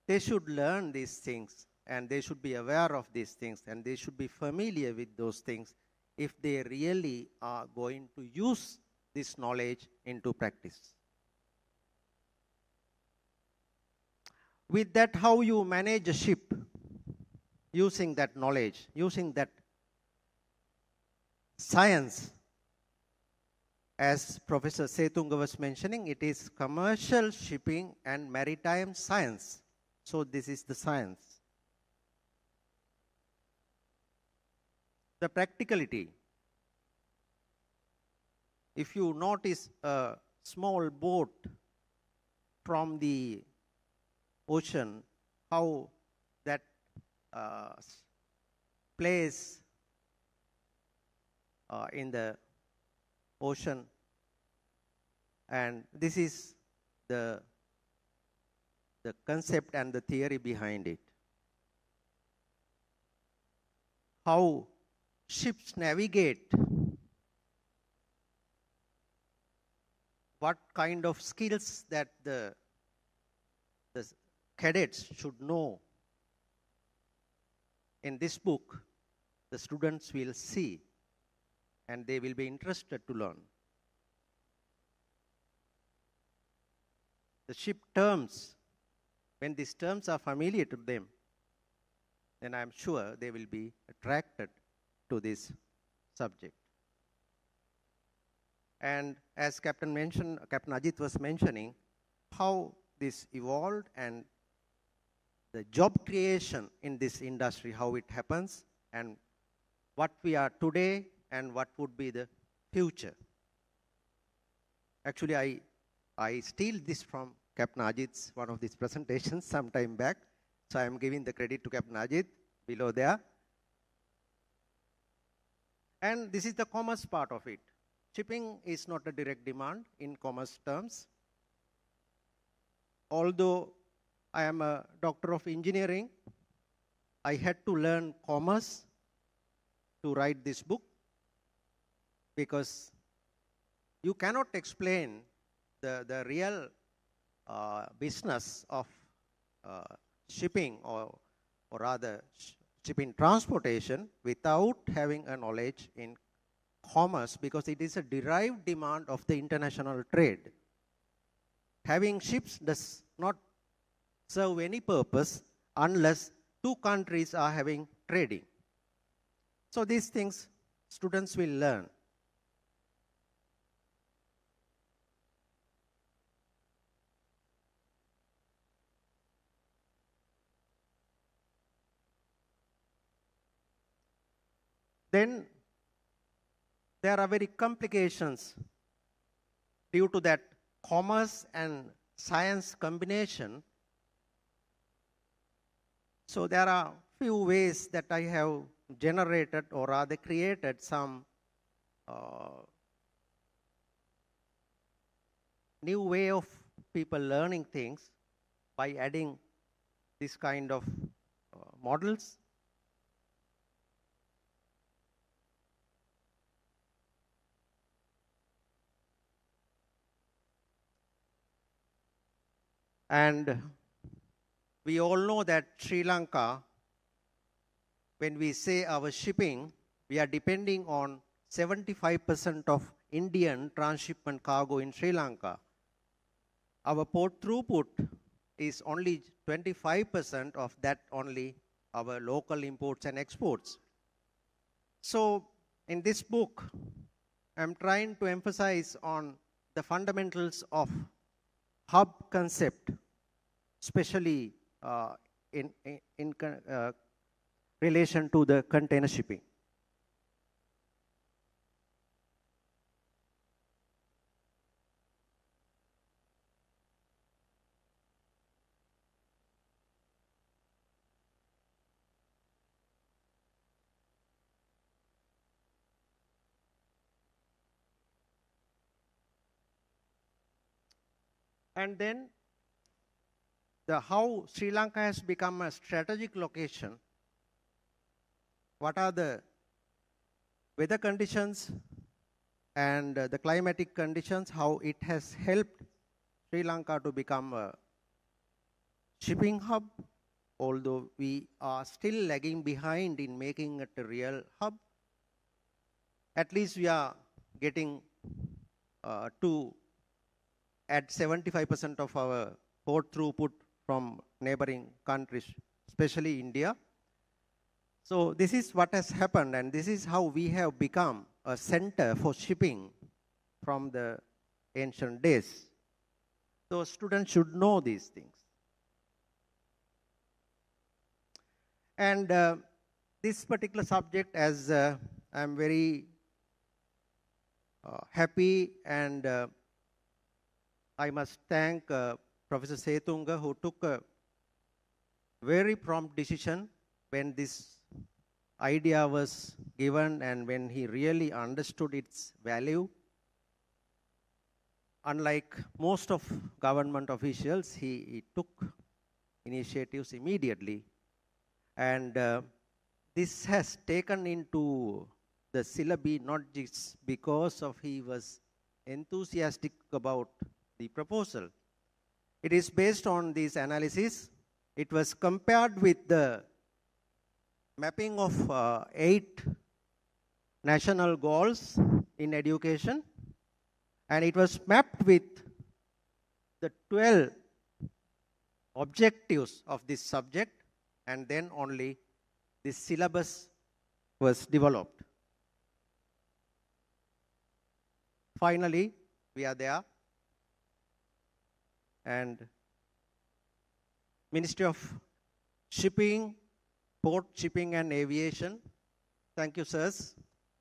They should learn these things and they should be aware of these things and they should be familiar with those things if they really are going to use this knowledge into practice. With that, how you manage a ship using that knowledge, using that science. As Professor Setunga was mentioning, it is commercial shipping and maritime science. So this is the science. The practicality. If you notice a small boat from the ocean, how that place in the ocean And this is the concept and the theory behind it. How ships navigate, what kind of skills that the cadets should know. In this book, the students will see and they will be interested to learn. The ship terms, when these terms are familiar to them, then I'm sure they will be attracted to this subject. And as Captain Ajit was mentioning, how this evolved and the job creation in this industry, how it happens, and what we are today and what would be the future. Actually, I steal this from Captain Ajit's one of these presentations some time back. So I am giving the credit to Captain Ajit below there. And this is the commerce part of it. Shipping is not a direct demand in commerce terms. Although I am a doctor of engineering, I had to learn commerce to write this book, because you cannot explain the real business of shipping or rather shipping transportation without having a knowledge in commerce, because it is a derived demand of the international trade. Having ships does not serve any purpose unless two countries are having trading. So these things students will learn. Then there are very complications due to that commerce and science combination. So there are few ways that I have generated or rather created some new way of people learning things by adding this kind of models. And we all know that Sri Lanka, when we say our shipping, we are depending on 75% of Indian transshipment cargo in Sri Lanka. Our port throughput is only 25% of that, only our local imports and exports. So in this book, I'm trying to emphasize on the fundamentals of hub concept, especially in relation to the container shipping. And then how Sri Lanka has become a strategic location. What are the weather conditions and the climatic conditions, how it has helped Sri Lanka to become a shipping hub, although we are still lagging behind in making it a real hub. At least we are getting to at 75% of our port throughput from neighboring countries, especially India. So this is what has happened, and this is how we have become a center for shipping from the ancient days. So students should know these things. And this particular subject, as I'm very happy, and I must thank Professor Setunga, who took a very prompt decision when this idea was given and when he really understood its value. unlike most of government officials, he took initiatives immediately. And this has taken into the syllabi not just because of he was enthusiastic about the proposal. It is based on this analysis. It was compared with the mapping of 8 national goals in education, and it was mapped with the 12 objectives of this subject, and then only this syllabus was developed. Finally, we are there, and Ministry of Shipping, Port, Shipping and Aviation, thank you, sirs,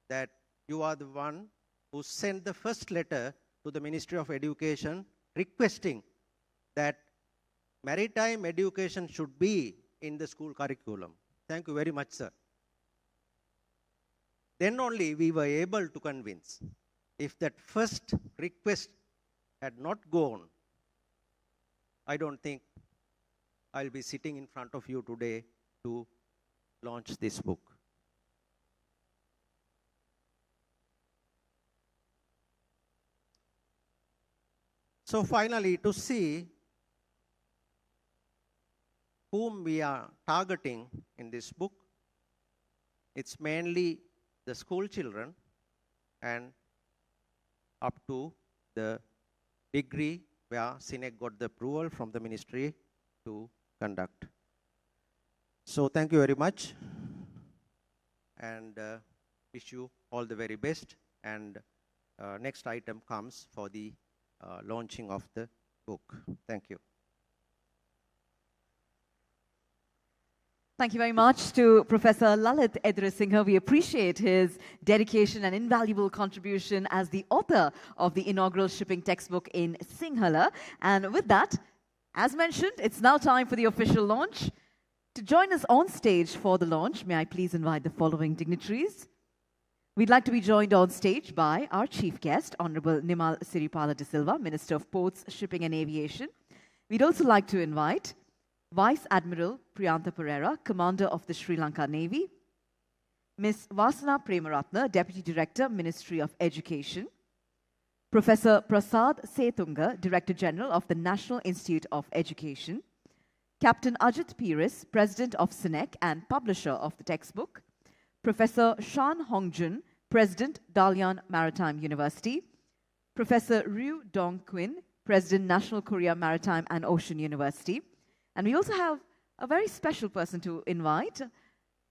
that you are the one who sent the first letter to the Ministry of Education requesting that maritime education should be in the school curriculum. Thank you very much, sir. Then only we were able to convince. If that first request had not gone, I don't think I'll be sitting in front of you today to launch this book. So finally, to see whom we are targeting in this book, it's mainly the school children and up to the degree where SINEC got the approval from the ministry to conduct. So thank you very much, and wish you all the very best. And next item comes for the launching of the book. Thank you. Thank you very much to Professor Lalit Edrasinghe. We appreciate his dedication and invaluable contribution as the author of the inaugural shipping textbook in Sinhala. And with that, as mentioned, it's now time for the official launch. To join us on stage for the launch, may I please invite the following dignitaries. We'd like to be joined on stage by our chief guest, Honorable Nimal Siripala de Silva, Minister of Ports, Shipping and Aviation. We'd also like to invite Vice Admiral Priyantha Pereira, Commander of the Sri Lanka Navy, Ms. Vasana Premaratna, Deputy Director, Ministry of Education, Professor Prasad Setunga, Director General of the National Institute of Education, Captain Ajit Piris, President of SINEC and publisher of the textbook, Professor Shan Hongjun, President, Dalian Maritime University, Professor Ryu Dong Quinn, President, National Korea Maritime and Ocean University. And we also have a very special person to invite.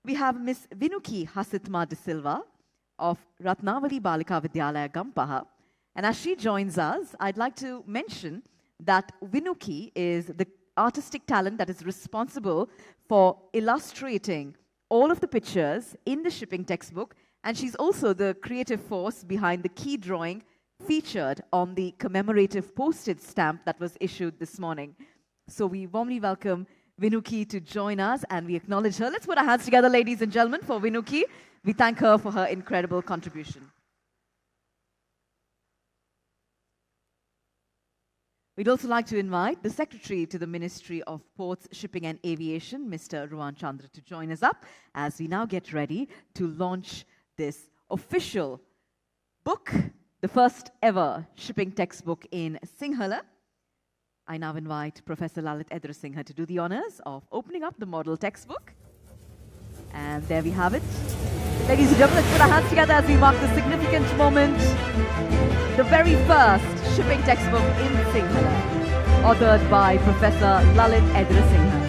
We have Ms. Vinuki Hasitma de Silva of Ratnavali Balika Vidyalaya Gampaha. And as she joins us, I'd like to mention that Vinuki is the artistic talent that is responsible for illustrating all of the pictures in the shipping textbook. And she's also the creative force behind the key drawing featured on the commemorative postage stamp that was issued this morning. So we warmly welcome Vinuki to join us, and we acknowledge her. Let's put our hands together, ladies and gentlemen, for Vinuki. We thank her for her incredible contribution. We'd also like to invite the Secretary to the Ministry of Ports, Shipping and Aviation, Mr. Ruwan Chandra, to join us up as we now get ready to launch this official book, the first ever shipping textbook in Sinhala. I now invite Professor Lalit Edrasinghe to do the honors of opening up the model textbook. And there we have it. Ladies and gentlemen, let's put our hands together as we mark the significant moment. The very first shipping textbook in Sinhala, authored by Professor Lalit Edrasinghe.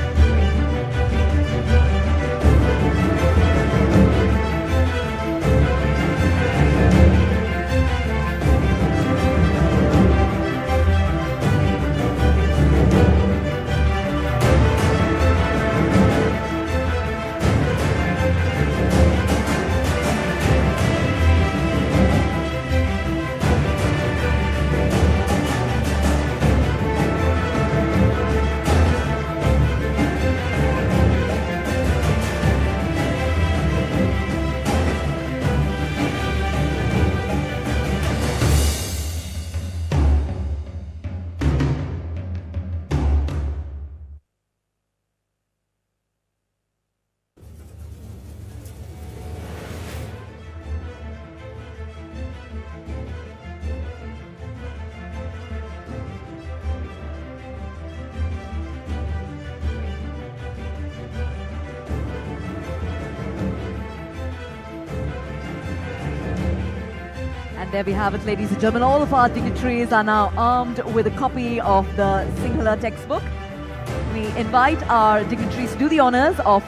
There we have it, ladies and gentlemen. All of our dignitaries are now armed with a copy of the Sinhala textbook. We invite our dignitaries to do the honors of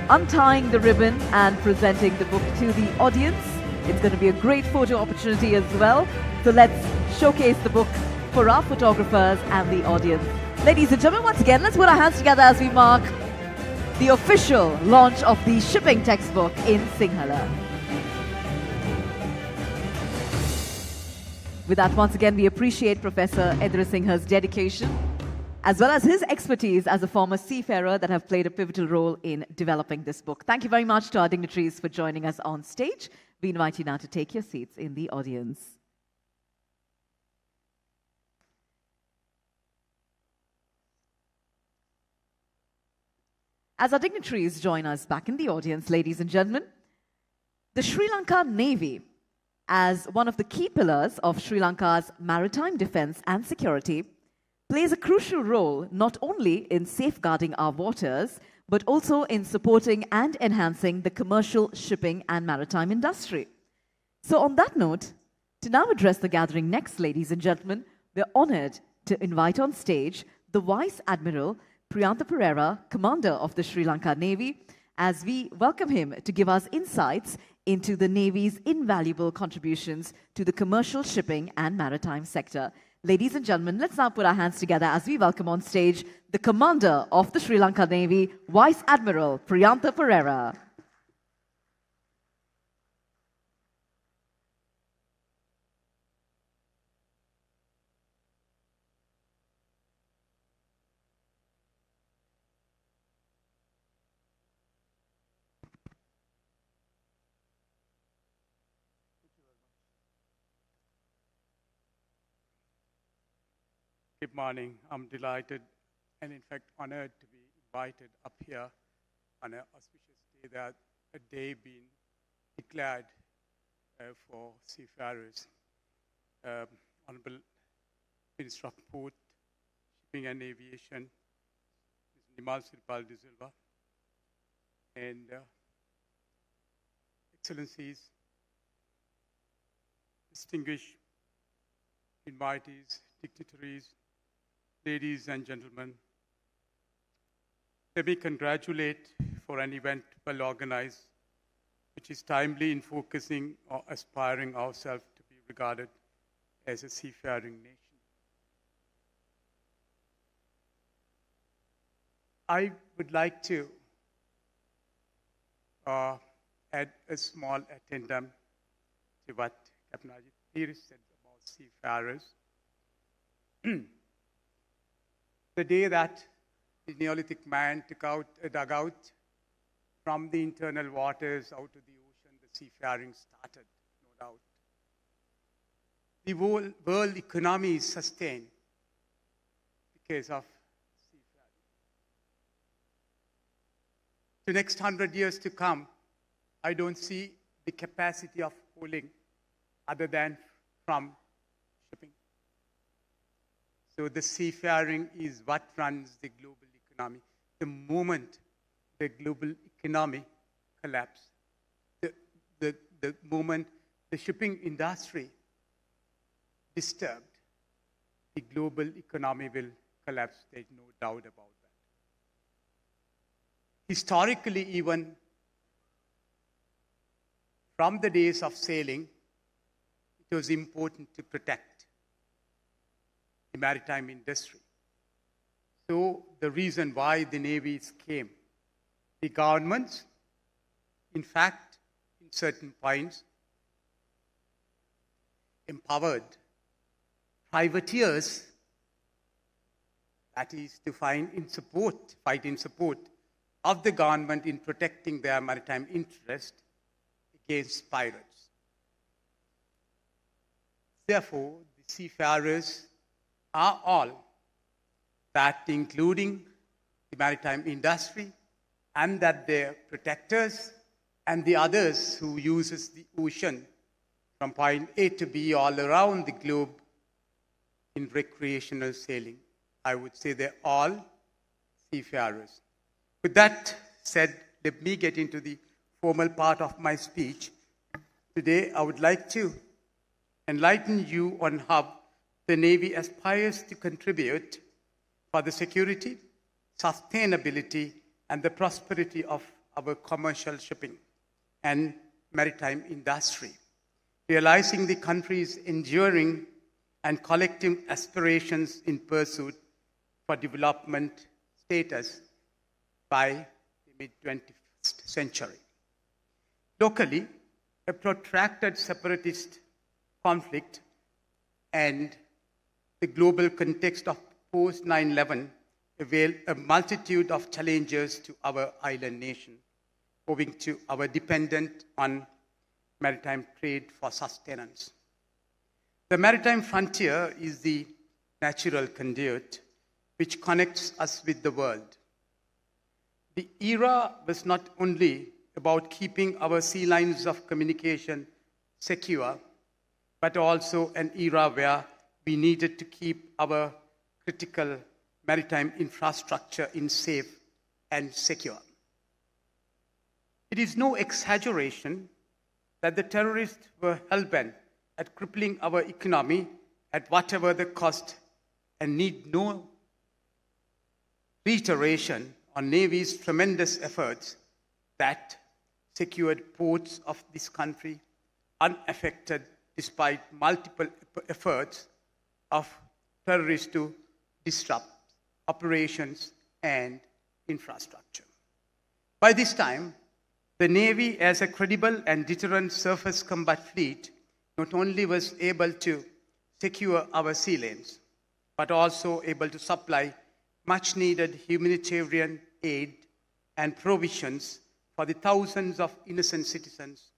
untying the ribbon and presenting the book to the audience. It's going to be a great photo opportunity as well. So let's showcase the book for our photographers and the audience. Ladies and gentlemen, once again, let's put our hands together as we mark the official launch of the shipping textbook in Sinhala. With that, once again, we appreciate Professor Edra Singha's dedication, as well as his expertise as a former seafarer that have played a pivotal role in developing this book. Thank you very much to our dignitaries for joining us on stage. We invite you now to take your seats in the audience. As our dignitaries join us back in the audience, ladies and gentlemen, the Sri Lanka Navy, as one of the key pillars of Sri Lanka's maritime defense and security, plays a crucial role not only in safeguarding our waters, but also in supporting and enhancing the commercial shipping and maritime industry. So on that note, to now address the gathering next, ladies and gentlemen, we're honored to invite on stage the Vice Admiral Priyantha Perera, Commander of the Sri Lanka Navy, as we welcome him to give us insights into the Navy's invaluable contributions to the commercial shipping and maritime sector. Ladies and gentlemen, let's now put our hands together as we welcome on stage the Commander of the Sri Lanka Navy, Vice Admiral Priyantha Perera. Good morning. I'm delighted and in fact honored to be invited up here on an auspicious day, that a day being declared for seafarers. Honorable Minister of Port, Shipping and Aviation, Mr. Nimal Sirpal de Silva, and Excellencies, distinguished invitees, dignitaries, ladies and gentlemen, let me congratulate for an event well organized, which is timely in focusing or aspiring ourselves to be regarded as a seafaring nation. I would like to add a small addendum to what Captain Ajit Peris said about seafarers. The day that the Neolithic man took out a dugout from the internal waters out to the ocean, the seafaring started, no doubt. The whole world economy is sustained because of seafaring. The next 100 years to come, I don't see the capacity of holding other than from shipping. So the seafaring is what runs the global economy. The moment the global economy collapses, the moment the shipping industry disturbed, the global economy will collapse. There's no doubt about that. Historically, even from the days of sailing, it was important to protect the maritime industry. So the reason why the navies came, the governments, in fact, in certain points, empowered privateers, that is to fight in support of the government in protecting their maritime interest against pirates. Therefore, the seafarers are all, that including the maritime industry, and that their protectors and the others who uses the ocean from point A to B all around the globe in recreational sailing. I would say they're all seafarers. With that said, let me get into the formal part of my speech. Today, I would like to enlighten you on how the Navy aspires to contribute for the security, sustainability, and the prosperity of our commercial shipping and maritime industry, realizing the country's enduring and collective aspirations in pursuit for development status by the mid-21st century. Locally, a protracted separatist conflict and the global context of post 9/11 avail a multitude of challenges to our island nation, owing to our dependence on maritime trade for sustenance. The maritime frontier is the natural conduit which connects us with the world. The era was not only about keeping our sea lines of communication secure, but also an era where we needed to keep our critical maritime infrastructure in safe and secure. It is no exaggeration that the terrorists were hell-bent at crippling our economy at whatever the cost, and need no reiteration on Navy's tremendous efforts that secured ports of this country unaffected despite multiple efforts of terrorists to disrupt operations and infrastructure. By this time, the Navy, as a credible and deterrent surface combat fleet, not only was able to secure our sea lanes, but also able to supply much-needed humanitarian aid and provisions for the thousands of innocent citizens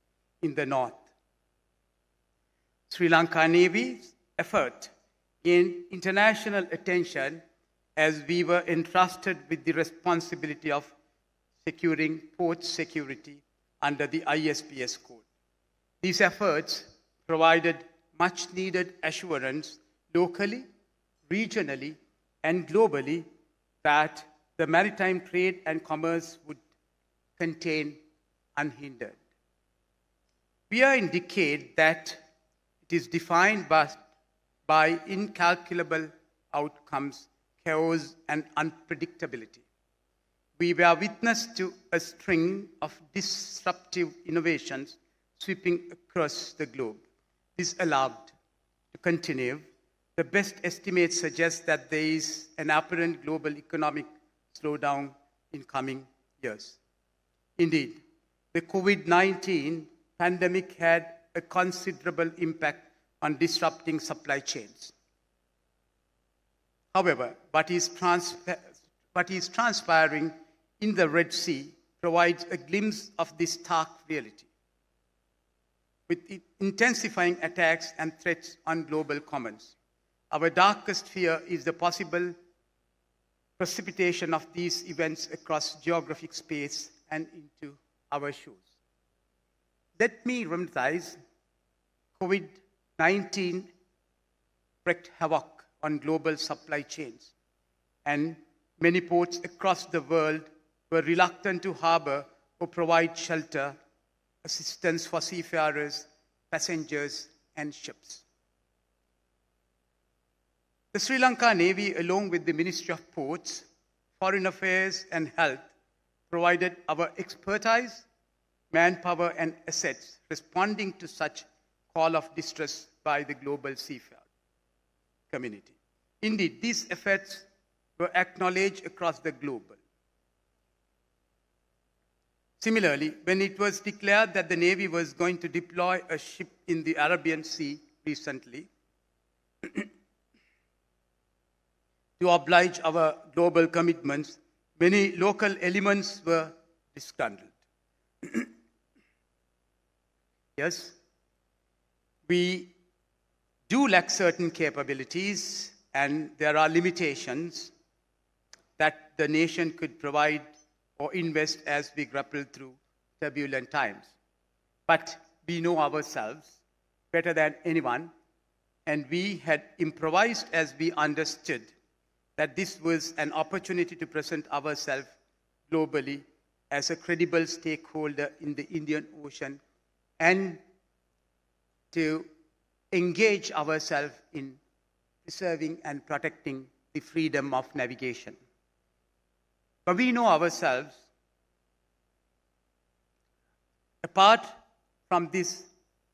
in the north. Sri Lanka Navy's effort gained international attention as we were entrusted with the responsibility of securing port security under the ISPS code. These efforts provided much-needed assurance locally, regionally, and globally that the maritime trade and commerce would contain unhindered. We are in a decade that it is defined by incalculable outcomes, chaos, and unpredictability. We were witness to a string of disruptive innovations sweeping across the globe. This allowed to continue. The best estimates suggest that there is an apparent global economic slowdown in coming years. Indeed, the COVID-19 pandemic had a considerable impact on disrupting supply chains. However, what is transpiring in the Red Sea provides a glimpse of this stark reality. With intensifying attacks and threats on global commons, our darkest fear is the possible precipitation of these events across geographic space and into our shores. Let me emphasize, COVID-19 wreaked havoc on global supply chains, and many ports across the world were reluctant to harbor or provide shelter, assistance for seafarers, passengers, and ships. The Sri Lanka Navy, along with the Ministry of Ports, Foreign Affairs, and Health, provided our expertise, manpower, and assets responding to such call of distress by the global seafarer community. Indeed, these efforts were acknowledged across the globe. Similarly, when it was declared that the Navy was going to deploy a ship in the Arabian Sea recently to oblige our global commitments, many local elements were disgruntled. Yes, we do lack certain capabilities, and there are limitations that the nation could provide or invest as we grapple through turbulent times. But we know ourselves better than anyone, and we had improvised as we understood that this was an opportunity to present ourselves globally as a credible stakeholder in the Indian Ocean and to engage ourselves in preserving and protecting the freedom of navigation. But we know ourselves, apart from this,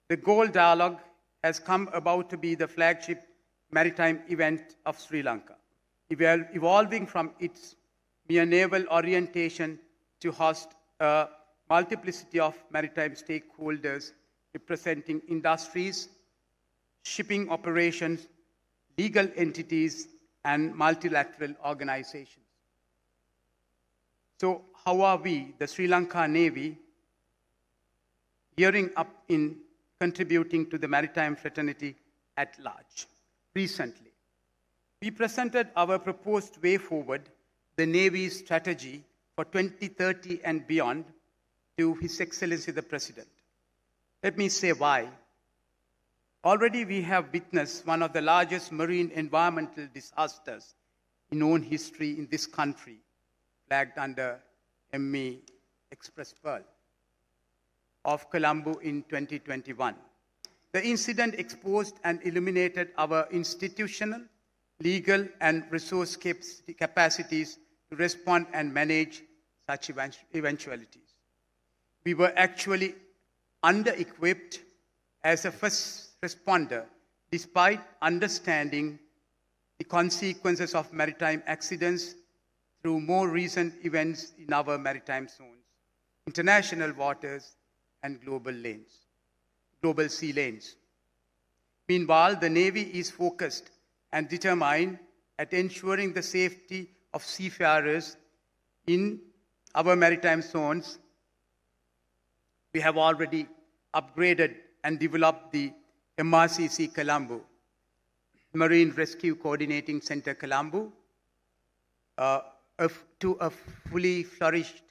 the Goal Dialogue has come about to be the flagship maritime event of Sri Lanka, evolving from its mere naval orientation to host a multiplicity of maritime stakeholders representing industries, shipping operations, legal entities, and multilateral organizations. So how are we, the Sri Lanka Navy, gearing up in contributing to the maritime fraternity at large? Recently, we presented our proposed way forward, the Navy's strategy for 2030 and beyond, to His Excellency the President. Let me say why. Already we have witnessed one of the largest marine environmental disasters in known history in this country, flagged under ME Express Pearl of Colombo in 2021. The incident exposed and illuminated our institutional, legal, and resource capacities to respond and manage such eventualities. We were actually under-equipped as a first responder, despite understanding the consequences of maritime accidents through more recent events in our maritime zones, international waters, and global sea lanes. Meanwhile, the Navy is focused and determined at ensuring the safety of seafarers in our maritime zones. We have already upgraded and developed the MRCC Colombo, Marine Rescue Coordinating Center Colombo, to a fully flourished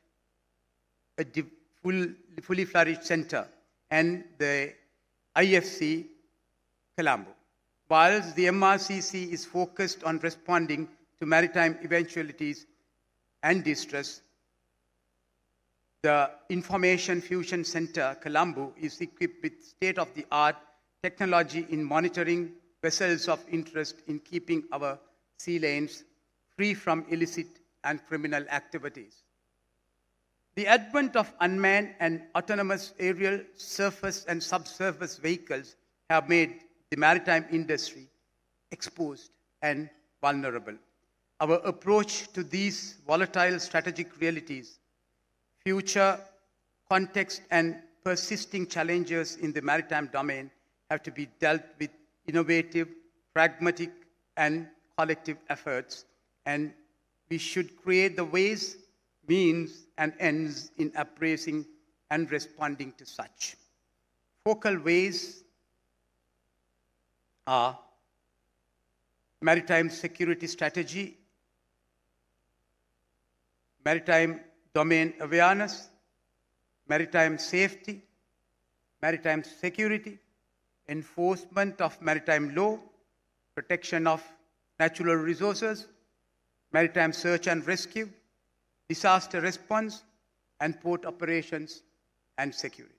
center, and the IFC Colombo. Whilst the MRCC is focused on responding to maritime eventualities and distress, the Information Fusion Center Colombo is equipped with state-of-the-art technology in monitoring vessels of interest in keeping our sea lanes free from illicit and criminal activities. The advent of unmanned and autonomous aerial, surface, and subsurface vehicles have made the maritime industry exposed and vulnerable. Our approach to these volatile strategic realities, future context, and persisting challenges in the maritime domain have to be dealt with innovative, pragmatic, and collective efforts, and we should create the ways, means, and ends in appraising and responding to such. Focal ways are maritime security strategy, maritime domain awareness, maritime safety, maritime security, enforcement of maritime law, protection of natural resources, maritime search and rescue, disaster response, and port operations and security.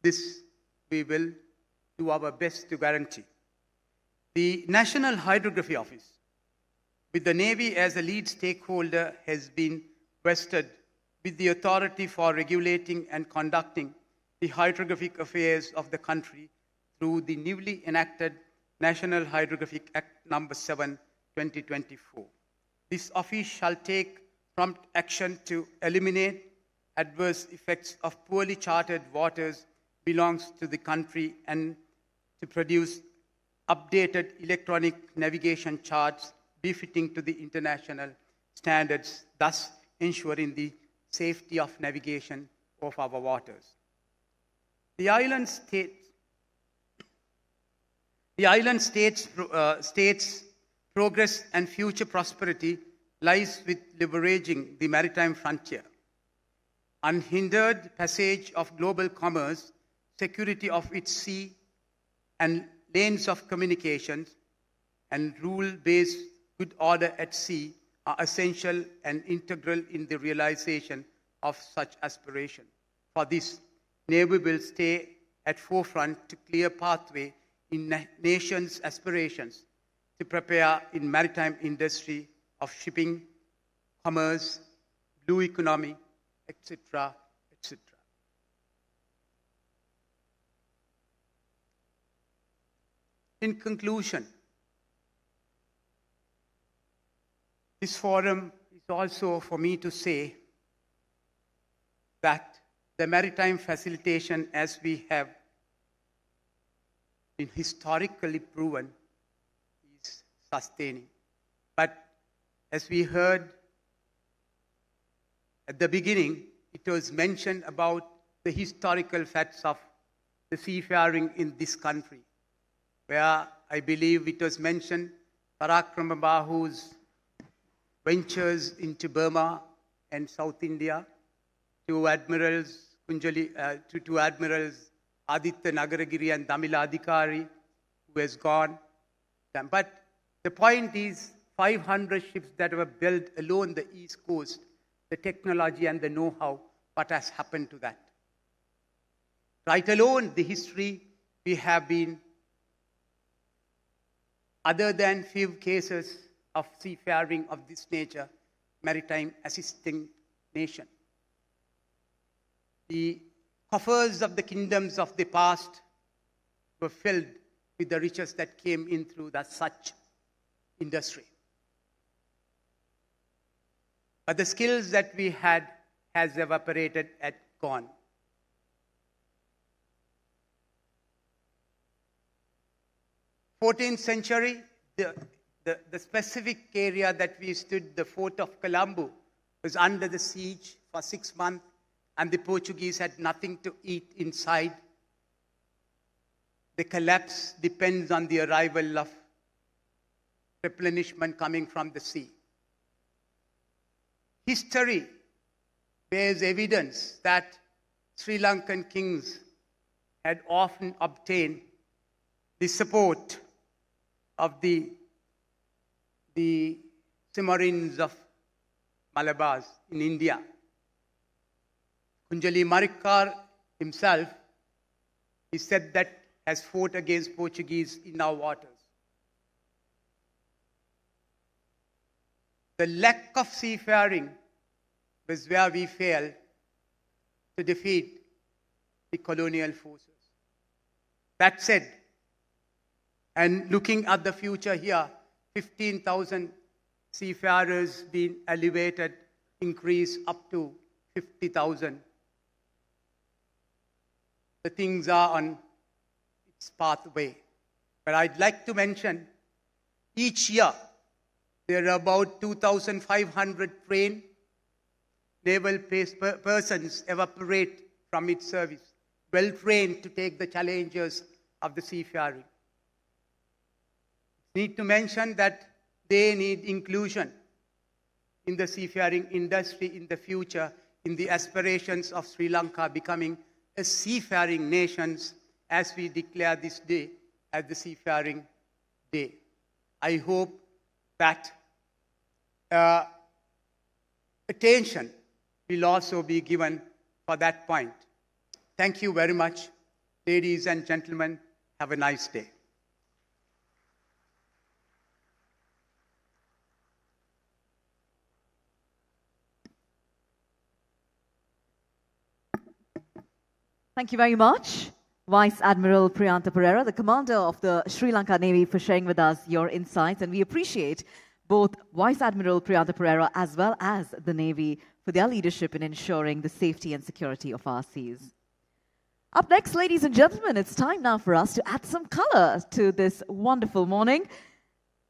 This we will do our best to guarantee. The National Hydrography Office, with the Navy as a lead stakeholder, has been vested with the authority for regulating and conducting the hydrographic affairs of the country through the newly enacted National Hydrographic Act No. 7, 2024. This office shall take prompt action to eliminate adverse effects of poorly charted waters belongs to the country and to produce updated electronic navigation charts befitting to the international standards, thus ensuring the safety of navigation of our waters. The island states' progress and future prosperity lies with leveraging the maritime frontier. Unhindered passage of global commerce, security of its sea and lanes of communications, and rule-based good order at sea are essential and integral in the realization of such aspiration. For this, Navy will stay at forefront to clear pathway in nation's aspirations to prepare in maritime industry of shipping, commerce, blue economy, etc., etc. In conclusion, this forum is also for me to say that the maritime facilitation, as we have been historically proven, is sustaining. But as we heard at the beginning, it was mentioned about the historical facts of the seafaring in this country, where I believe it was mentioned Parakrama Bahu's ventures into Burma and South India, to Admirals to Admirals Aditya Nagaragiri and Damila Adhikari, who has gone. But the point is, 500 ships that were built alone the East Coast, the technology and the know-how, what has happened to that? Right alone, the history we have been, other than few cases of seafaring of this nature, maritime assisting nation. The coffers of the kingdoms of the past were filled with the riches that came in through that such industry. But the skills that we had has evaporated and gone. In the 14th century, the specific area that we stood, the fort of Colombo, was under the siege for 6 months, and the Portuguese had nothing to eat inside. The collapse depends on the arrival of replenishment coming from the sea. History bears evidence that Sri Lankan kings had often obtained the support of the Cimmerians of Malabars in India. Kunjali Marikkar himself, he said that has fought against Portuguese in our waters. The lack of seafaring was where we failed to defeat the colonial forces. That said, and looking at the future here, 15,000 seafarers being elevated, increase up to 50,000. The things are on its pathway. But I'd like to mention, each year, there are about 2,500 trained naval persons evaporate from its service, well trained to take the challenges of the seafaring. Need to mention that they need inclusion in the seafaring industry in the future, in the aspirations of Sri Lanka becoming a seafaring nation, as we declare this day as the Seafaring Day. I hope that attention will also be given for that point. Thank you very much, ladies and gentlemen. Have a nice day. Thank you very much, Vice Admiral Priyantha Pereira, the Commander of the Sri Lanka Navy, for sharing with us your insights. And we appreciate both Vice Admiral Priyantha Pereira as well as the Navy for their leadership in ensuring the safety and security of our seas. Up next, ladies and gentlemen, it's time now for us to add some color to this wonderful morning.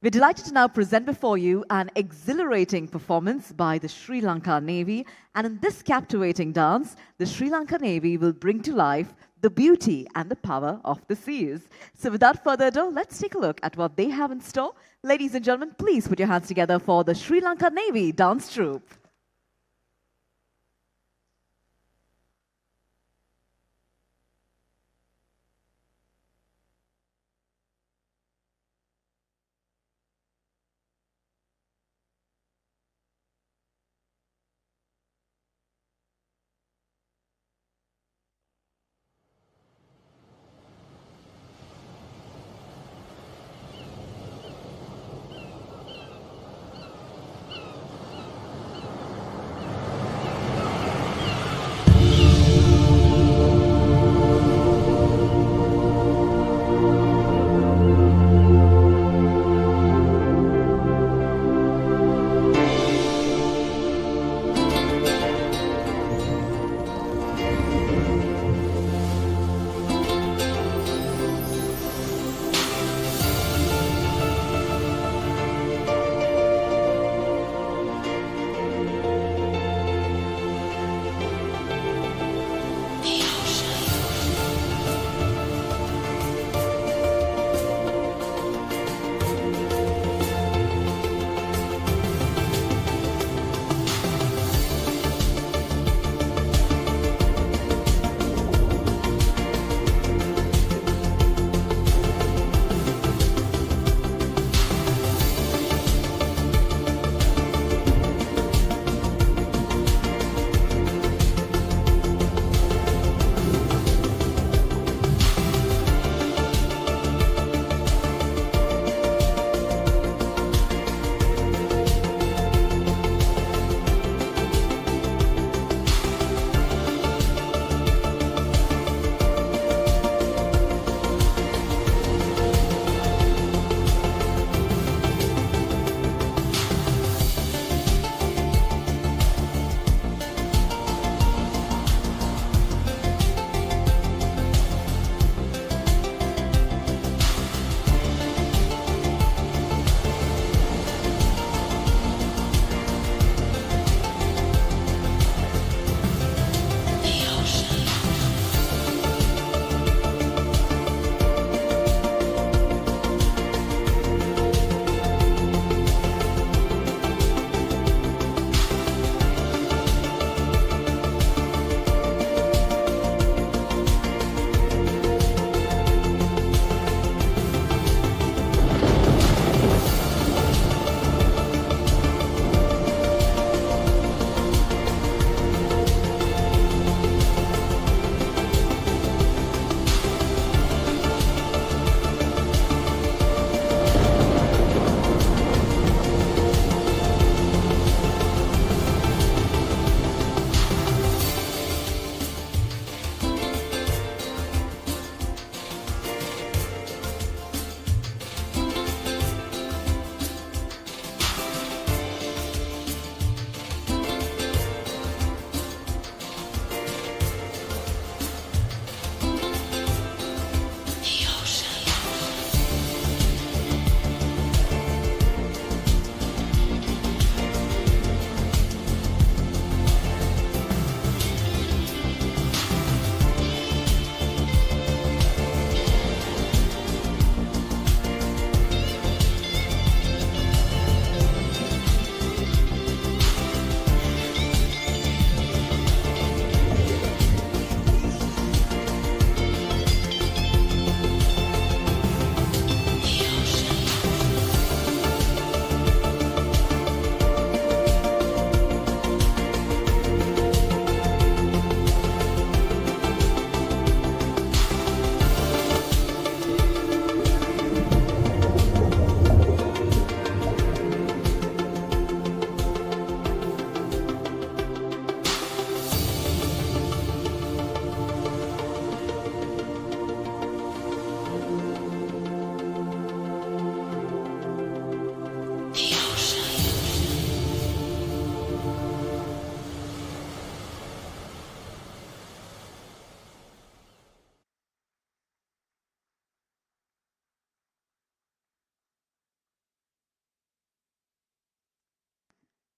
We're delighted to now present before you an exhilarating performance by the Sri Lanka Navy. And in this captivating dance, the Sri Lanka Navy will bring to life the beauty and the power of the seas. So without further ado, let's take a look at what they have in store. Ladies and gentlemen, please put your hands together for the Sri Lanka Navy dance troupe.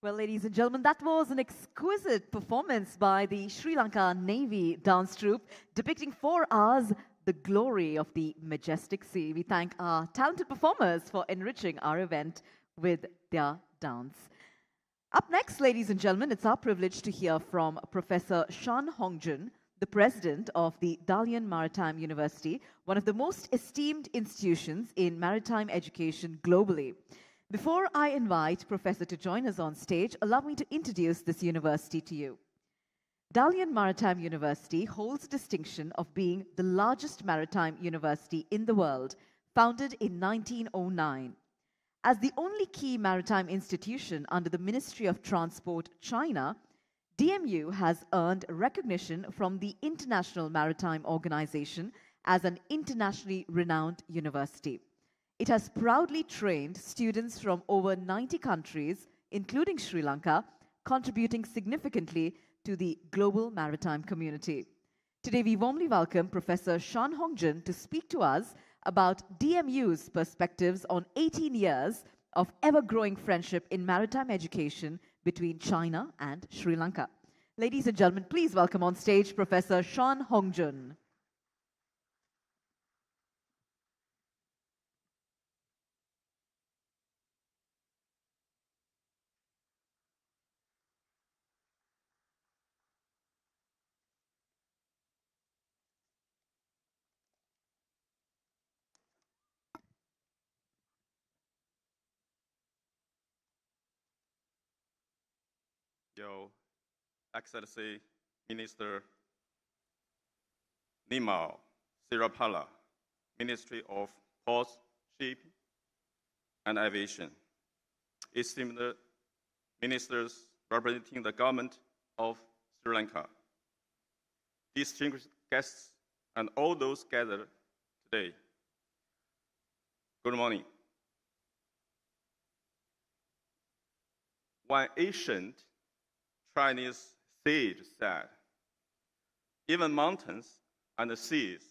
Well, ladies and gentlemen, that was an exquisite performance by the Sri Lanka Navy dance troupe, depicting for us the glory of the majestic sea. We thank our talented performers for enriching our event with their dance. Up next, ladies and gentlemen, it's our privilege to hear from Professor Shan Hongjun, the president of the Dalian Maritime University, one of the most esteemed institutions in maritime education globally. Before I invite Professor to join us on stage, allow me to introduce this university to you. Dalian Maritime University holds the distinction of being the largest maritime university in the world, founded in 1909. As the only key maritime institution under the Ministry of Transport, China, DMU has earned recognition from the International Maritime Organization as an internationally renowned university. It has proudly trained students from over 90 countries, including Sri Lanka, contributing significantly to the global maritime community. Today, we warmly welcome Professor Shan Hongjun to speak to us about DMU's perspectives on 18 years of ever-growing friendship in maritime education between China and Sri Lanka. Ladies and gentlemen, please welcome on stage Professor Shan Hongjun. Your Excellency Minister Nimao Sirapala, Ministry of Ports, Shipping, and Aviation, esteemed ministers representing the government of Sri Lanka, distinguished guests, and all those gathered today. Good morning. One ancient Chinese sage said, even mountains and seas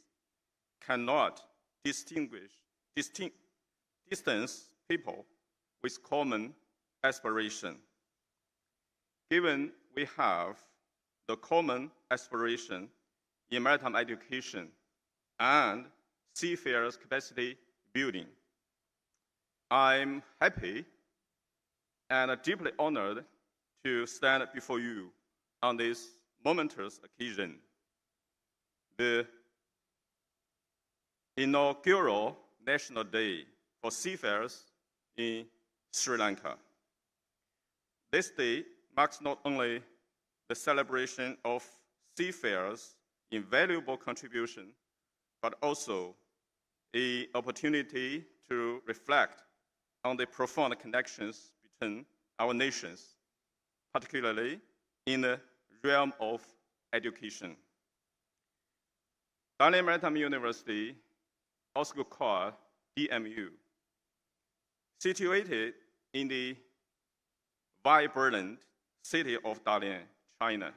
cannot distance people with common aspiration. Given we have the common aspiration in maritime education and seafarers capacity building, I'm happy and deeply honored to stand before you on this momentous occasion. The inaugural National Day for Seafarers in Sri Lanka. This day marks not only the celebration of seafarers' invaluable contribution, but also an opportunity to reflect on the profound connections between our nations, particularly in the realm of education. Dalian Maritime University, also called DMU, situated in the vibrant city of Dalian, China,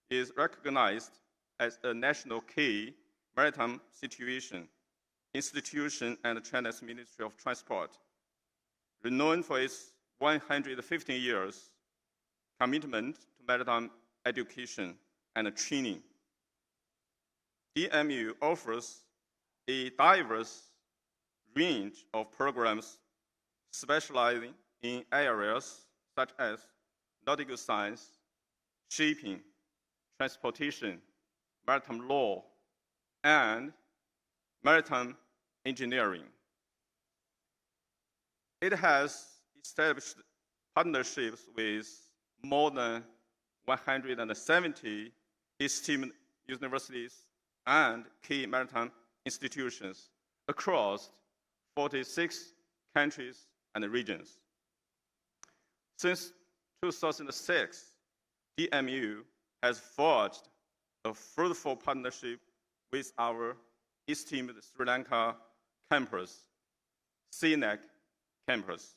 is recognized as a national key maritime institution and China's Ministry of Transport, renowned for its 115 years commitment to maritime education and training. DMU offers a diverse range of programs specializing in areas such as nautical science, shipping, transportation, maritime law, and maritime engineering. It has established partnerships with more than 170 esteemed universities and key maritime institutions across 46 countries and regions. Since 2006, DMU has forged a fruitful partnership with our esteemed Sri Lanka campus, CNEC campus.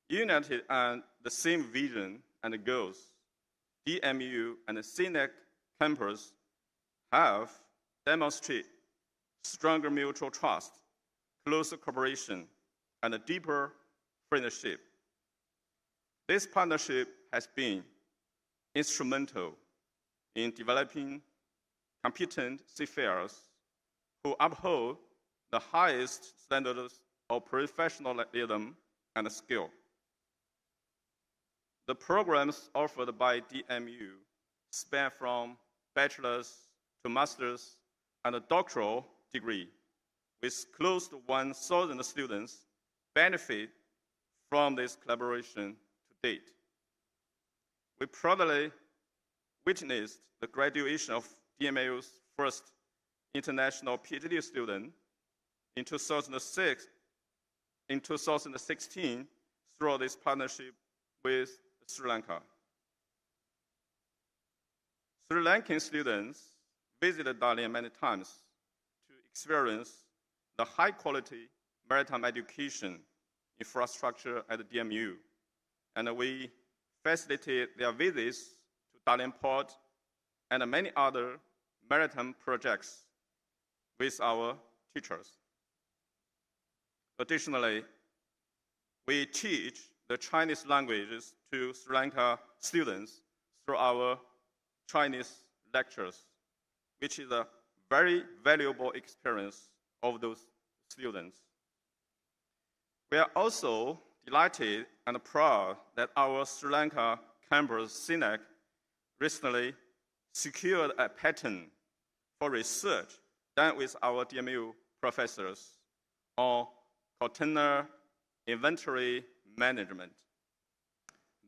United on the same vision and goals, DMU and the CNEC campus have demonstrated stronger mutual trust, closer cooperation, and a deeper friendship. This partnership has been instrumental in developing competent seafarers who uphold the highest standards of professionalism and skill. The programs offered by DMU span from bachelor's to master's and a doctoral degree, with close to 1,000 students benefit from this collaboration to date. We proudly witnessed the graduation of DMU's first international PhD student in 2016 through this partnership with Sri Lanka. Sri Lankan students visited Dalian many times to experience the high-quality maritime education infrastructure at the DMU, and we facilitate their visits to Dalian Port and many other maritime projects with our teachers. Additionally, we teach the Chinese languages to Sri Lanka students through our Chinese lectures, which is a very valuable experience of those students. We are also delighted and proud that our Sri Lanka campus, SINAC, recently secured a patent for research done with our DMU professors on container inventory management.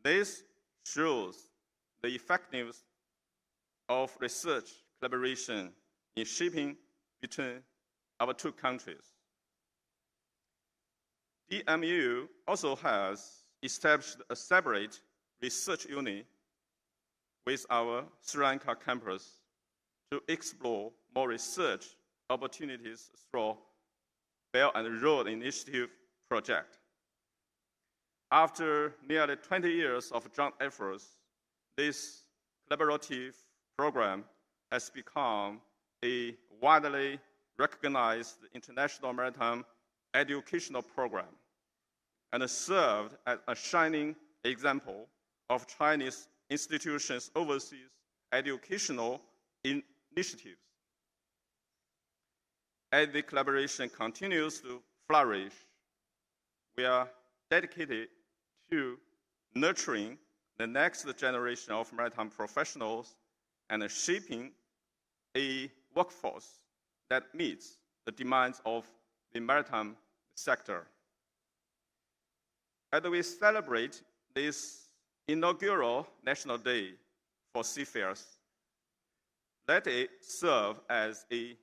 This shows the effectiveness of research collaboration in shipping between our two countries. DMU also has established a separate research unit with our Sri Lanka campus to explore more research opportunities through Belt and Road Initiative project. After nearly 20 years of joint efforts, this collaborative program has become a widely recognized international maritime educational program and served as a shining example of Chinese institutions' overseas educational initiatives. As the collaboration continues to flourish, we are dedicated to nurturing the next generation of maritime professionals and shaping a workforce that meets the demands of the maritime sector. As we celebrate this inaugural National Day for Seafarers, let it serve as a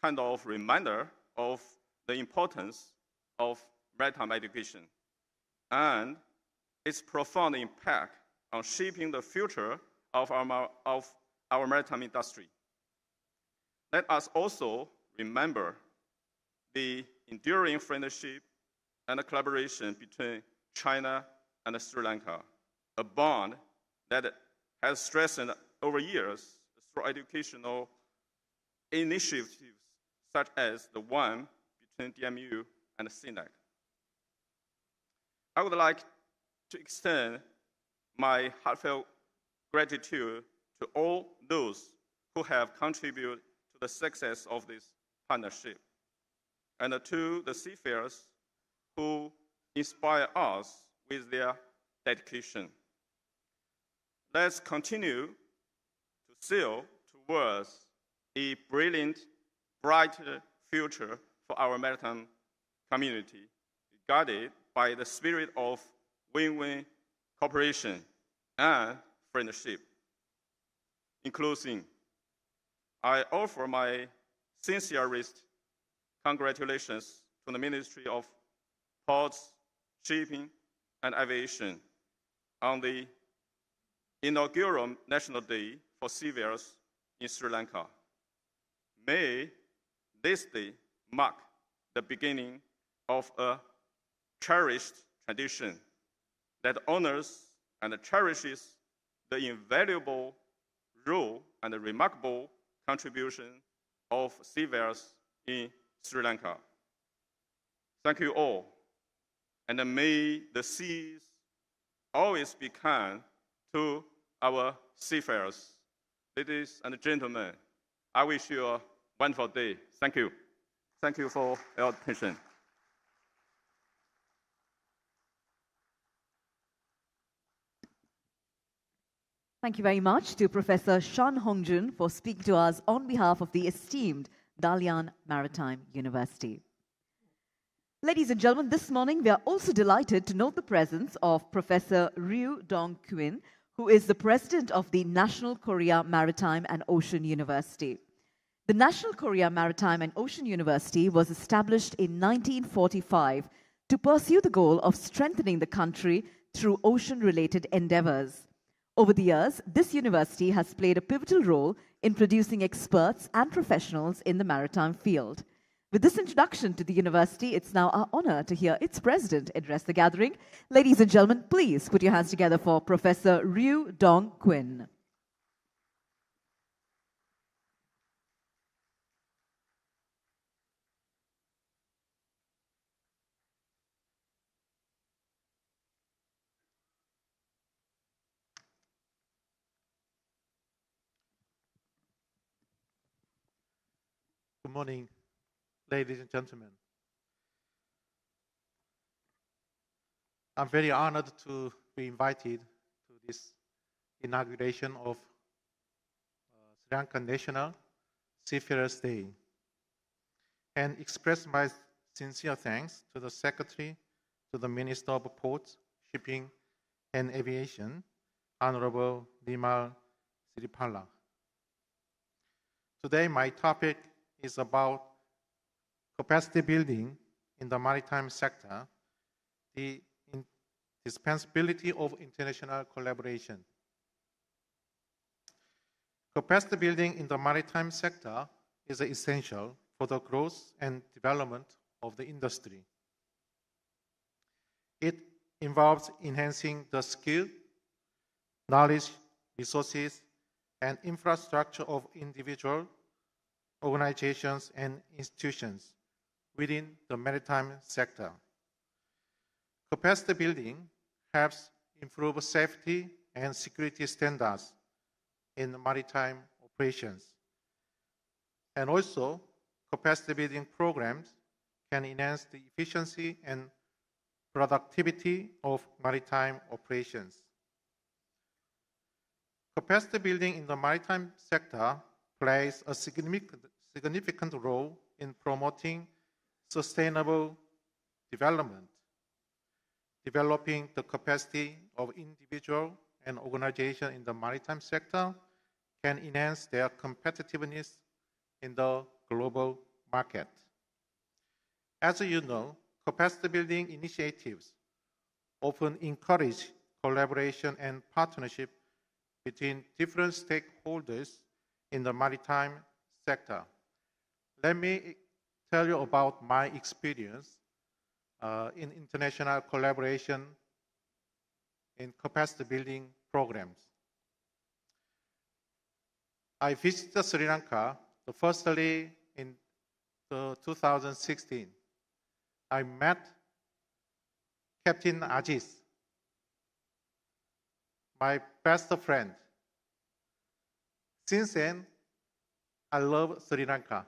kind of reminder of the importance of maritime education and its profound impact on shaping the future of our maritime industry. Let us also remember the enduring friendship and collaboration between China and Sri Lanka, a bond that has strengthened over years through educational initiatives such as the one between DMU and SINAC. I would like to extend my heartfelt gratitude to all those who have contributed to the success of this partnership, and to the seafarers who inspire us with their dedication. Let's continue to sail towards a brilliant, brighter future for our maritime community, guided by the spirit of win-win cooperation and friendship. In closing, I offer my sincerest congratulations to the Ministry of Ports, Shipping, and Aviation on the inaugural National Day for Seafarers in Sri Lanka. May this day mark the beginning of a cherished tradition that honors and cherishes the invaluable role and the remarkable contribution of seafarers in Sri Lanka. Thank you all, and may the seas always be kind to our seafarers. Ladies and gentlemen, I wish you a wonderful day. Thank you. Thank you for your attention. Thank you very much to Professor Shan Hongjun for speaking to us on behalf of the esteemed Dalian Maritime University. Ladies and gentlemen, this morning we are also delighted to note the presence of Professor Ryu Dong-Kwin, who is the president of the National Korea Maritime and Ocean University. The National Korea Maritime and Ocean University was established in 1945 to pursue the goal of strengthening the country through ocean-related endeavors. Over the years, this university has played a pivotal role in producing experts and professionals in the maritime field. With this introduction to the university, it's now our honor to hear its president address the gathering. Ladies and gentlemen, please put your hands together for Professor Ryu Dong-Kwin. Good morning, ladies and gentlemen. I'm very honored to be invited to this inauguration of Sri Lankan National Seafarers Day and express my sincere thanks to the Secretary, to the Minister of Ports, Shipping and Aviation, Honorable Nimal Siripala. Today my topic is about capacity building in the maritime sector, the indispensability of international collaboration. Capacity building in the maritime sector is essential for the growth and development of the industry. It involves enhancing the skill, knowledge, resources, and infrastructure of individual organizations and institutions within the maritime sector. Capacity building helps improve safety and security standards in maritime operations. And also, capacity building programs can enhance the efficiency and productivity of maritime operations. Capacity building in the maritime sector plays a significant role in promoting sustainable development. Developing the capacity of individual and organization in the maritime sector can enhance their competitiveness in the global market. As you know, capacity building initiatives often encourage collaboration and partnership between different stakeholders in the maritime sector. Let me tell you about my experience in international collaboration in capacity building programs. I visited Sri Lanka firstly in 2016. I met Captain Ajis, my best friend. Since then, I love Sri Lanka.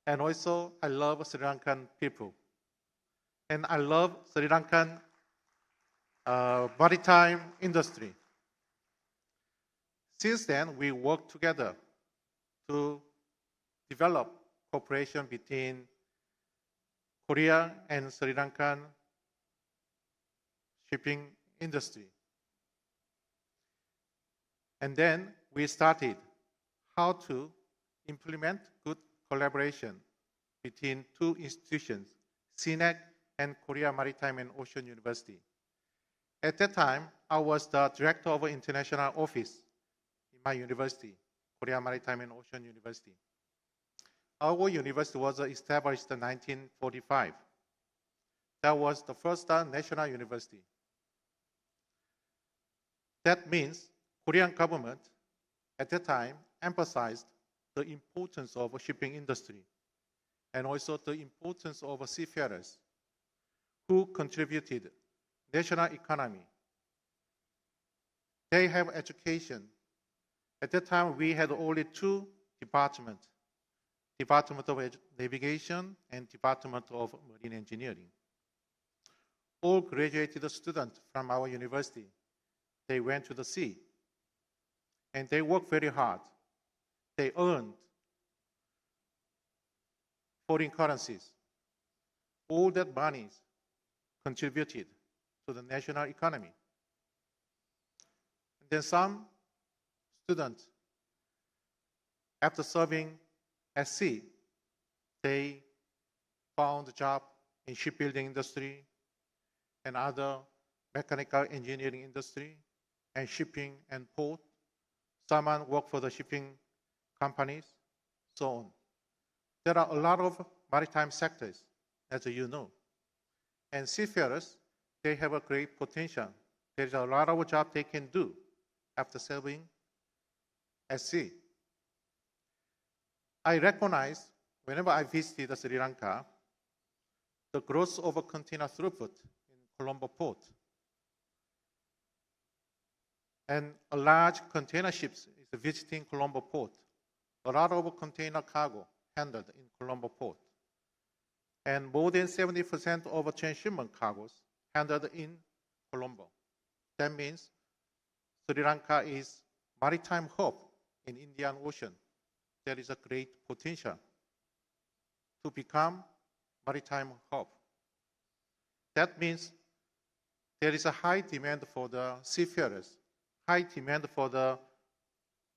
And also, I love Sri Lankan people. And I love Sri Lankan maritime industry. Since then, we work together to develop cooperation between Korea and Sri Lankan shipping industry. And then we started how to implement good collaboration between two institutions, CNEC and Korea Maritime and Ocean University. At that time, I was the director of an international office in my university, Korea Maritime and Ocean University. Our university was established in 1945. That was the first national university. That means Korean government at that time emphasized the importance of a shipping industry and also the importance of seafarers who contributed national economy They have education. At that time, we had only two departments, Department of Navigation and Department of Marine Engineering. All graduated students from our university, they went to the sea. And they worked very hard. They earned foreign currencies. All that money contributed to the national economy. And then some students, after serving at sea, they found a job in shipbuilding industry and other mechanical engineering industry and shipping and port. Someone worked for the shipping companies, so on. There are a lot of maritime sectors, as you know. And seafarers, they have a great potential. There's a lot of job they can do after serving at sea. I recognize whenever I visited Sri Lanka, the growth of a container throughput in Colombo port. And a large container ships is visiting Colombo port. A lot of container cargo handled in Colombo port. And more than 70% of transshipment cargoes handled in Colombo. That means Sri Lanka is maritime hub in Indian Ocean. There is a great potential to become maritime hub. That means there is a high demand for the seafarers, high demand for the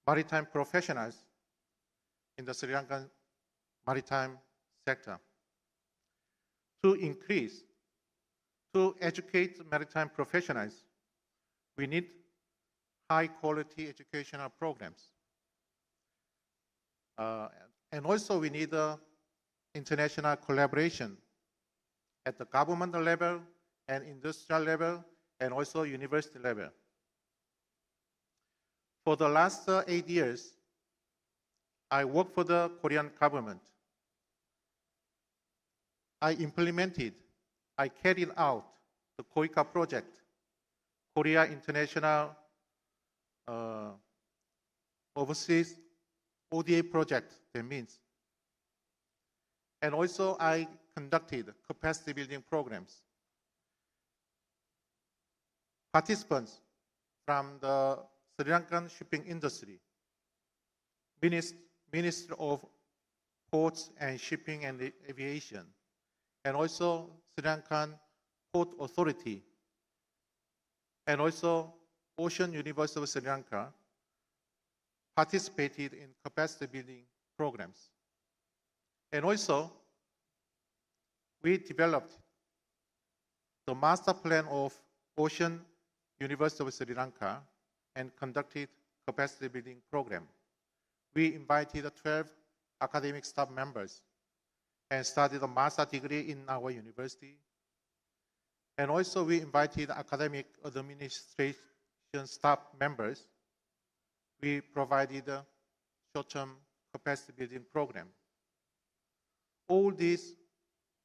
maritime professionals in the Sri Lankan maritime sector. To increase, to educate maritime professionals, we need high quality educational programs. And also we need international collaboration at the government level and industrial level and also university level. For the last 8 years, I worked for the Korean government. I carried out the KOICA project, Korea International Overseas ODA project, that means. And also I conducted capacity building programs. Participants from the Sri Lankan shipping industry, Ministry of Ports and Shipping and Aviation, and also Sri Lankan Port Authority, and also Ocean University of Sri Lanka participated in capacity building programs. And also, we developed the master plan of Ocean University of Sri Lanka and conducted capacity building program. We invited 12 academic staff members and studied a master degree in our university. And also we invited academic administration staff members. We provided a short-term capacity building program. All these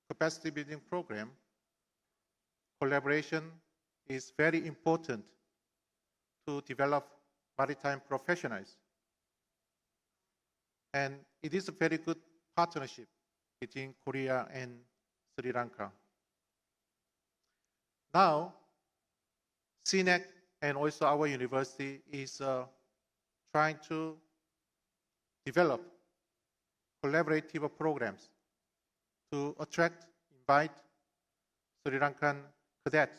capacity building program, collaboration is very important to develop maritime professionals. And it is a very good partnership between Korea and Sri Lanka. Now, CNEC and also our university is trying to develop collaborative programs to attract, invite Sri Lankan cadets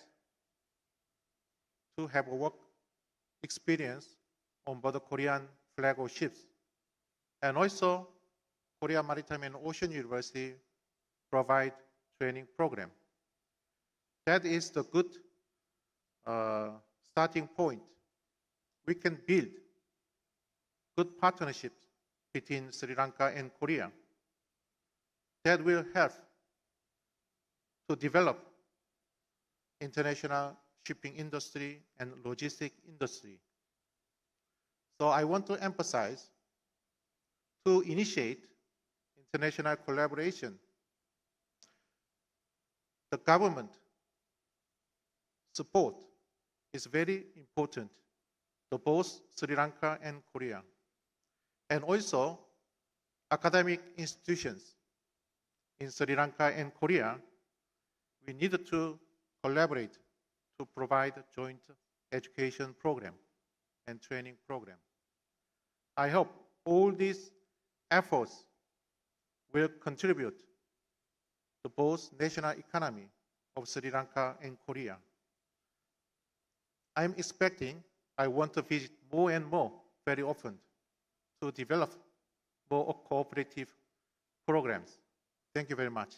to have a work experience on board the Korean flag of ships. And also, Korea Maritime and Ocean University provide training program. That is the good starting point. We can build good partnerships between Sri Lanka and Korea. That will help to develop international shipping industry and logistic industry. So I want to emphasize to initiate international collaboration. The government support is very important to both Sri Lanka and Korea, and also academic institutions in Sri Lanka and Korea. We need to collaborate to provide joint education program and training program. I hope all these efforts will contribute to both national economy of Sri Lanka and Korea. I'm expecting I want to visit more and more very often to develop more cooperative programs. Thank you very much.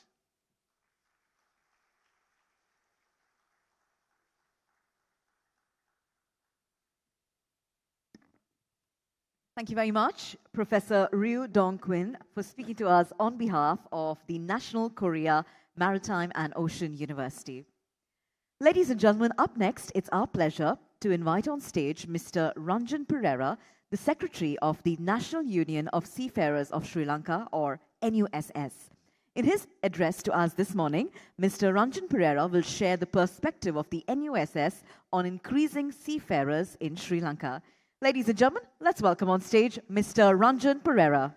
Thank you very much, Professor Ryu Dong-Quinn, for speaking to us on behalf of the National Korea Maritime and Ocean University. Ladies and gentlemen, up next, it's our pleasure to invite on stage Mr. Ranjan Pereira, the Secretary of the National Union of Seafarers of Sri Lanka, or NUSS. In his address to us this morning, Mr. Ranjan Pereira will share the perspective of the NUSS on increasing seafarers in Sri Lanka. Ladies and gentlemen, let's welcome on stage Mr. Ranjan Pereira.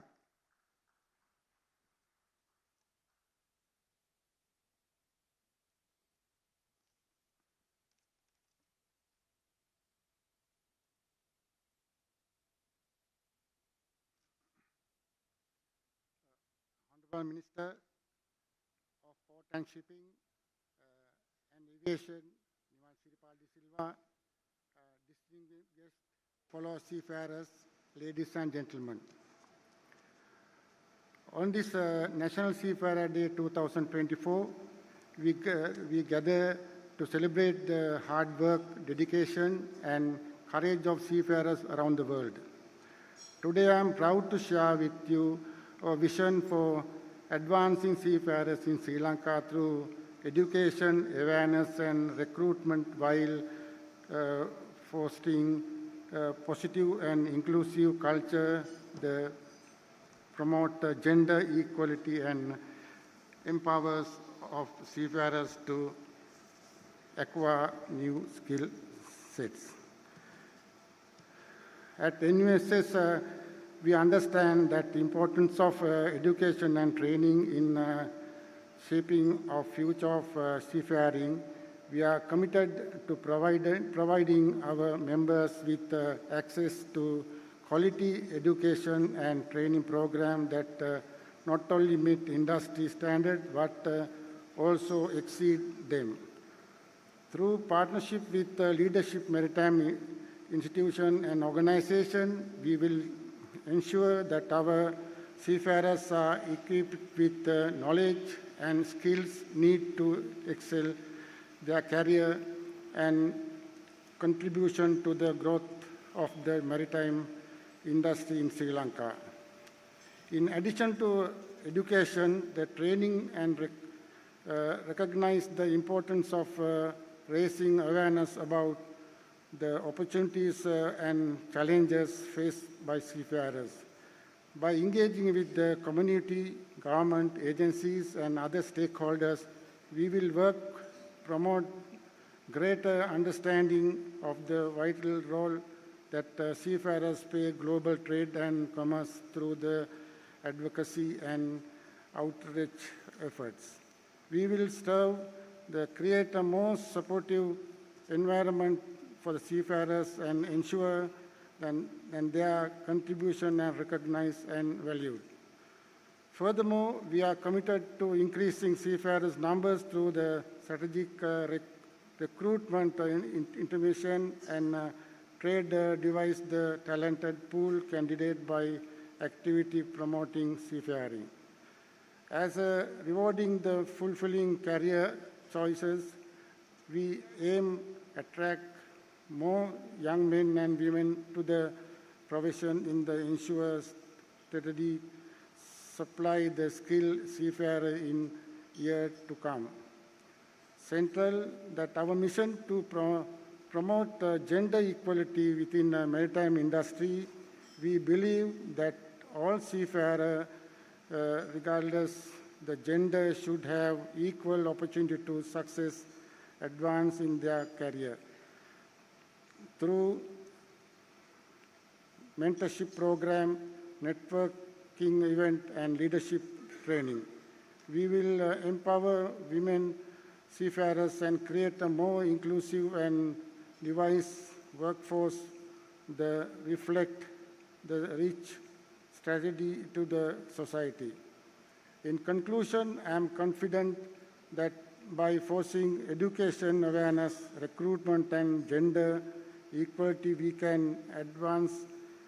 Honorable Minister of Port and Shipping and Aviation, Niwan Siripal de Silva, distinguished guests, fellow seafarers, ladies and gentlemen. On this National Seafarer Day 2024, we gather to celebrate the hard work, dedication, and courage of seafarers around the world. Today, I am proud to share with you our vision for advancing seafarers in Sri Lanka through education, awareness, and recruitment while fostering positive and inclusive culture, promote gender equality, and empowers of seafarers to acquire new skill sets. At NUSS, we understand that the importance of education and training in shaping our future of seafaring. We are committed to providing our members with access to quality education and training programs that not only meet industry standards but also exceed them. Through partnership with leadership maritime institutions and organizations, we will ensure that our seafarers are equipped with knowledge and skills needed to excel their career and contribution to the growth of the maritime industry in Sri Lanka. In addition to education, the training and recognize the importance of raising awareness about the opportunities and challenges faced by seafarers. By engaging with the community, government agencies, and other stakeholders, we will work promote greater understanding of the vital role that seafarers play global trade and commerce through the advocacy and outreach efforts. We will strive to create a more supportive environment for the seafarers and ensure that their contribution are recognized and valued. Furthermore, we are committed to increasing seafarers' numbers through the strategic recruitment, intervention, and trade device the talented pool candidate by activity promoting seafaring. As rewarding the fulfilling career choices, we aim to attract more young men and women to the profession in the ensure steadily supply the skilled seafarer in years to come. Central that our mission to promote gender equality within the maritime industry, we believe that all seafarers, regardless the gender, should have equal opportunity to success, advance in their career. Through mentorship program, networking event, and leadership training. We will empower women seafarers and create a more inclusive and diverse workforce that reflect the rich strategy to the society. In conclusion, I am confident that by forcing education, awareness, recruitment, and gender equality, we can advance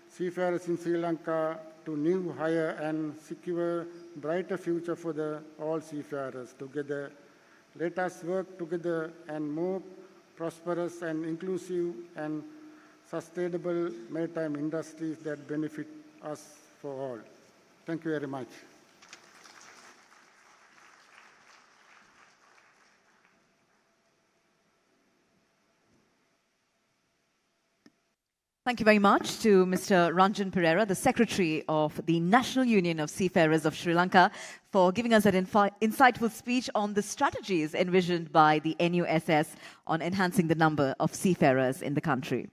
seafarers in Sri Lanka to new higher and secure brighter future for all seafarers. Together, let us work together and more prosperous and inclusive and sustainable maritime industries that benefit us for all. Thank you very much. Thank you very much to Mr. Ranjan Pereira, the Secretary of the National Union of Seafarers of Sri Lanka, for giving us that insightful speech on the strategies envisioned by the NUSS on enhancing the number of seafarers in the country.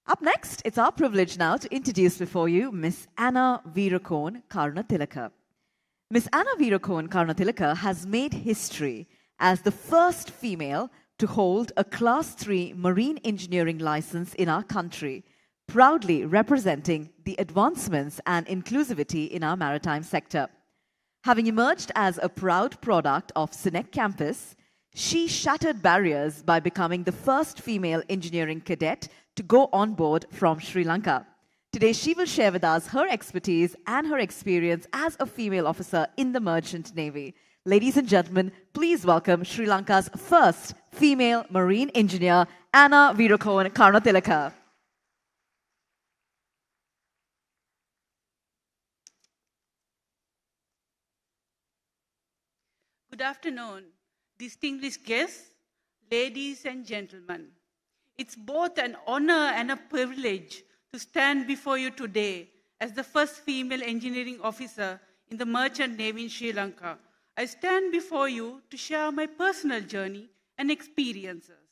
Up next, it's our privilege now to introduce before you Miss Anna Veerakorn Karunatilaka. Miss Anna Veerakorn Karunatilaka has made history as the first female to hold a Class 3 marine engineering license in our country, proudly representing the advancements and inclusivity in our maritime sector. Having emerged as a proud product of SINEC campus, she shattered barriers by becoming the first female engineering cadet to go on board from Sri Lanka. Today, she will share with us her expertise and her experience as a female officer in the Merchant Navy. Ladies and gentlemen, please welcome Sri Lanka's first female marine engineer, Anna Veerakorn Karunatilaka. Good afternoon, distinguished guests, ladies and gentlemen. It's both an honor and a privilege to stand before you today as the first female engineering officer in the Merchant Navy in Sri Lanka. I stand before you to share my personal journey and experiences.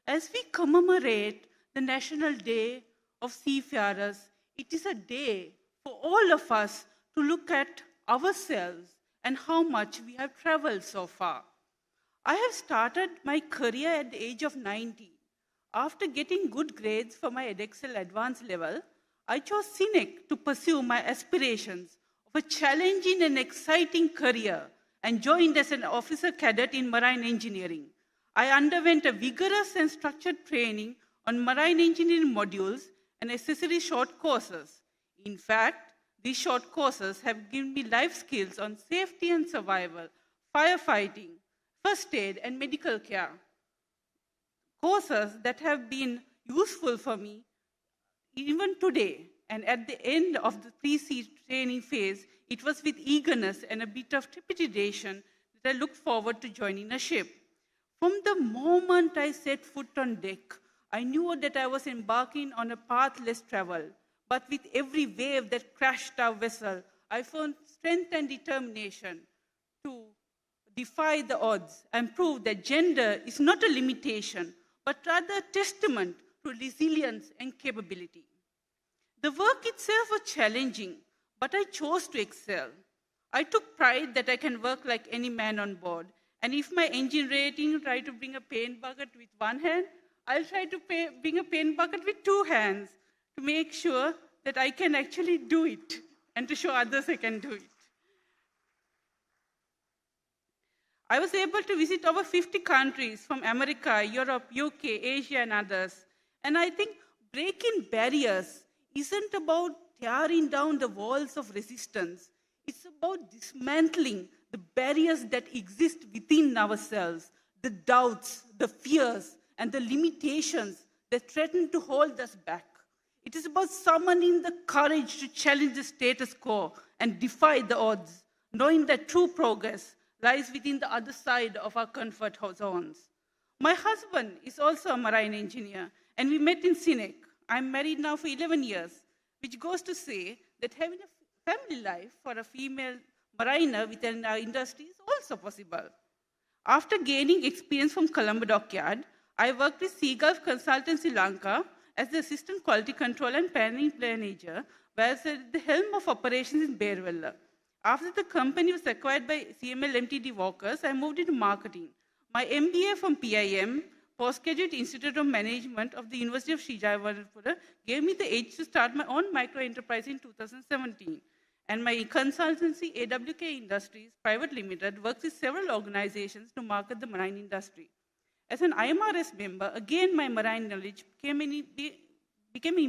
As we commemorate the National Day of Seafarers, it is a day for all of us to look at ourselves and how much we have traveled so far. I have started my career at the age of 19. After getting good grades for my Edexcel advanced level, I chose SINEC to pursue my aspirations of a challenging and exciting career and joined as an officer cadet in marine engineering. I underwent a vigorous and structured training on marine engineering modules and accessory short courses. In fact, these short courses have given me life skills on safety and survival, firefighting, first aid, and medical care. Courses that have been useful for me even today. And at the end of the pre-sea training phase, it was with eagerness and a bit of trepidation that I looked forward to joining a ship. From the moment I set foot on deck, I knew that I was embarking on a path less traveled. But with every wave that crashed our vessel, I found strength and determination to defy the odds and prove that gender is not a limitation, but rather a testament to resilience and capability. The work itself was challenging, but I chose to excel. I took pride that I can work like any man on board. And if my engine rating tried to bring a paint bucket with one hand, I'll try to bring a paint bucket with two hands to make sure that I can actually do it and to show others I can do it. I was able to visit over 50 countries from America, Europe, UK, Asia, and others. And I think breaking barriers isn't about tearing down the walls of resistance. It's about dismantling the barriers that exist within ourselves, the doubts, the fears, and the limitations that threaten to hold us back. It is about summoning the courage to challenge the status quo and defy the odds, knowing that true progress lies within the other side of our comfort zones. My husband is also a marine engineer, and we met in SINEC. I'm married now for 11 years, which goes to say that having a family life for a female mariner within our industry is also possible. After gaining experience from Colombo Dockyard, I worked with Sea Gulf Consultancy Lanka as the Assistant Quality Control and Planning Manager, where I was at the helm of operations in Berwella. After the company was acquired by CML Ltd Walkers, I moved into marketing. My MBA from PIM, Postgraduate Institute of Management of the University of Srijayanapura, gave me the edge to start my own micro enterprise in 2017. And my consultancy, AWK Industries Private Limited, works with several organizations to market the marine industry. As an IMRS member, again my marine knowledge became an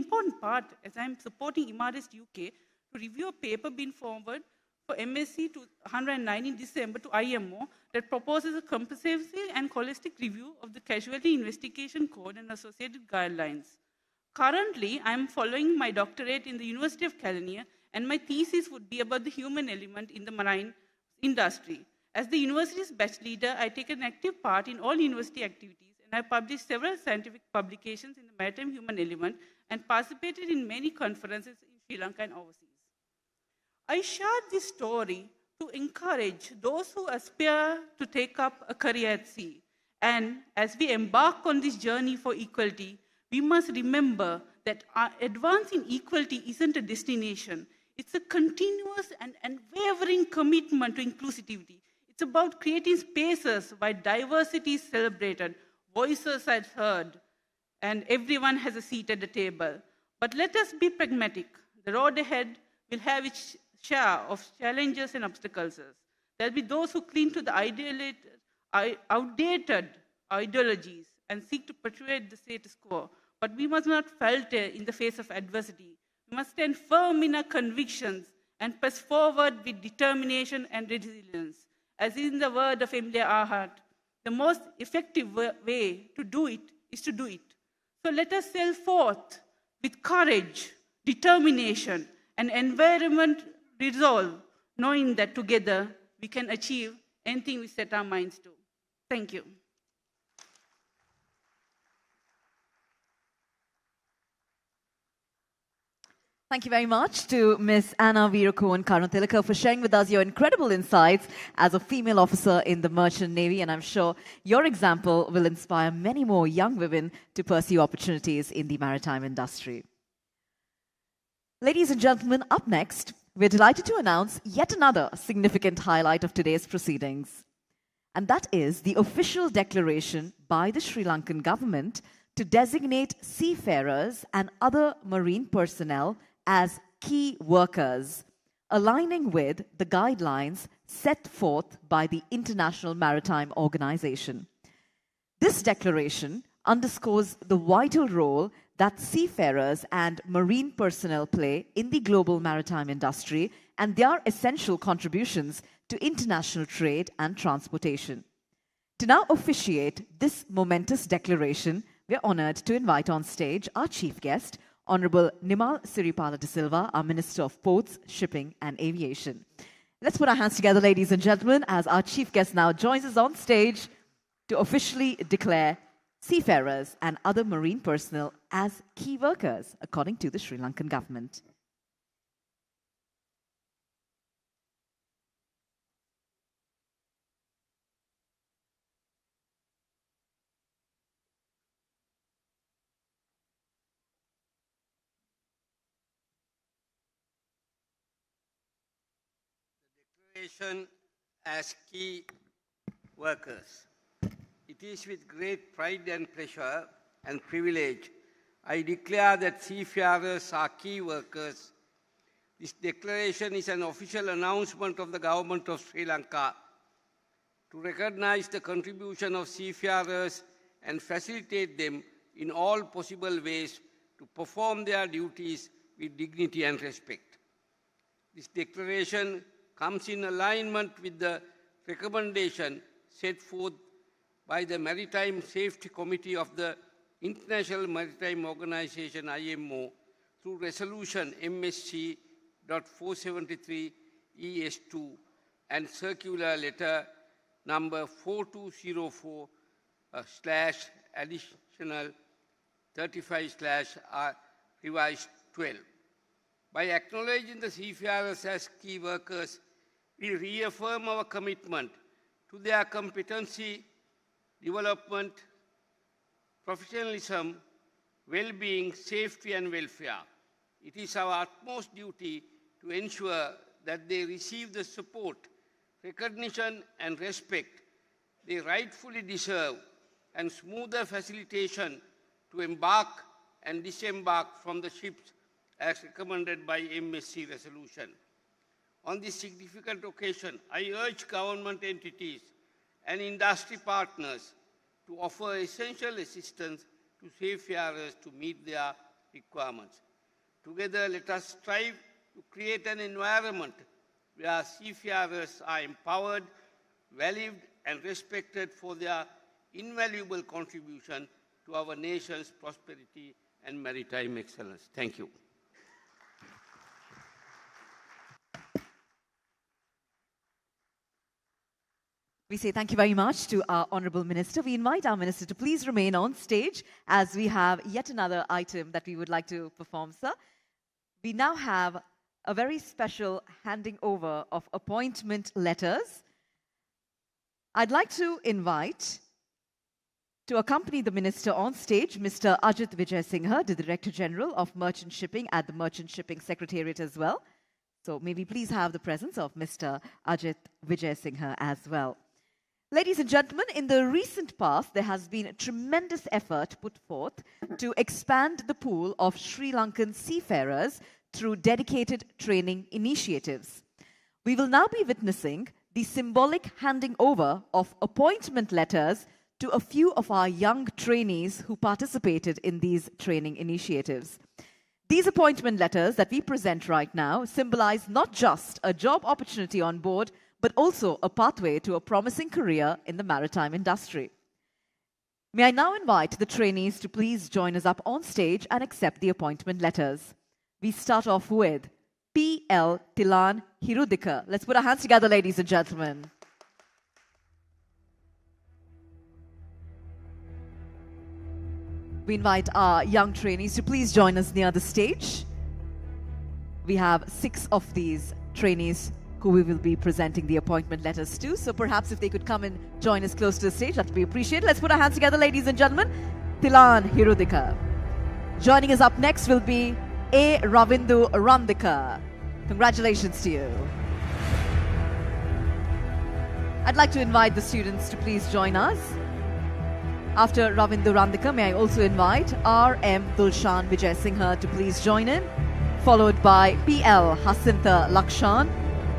important part as I'm supporting IMRS UK to review a paper being forwarded for MSc 209 in December to IMO that proposes a comprehensive and holistic review of the Casualty Investigation Code and associated guidelines. Currently, I'm following my doctorate in the University of California, and my thesis would be about the human element in the marine industry. As the university's batch leader, I take an active part in all university activities, and I published several scientific publications in the maritime human element and participated in many conferences in Sri Lanka and overseas. I shared this story to encourage those who aspire to take up a career at sea. And as we embark on this journey for equality, we must remember that our advance in equality isn't a destination. It's a continuous and unwavering commitment to inclusivity. It's about creating spaces where diversity is celebrated, voices are heard, and everyone has a seat at the table. But let us be pragmatic. The road ahead will have its share of challenges and obstacles. There will be those who cling to the outdated ideologies and seek to perpetuate the status quo. But we must not falter in the face of adversity. We must stand firm in our convictions and press forward with determination and resilience. As in the word of Emilia Earhart, the most effective way to do it is to do it. So let us sail forth with courage, determination, and environment resolve, knowing that together we can achieve anything we set our minds to. Thank you. Thank you very much to Ms. Anna Veerakoon Karunatilaka for sharing with us your incredible insights as a female officer in the Merchant Navy, and I'm sure your example will inspire many more young women to pursue opportunities in the maritime industry. Ladies and gentlemen, up next, we're delighted to announce yet another significant highlight of today's proceedings, and that is the official declaration by the Sri Lankan government to designate seafarers and other marine personnel as key workers, aligning with the guidelines set forth by the International Maritime Organization. This declaration underscores the vital role that seafarers and marine personnel play in the global maritime industry and their essential contributions to international trade and transportation. To now officiate this momentous declaration, we're honored to invite on stage our chief guest, Honorable Nimal Siripala de Silva, our Minister of Ports, Shipping and Aviation. Let's put our hands together, ladies and gentlemen, as our chief guest now joins us on stage to officially declare seafarers and other marine personnel as key workers, according to the Sri Lankan government. Declaration as key workers. It is with great pride and pleasure and privilege I declare that seafarers are key workers. This declaration is an official announcement of the government of Sri Lanka to recognize the contribution of seafarers and facilitate them in all possible ways to perform their duties with dignity and respect. This declaration comes in alignment with the recommendation set forth by the Maritime Safety Committee of the International Maritime Organization IMO through resolution MSC.473 ES2 and circular letter number 4204 additional 35/revised 12. By acknowledging the seafarers as key workers, we reaffirm our commitment to their competency, development, professionalism, well-being, safety, and welfare. It is our utmost duty to ensure that they receive the support, recognition, and respect they rightfully deserve, and smoother facilitation to embark and disembark from the ships as recommended by MSC resolution. On this significant occasion, I urge government entities and industry partners to offer essential assistance to seafarers to meet their requirements. Together, let us strive to create an environment where seafarers are empowered, valued, and respected for their invaluable contribution to our nation's prosperity and maritime excellence. Thank you. We say thank you very much to our Honourable Minister. We invite our Minister to please remain on stage as we have yet another item that we would like to perform, sir. We now have a very special handing over of appointment letters. I'd like to invite to accompany the Minister on stage, Mr. Ajit Vijay Singha, the Director General of Merchant Shipping at the Merchant Shipping Secretariat as well. So may we please have the presence of Mr. Ajit Vijay Singha as well. Ladies and gentlemen, in the recent past, there has been a tremendous effort put forth to expand the pool of Sri Lankan seafarers through dedicated training initiatives. We will now be witnessing the symbolic handing over of appointment letters to a few of our young trainees who participated in these training initiatives. These appointment letters that we present right now symbolize not just a job opportunity on board, but also a pathway to a promising career in the maritime industry. May I now invite the trainees to please join us up on stage and accept the appointment letters. We start off with P.L. Tilan Hirudika. Let's put our hands together, ladies and gentlemen. We invite our young trainees to please join us near the stage. We have 6 of these trainees who we will be presenting the appointment letters to. So perhaps if they could come and join us close to the stage, that would be appreciated. Let's put our hands together, ladies and gentlemen. Tilan Hirudika. Joining us up next will be A. Ravindu Randika. Congratulations to you. I'd like to invite the students to please join us. After Ravindu Randika, may I also invite R.M. Dulshan Vijay Singha to please join in, followed by P.L. Hasintha Lakshan,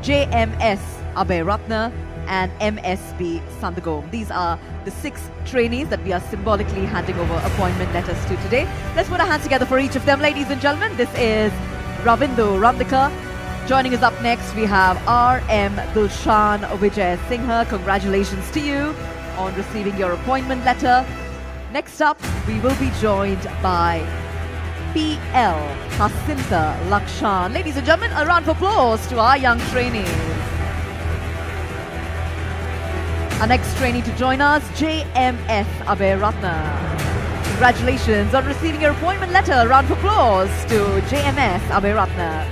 J.M.S. Abhay Ratna, and M.S.B. Sandagom. These are the 6 trainees that we are symbolically handing over appointment letters to today. Let's put our hands together for each of them, ladies and gentlemen. This is Ravindu Randika. Joining us up next, we have R.M. Dulshan Vijay Singha. Congratulations to you on receiving your appointment letter. Next up, we will be joined by P.L. Hasintha Lakshan. Ladies and gentlemen, a round of applause to our young trainees. Our next trainee to join us, J.M.S. Abhay Ratna. Congratulations on receiving your appointment letter. A round of applause to J.M.S. Abhay Ratna.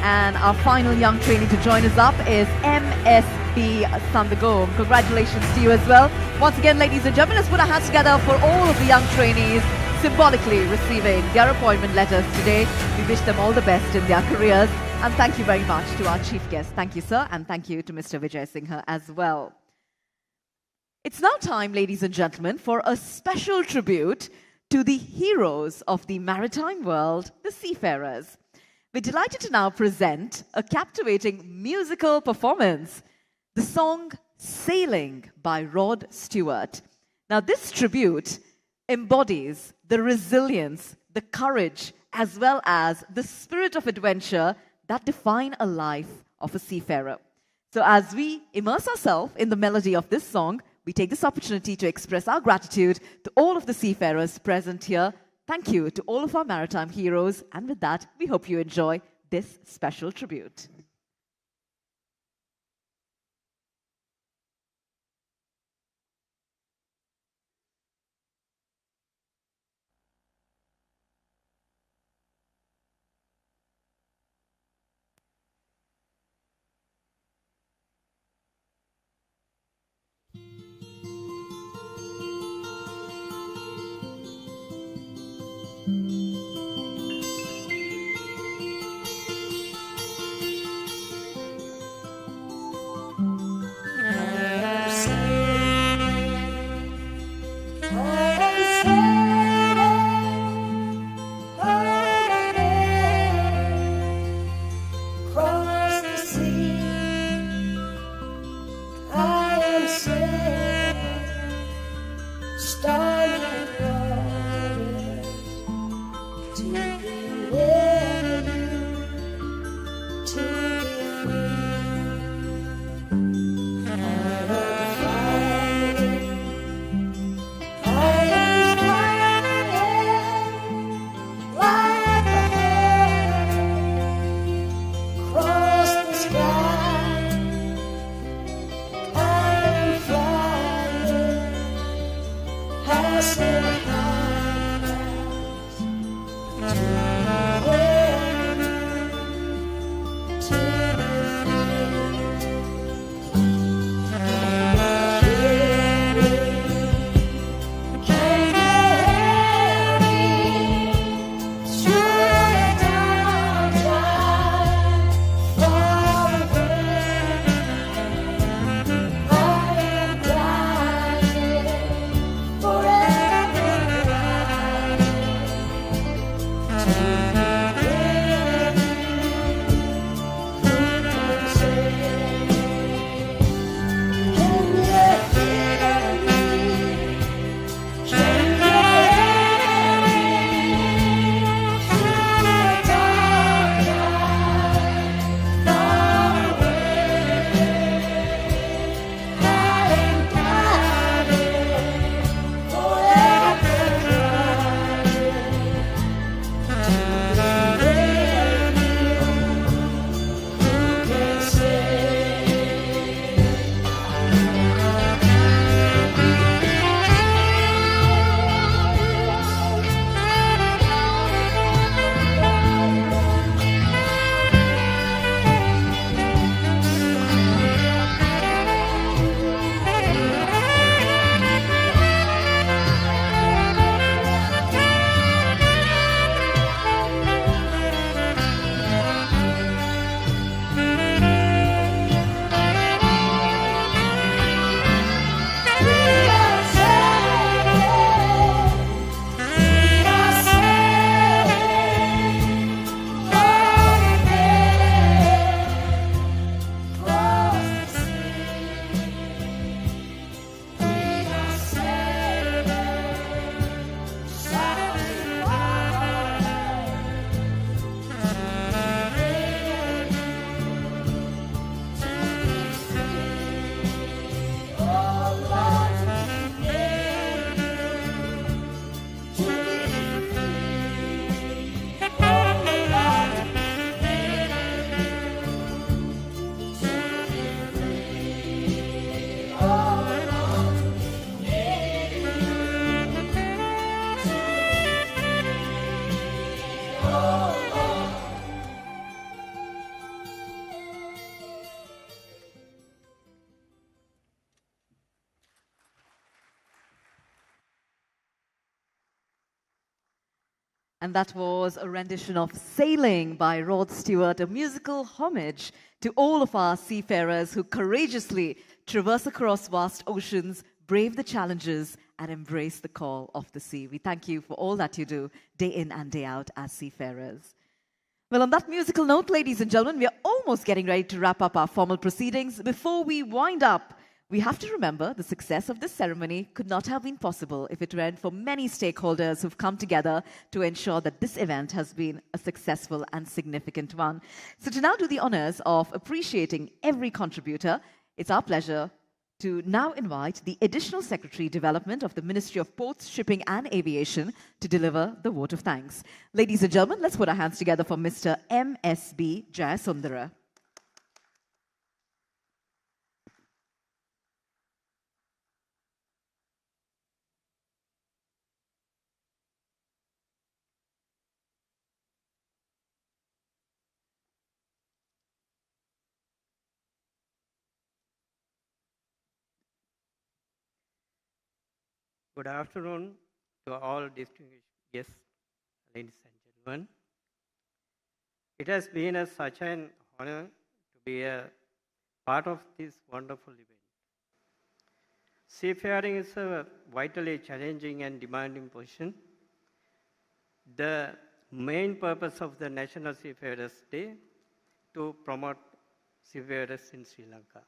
And our final young trainee to join us up is M.S.B. Sandagom. Congratulations to you as well. Once again, ladies and gentlemen, let's put our hands together for all of the young trainees symbolically receiving their appointment letters today. We wish them all the best in their careers. And thank you very much to our chief guest. Thank you, sir. And thank you to Mr. Vijay Singha as well. It's now time, ladies and gentlemen, for a special tribute to the heroes of the maritime world, the seafarers. We're delighted to now present a captivating musical performance, the song Sailing by Rod Stewart. Now, this tribute embodies the resilience, the courage, as well as the spirit of adventure that define a life of a seafarer. So as we immerse ourselves in the melody of this song, we take this opportunity to express our gratitude to all of the seafarers present here. Thank you to all of our maritime heroes. And with that, we hope you enjoy this special tribute. And that was a rendition of Sailing by Rod Stewart, a musical homage to all of our seafarers who courageously traverse across vast oceans, brave the challenges, and embrace the call of the sea. We thank you for all that you do day in and day out as seafarers. Well, on that musical note, ladies and gentlemen, we are almost getting ready to wrap up our formal proceedings. Before we wind up, we have to remember the success of this ceremony could not have been possible if it weren't for many stakeholders who've come together to ensure that this event has been a successful and significant one. So to now do the honors of appreciating every contributor, it's our pleasure to now invite the Additional Secretary Development of the Ministry of Ports, Shipping and Aviation to deliver the vote of thanks. Ladies and gentlemen, let's put our hands together for Mr. M.S.B. Jayasundara. Good afternoon to all distinguished guests, ladies and gentlemen. It has been such an honor to be a part of this wonderful event. Seafaring is a vitally challenging and demanding profession. The main purpose of the National Seafarers Day to promote seafarers in Sri Lanka.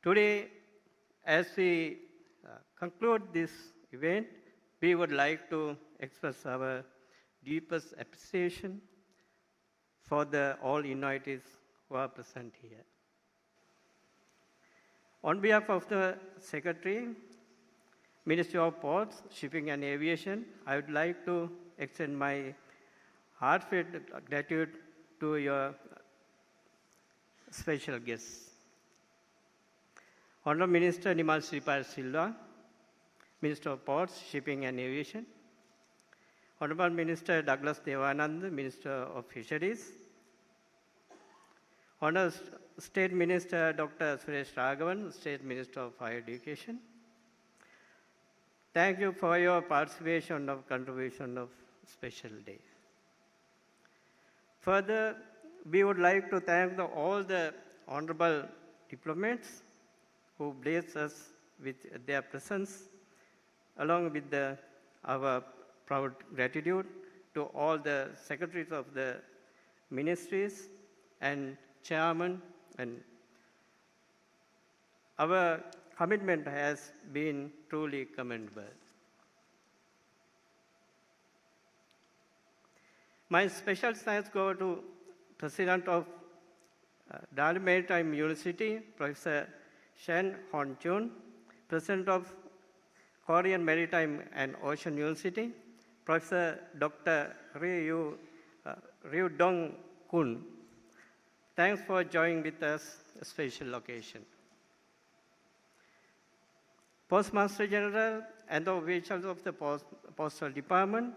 Today, as we conclude this event, we would like to express our deepest appreciation for all Inuitis who are present here. On behalf of the Secretary, Ministry of Ports, Shipping and Aviation, I would like to extend my heartfelt gratitude to your special guests. Honorable Minister Nimal Sripal Silva, Minister of Ports, Shipping and Aviation. Honorable Minister Douglas Devanand, Minister of Fisheries. Honorable State Minister Dr. Suresh Raghavan, State Minister of Higher Education. Thank you for your participation and contribution of special day. Further, we would like to thank all the honorable diplomats who bless us with their presence, along with our proud gratitude to all the secretaries of the ministries and chairman. And our commitment has been truly commendable. My special thanks go to President of Dali Maritime University, Professor Shen Hon Chun, President of Korean Maritime and Ocean University, Professor Dr. Ryu Dong Kun. Thanks for joining with us a special occasion. Postmaster General and the officials of the Postal Department,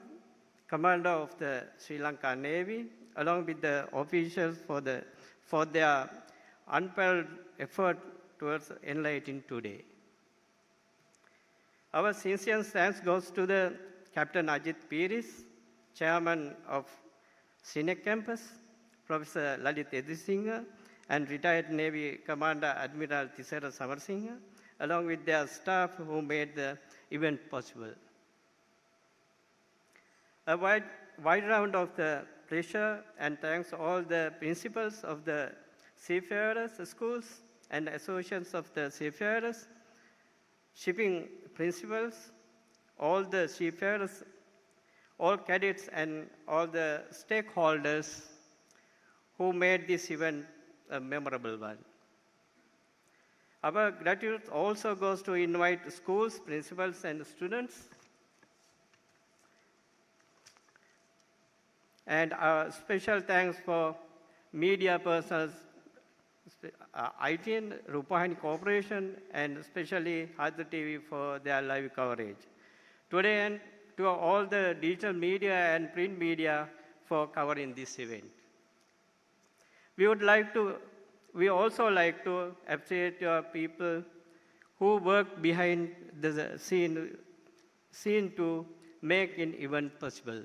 Commander of the Sri Lanka Navy, along with the officials for their unparalleled effort towards enlightening today. Our sincere thanks goes to the Captain Ajit Piris, Chairman of SINEC Campus, Professor Lalit Edisinghe, and retired Navy Commander Admiral Tisera Samarsinghe, along with their staff who made the event possible. A wide round of the pleasure and thanks to all the principals of the Seafarers schools and associations of the seafarers, shipping principals, all the seafarers, all cadets, and all the stakeholders who made this event a memorable one. Our gratitude also goes to invite schools, principals, and students. And our special thanks for media persons, ITN, Rupahani Corporation, and especially Hadra TV for their live coverage. Today, and to all the digital media and print media for covering this event. We also like to appreciate your people who work behind the scene to make it even possible.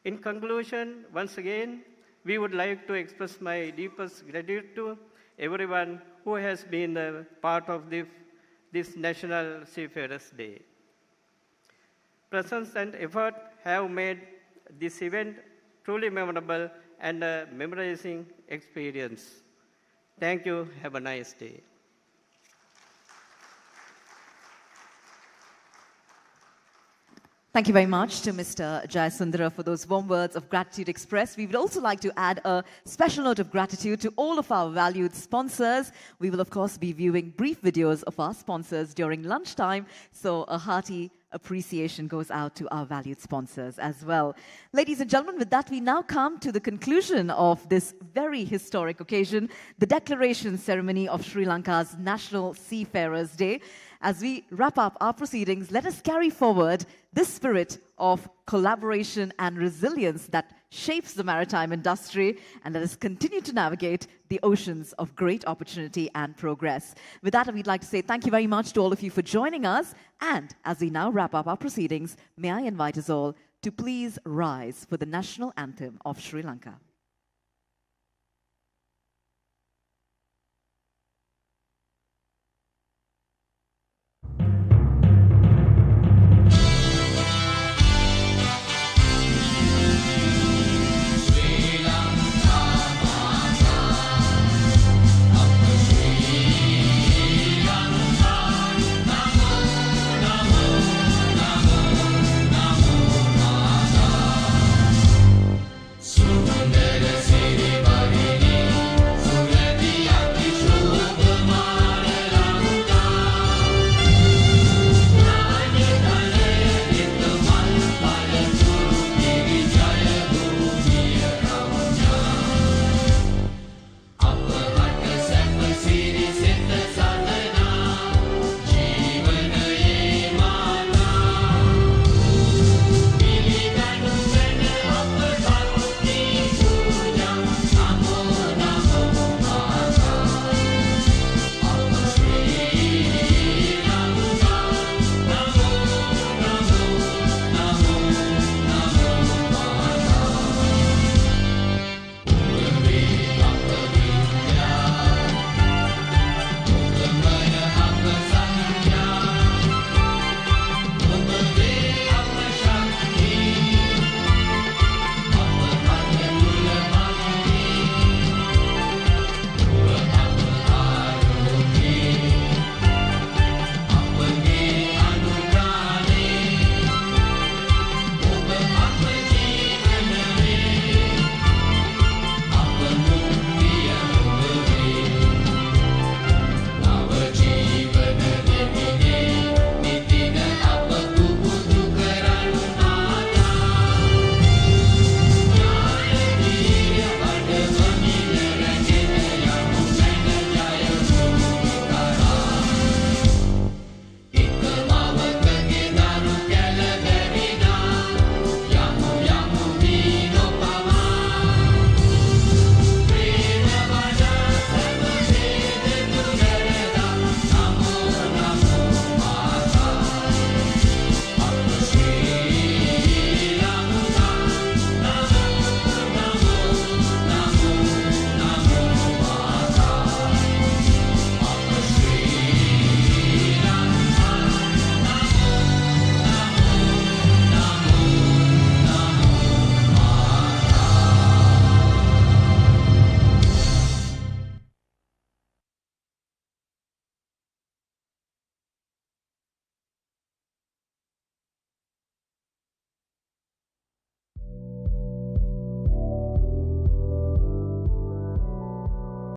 In conclusion, once again, we would like to express my deepest gratitude to everyone who has been a part of this National Seafarers Day. Presence and effort have made this event truly memorable and a memorizing experience. Thank you. Have a nice day. Thank you very much to Mr. Jayasundara for those warm words of gratitude expressed. We would also like to add a special note of gratitude to all of our valued sponsors. We will, of course, be viewing brief videos of our sponsors during lunchtime, so a hearty appreciation goes out to our valued sponsors as well. Ladies and gentlemen, with that, we now come to the conclusion of this very historic occasion, the declaration ceremony of Sri Lanka's National Seafarers Day. As we wrap up our proceedings, let us carry forward this spirit of collaboration and resilience that shapes the maritime industry, and let us continue to navigate the oceans of great opportunity and progress. With that, we'd like to say thank you very much to all of you for joining us. And as we now wrap up our proceedings, may I invite us all to please rise for the national anthem of Sri Lanka.